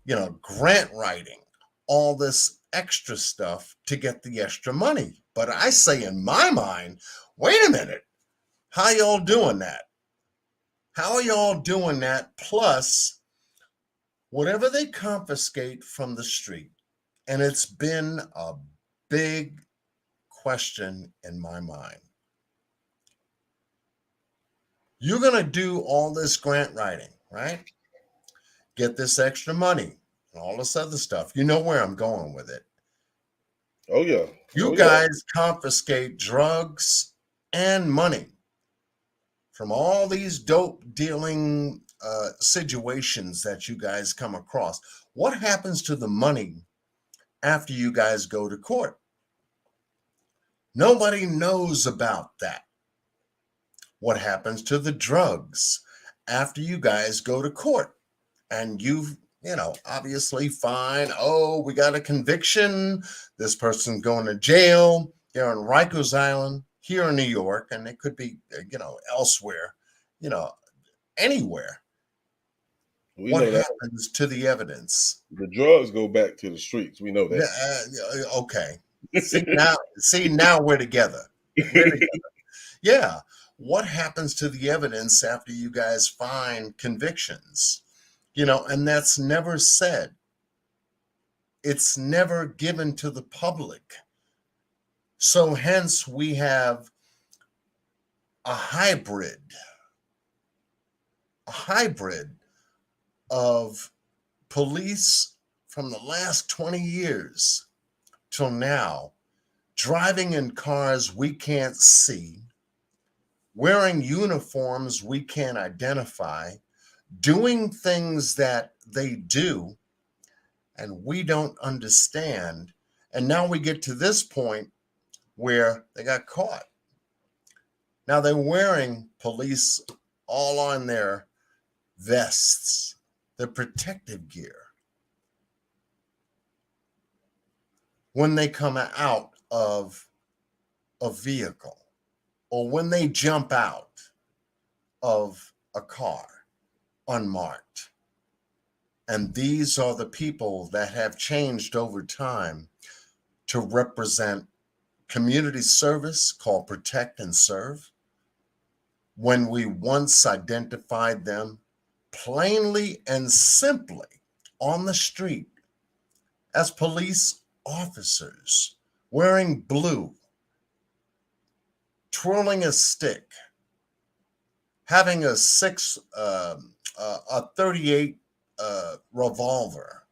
you know, grant writing, all this extra stuff to get the extra money. But I say in my mind, wait a minute, how y'all doing that? How are y'all doing that? Plus, whatever they confiscate from the street, and it's been a big question in my mind. You're going to do all this grant writing, right? Get this extra money and all this other stuff. You know where I'm going with it. Oh, yeah. You guys confiscate drugs and money from all these dope dealing situations that you guys come across. What happens to the money after you guys go to court? Nobody knows about that. What happens to the drugs after you guys go to court? And you've, you know, obviously fine. Oh, we got a conviction. This person's going to jail. They're on Rikers Island here in New York, and it could be, you know, elsewhere, you know, anywhere. What happens to the evidence? The drugs go back to the streets. We know that. Okay. See, now we're together. Yeah. What happens to the evidence after you guys find convictions? You know, and that's never said. It's never given to the public. So hence we have a hybrid of police from the last 20 years till now, driving in cars we can't see, wearing uniforms we can't identify, doing things that they do, and we don't understand. And now we get to this point where they got caught. Now they're wearing police all on their vests, their protective gear. When they come out of a vehicle or when they jump out of a car unmarked. And these are the people that have changed over time to represent community service called Protect and Serve. When we once identified them plainly and simply on the street as police officers wearing blue, twirling a stick, having a 38 revolver,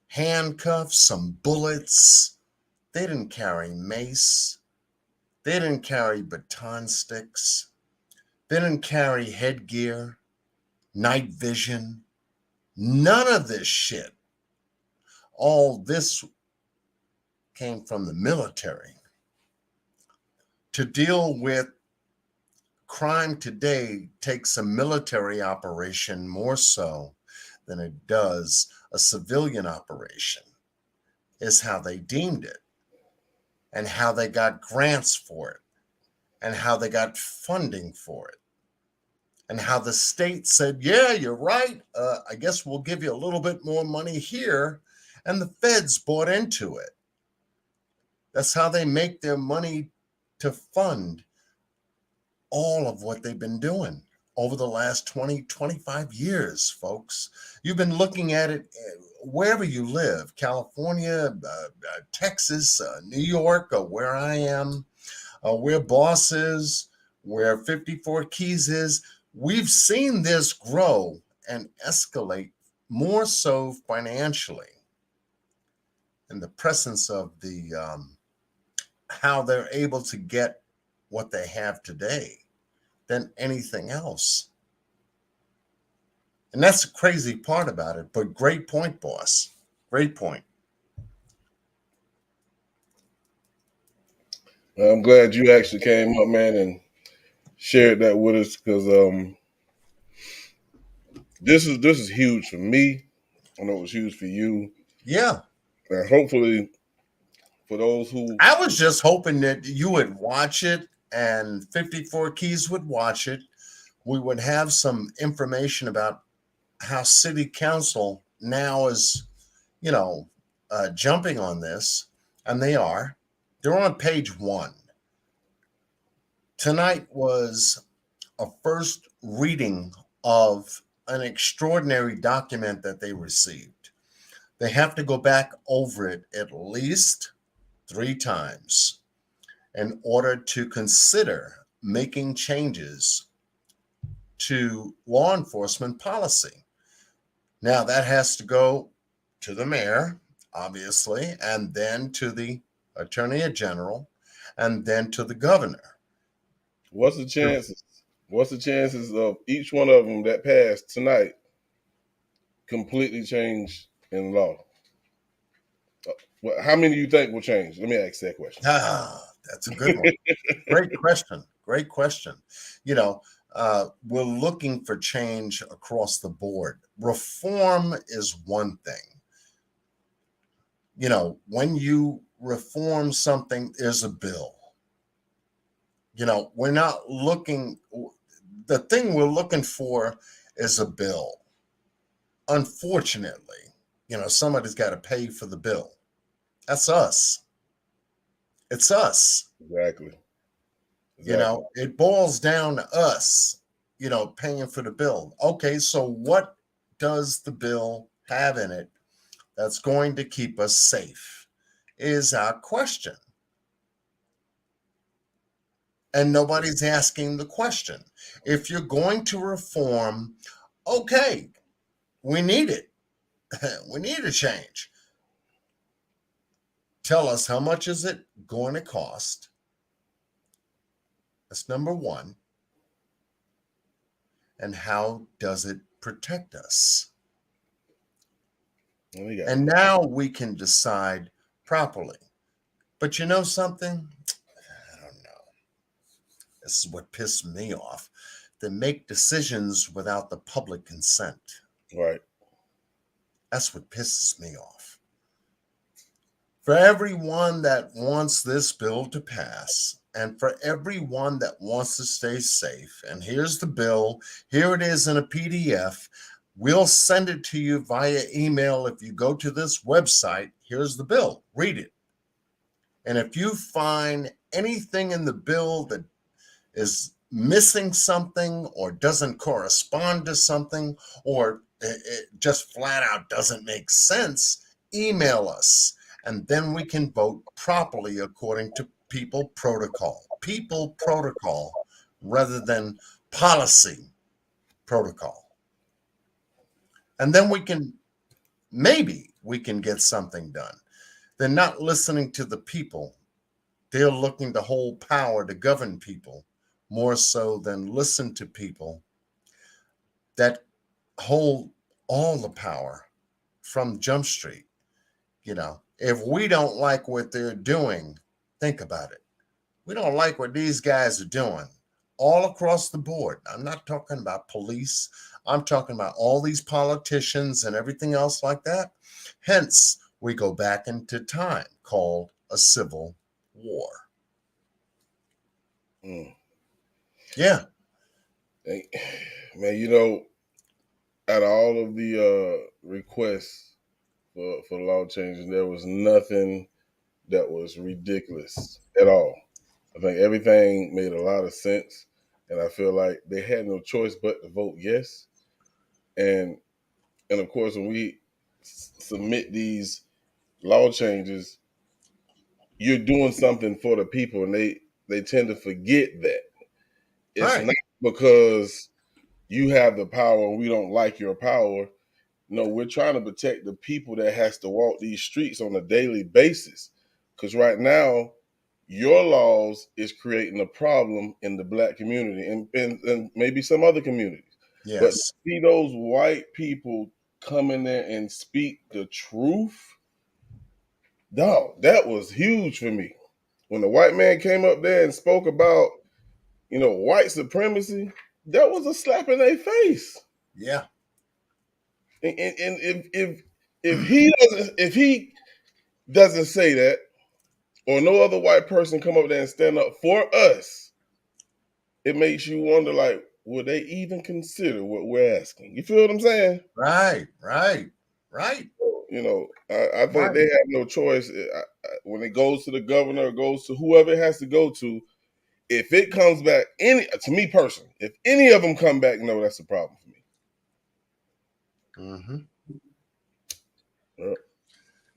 handcuffs, some bullets. They didn't carry mace. They didn't carry baton sticks. They didn't carry headgear, night vision, none of this shit. All this came from the military. To deal with crime today takes a military operation more so than it does a civilian operation, is how they deemed it and how they got grants for it and how they got funding for it and how the state said, yeah, you're right. I guess we'll give you a little bit more money here. And the feds bought into it. That's how they make their money to fund all of what they've been doing over the last 20, 25 years, folks. You've been looking at it wherever you live, California, Texas, New York, or where I am, where Boss is, where 54 Keys is. we've seen this grow and escalate more so financially in the presence of the how they're able to get what they have today than anything else. And that's the crazy part about it. But great point, boss. Great point. I'm glad you actually came up, man, and shared that with us, because this is huge for me. I know it was huge for you. Yeah. And hopefully for those who... I was just hoping that you would watch it and 54 Keys would watch it. We would have some information about how city council now is, jumping on this, and they are. They're on page 1. Tonight was a first reading of an extraordinary document that they received. They have to go back over it at least 3 times in order to consider making changes to law enforcement policy. Now, that has to go to the mayor, obviously, and then to the attorney general, and then to the governor. What's the chances? What's the chances of each one of them that passed tonight completely change in law? How many do you think will change? Let me ask that question. That's a good one. Great question. Great question. We're looking for change across the board. Reform is one thing. When you reform something, there's a bill. We're not looking, the thing we're looking for is a bill. Unfortunately, somebody's got to pay for the bill. That's us. It's us. Exactly. It boils down to us, paying for the bill. Okay, so what does the bill have in it that's going to keep us safe is our question. And nobody's asking the question. If you're going to reform, okay, we need it. We need a change. Tell us, how much is it going to cost? That's number one. And how does it protect us? And now we can decide properly. But you know something? I don't know. This is what pissed me off. They make decisions without the public consent. Right. That's what pisses me off. For everyone that wants this bill to pass, and for everyone that wants to stay safe, and here's the bill, here it is in a PDF. We'll send it to you via email. If you go to this website, here's the bill. Read it. And if you find anything in the bill that is missing something or doesn't correspond to something, or it just flat out doesn't make sense, email us. And then we can vote properly according to people protocol rather than policy protocol. And then maybe we can get something done. They're not listening to the people. They're looking to hold power to govern people more so than listen to people that hold all the power from Jump Street. If we don't like what they're doing, think about it. We don't like what these guys are doing all across the board. I'm not talking about police. I'm talking about all these politicians and everything else like that. Hence, we go back into time called a civil war. Yeah. Man, out of all of the requests for law changes, there was nothing that was ridiculous at all. I think everything made a lot of sense, and I feel like they had no choice but to vote yes. And of course, when we submit these law changes, you're doing something for the people, and they tend to forget that. It's not because you have the power and we don't like your power. No, we're trying to protect the people that has to walk these streets on a daily basis. Because right now, your laws is creating a problem in the Black community and maybe some other communities. But to Yes. see those white people come in there and speak the truth, dog, that was huge for me. When the white man came up there and spoke about, white supremacy, that was a slap in their face. Yeah. And if he doesn't say that, or no other white person come up there and stand up for us, it makes you wonder, like, will they even consider what we're asking? You feel what I'm saying? Right. Right. I think they have no choice. When it goes to the governor, or goes to whoever it has to go to, if it comes back, to me personally, if any of them come back, no, that's a problem for me. Mm-hmm.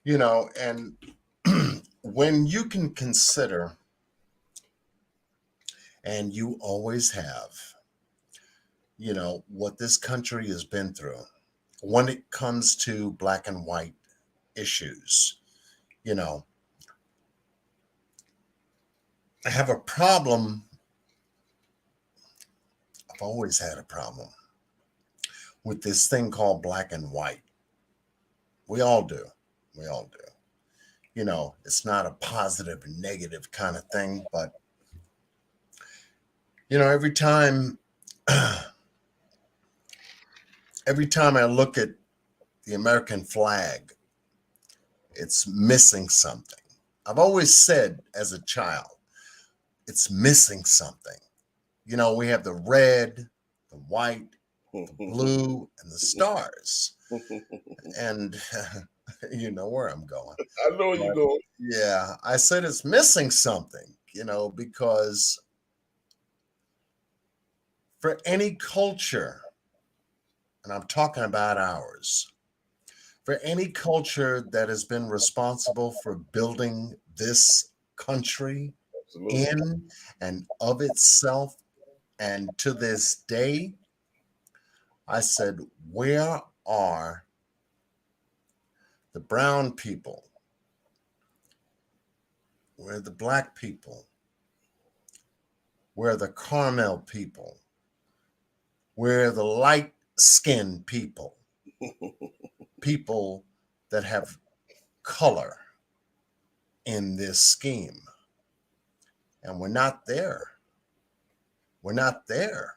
Yep. And when you can consider, and you always have, what this country has been through when it comes to Black and white issues, I have a problem. I've always had a problem with this thing called black and white. We all do. We all do. It's not a positive and negative kind of thing, but every time I look at the American flag, it's missing something. I've always said as a child, it's missing something. We have the red, the white, the blue, and the stars. And you know where I'm going. I know where you're going. Yeah, I said it's missing something, because for any culture, and I'm talking about ours, for any culture that has been responsible for building this country in and of itself, and to this day, I said, where are the brown people? Where are the Black people? Where are the Carmel people? Where are the light-skinned people? People that have color in this scheme. And we're not there. We're not there.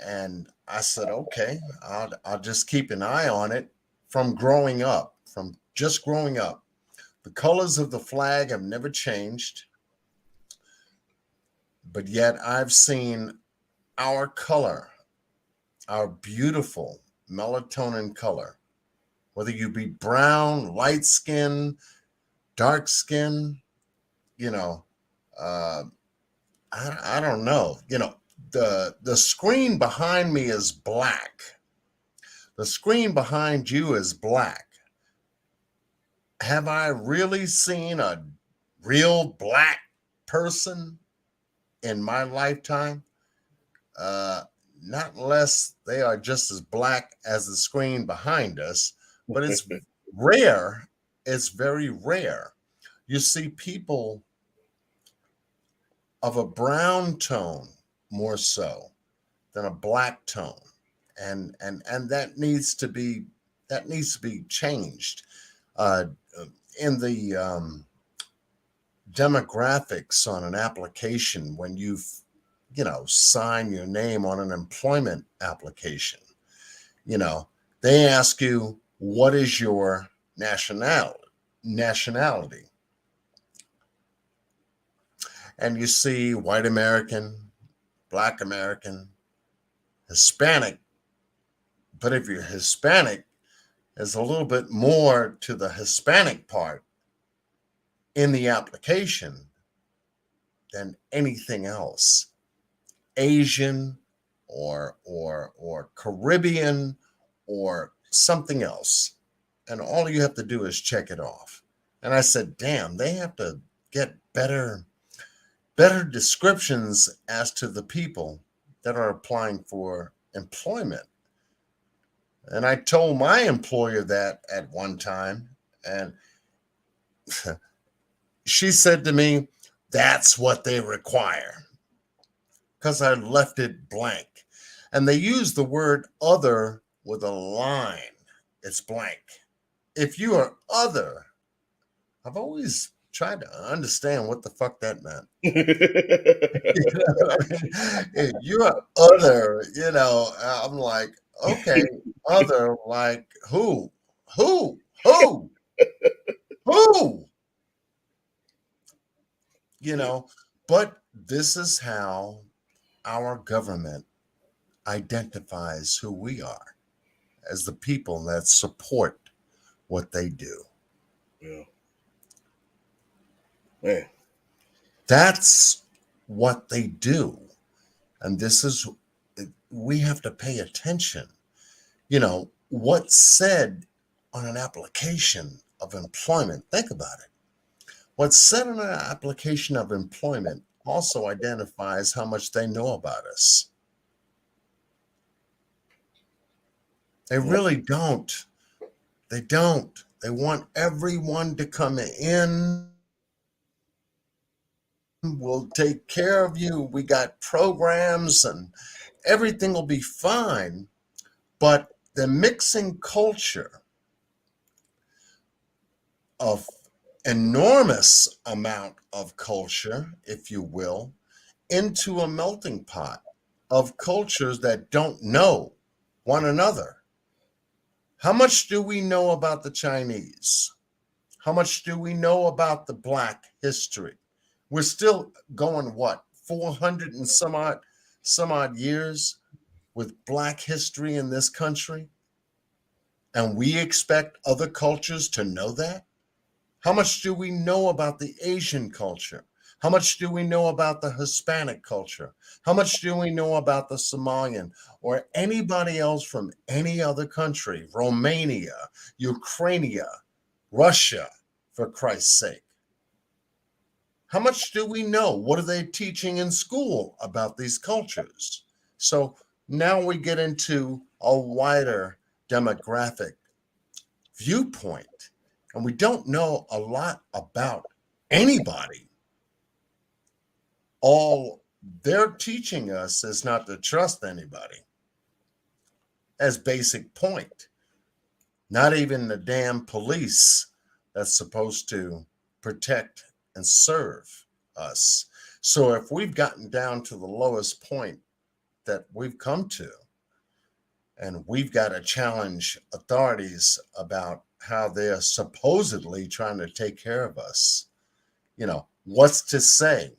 And I said, okay, I'll just keep an eye on it from just growing up. The colors of the flag have never changed, but yet I've seen our color, our beautiful melatonin color, whether you be brown, light skin, dark skin, I don't know. The screen behind me is black. The screen behind you is black. Have I really seen a real Black person in my lifetime? Not unless they are just as black as the screen behind us, but it's rare. It's very rare. You see people of a brown tone more so than a black tone, and that needs to be changed. In the demographics on an application, when you sign your name on an employment application, they ask you, what is your nationality? And you see white American, Black American, Hispanic. But if you're Hispanic, there's a little bit more to the Hispanic part in the application than anything else. Asian or Caribbean or something else. And all you have to do is check it off. And I said, damn, they have to get better descriptions as to the people that are applying for employment. And I told my employer that at one time, and she said to me, that's what they require, because I left it blank. And they use the word other with a line. It's blank. If you are other, I've always tried to understand what the fuck that meant. You know what I mean? If you're other, I'm like, okay, other, like who? Who? Who? Who? But this is how our government identifies who we are, as the people that support what they do. Yeah. Man. That's what they do. And we have to pay attention. What's said on an application of employment, think about it. What's said on an application of employment also identifies how much they know about us. They really don't. They don't. They want everyone to come in. We'll take care of you. We got programs and everything will be fine. But the mixing culture of enormous amount of culture, if you will, into a melting pot of cultures that don't know one another. How much do we know about the Chinese? How much do we know about the Black history? We're still going, 400 and some odd years with Black history in this country? And we expect other cultures to know that? How much do we know about the Asian culture? How much do we know about the Hispanic culture? How much do we know about the Somalian or anybody else from any other country? Romania, Ukraine, Russia, for Christ's sake. How much do we know? What are they teaching in school about these cultures? So now we get into a wider demographic viewpoint. And we don't know a lot about anybody. All they're teaching us is not to trust anybody, as basic point. Not even the damn police that's supposed to protect and serve us. So if we've gotten down to the lowest point that we've come to, and we've got to challenge authorities about how they're supposedly trying to take care of us. What's to say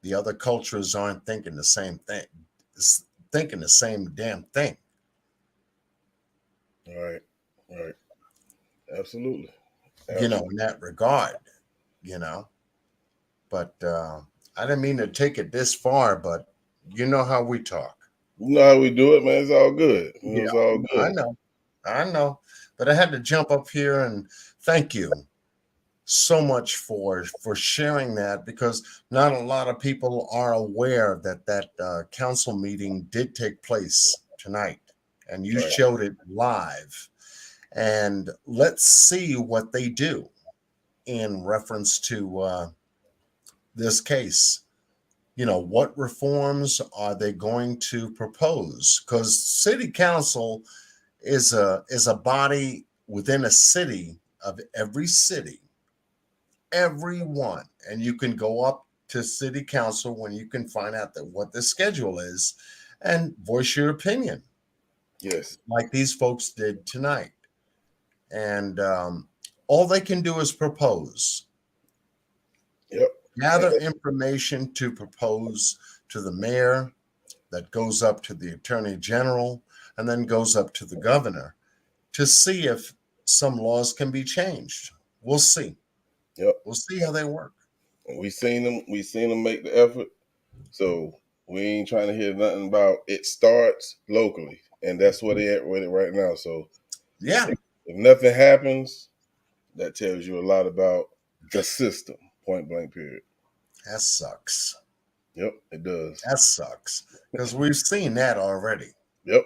the other cultures aren't thinking the same thing, thinking the same damn thing? Right. Absolutely. In that regard, But I didn't mean to take it this far, but you know how we talk. You know how we do it, man. It's all good. It's all good. I know. But I had to jump up here and thank you so much for sharing that, because not a lot of people are aware that council meeting did take place tonight, and you showed it live. And let's see what they do in reference to this case. What reforms are they going to propose? Because city council is a body within a city of every city, everyone. And you can go up to city council when you can find out what the schedule is and voice your opinion. Yes. Like these folks did tonight. And all they can do is propose. Yep. Gather information to propose to the mayor, that goes up to the attorney general, and then goes up to the governor to see if some laws can be changed. We'll see. Yep. We'll see how they work. We seen them make the effort. So we ain't trying to hear nothing about it. Starts locally, and that's where they at with it right now. So yeah, if nothing happens, that tells you a lot about the system. Point blank. Period. That sucks. Yep, it does. That sucks because we've seen that already. Yep.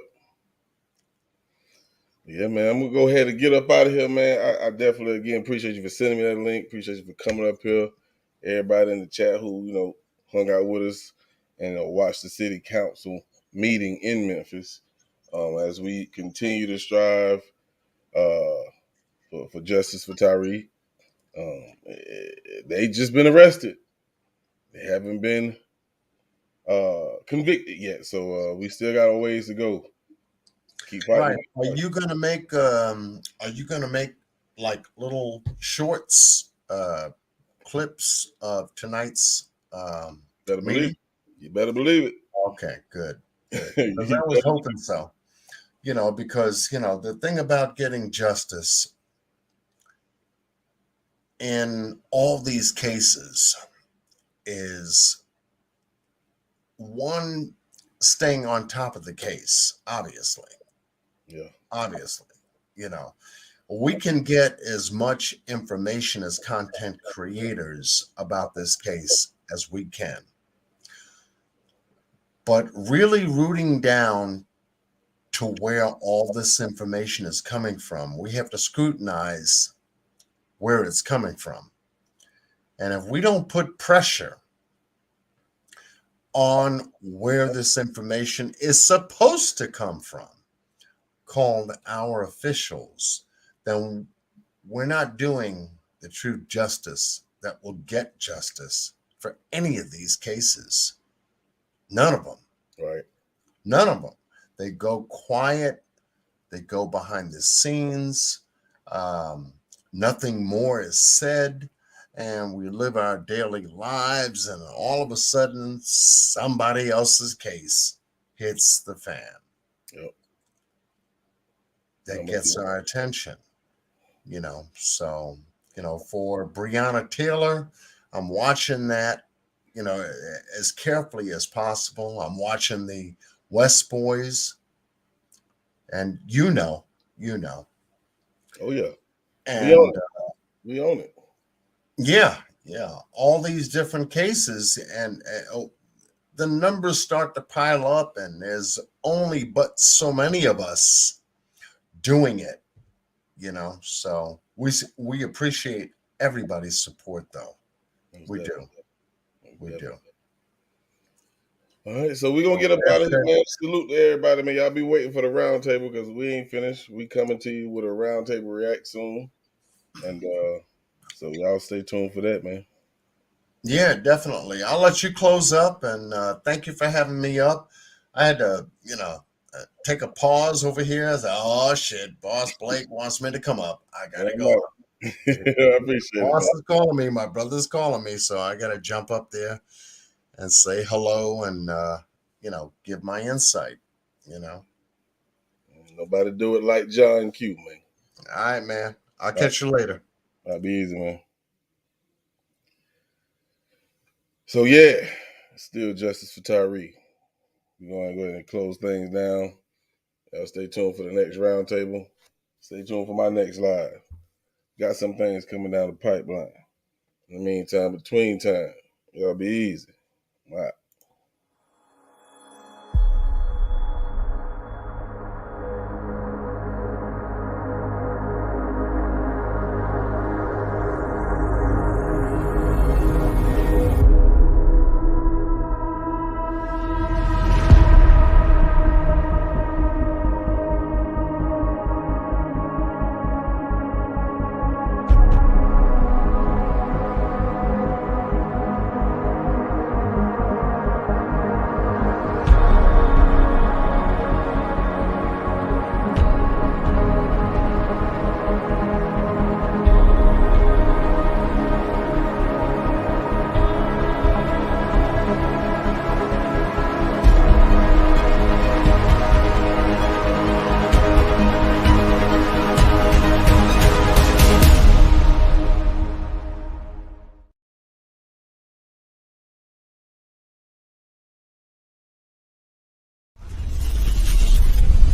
Yeah, man. I'm gonna go ahead and get up out of here, man. I definitely again appreciate you for sending me that link. Appreciate you for coming up here. Everybody in the chat who hung out with us and watched the city council meeting in Memphis as we continue to strive for justice for Tyree. They just been arrested. They haven't been convicted yet, so we still got a ways to go. Keep fighting. Right. Are you gonna make like little shorts, clips of tonight's Better believe meeting? it. You better believe it. Okay, good. Because I was hoping so. Because the thing about getting justice in all these cases is one, staying on top of the case, obviously. Yeah. Obviously, we can get as much information as content creators about this case as we can. But really rooting down to where all this information is coming from, we have to scrutinize where it's coming from. And if we don't put pressure on where this information is supposed to come from, called our officials, then we're not doing the true justice that will get justice for any of these cases. None of them. Right. None of them. They go quiet. They go behind the scenes. Nothing more is said. And we live our daily lives. And all of a sudden, somebody else's case hits the fan. Yep. That gets our attention. So, for Breonna Taylor, I'm watching that, as carefully as possible. I'm watching the West Boys, and Oh yeah. And we own it. Yeah. All these different cases, and the numbers start to pile up, and there's only but so many of us doing it. So we appreciate everybody's support, though. We do. All right, so we're gonna get up out of here, man. Salute to everybody, man. Y'all be waiting for the round table because we ain't finished. We coming to you with a round table react soon. And so y'all stay tuned for that, man. Yeah, definitely. I'll let you close up, and thank you for having me up. I had to, take a pause over here. I said, "Oh shit, Boss Blake wants me to come up. I gotta go." I appreciate Boss it. is calling me. My brother's calling me, so I gotta jump up there and say hello and give my insight. Nobody do it like John Q, man. All right, man. I'll catch you later. That'll be easy, man. So yeah, still justice for Tyree. We're going to go ahead and close things down. Y'all stay tuned for the next roundtable. Stay tuned for my next live. Got some things coming down the pipeline. In the meantime, between time, y'all be easy. All right.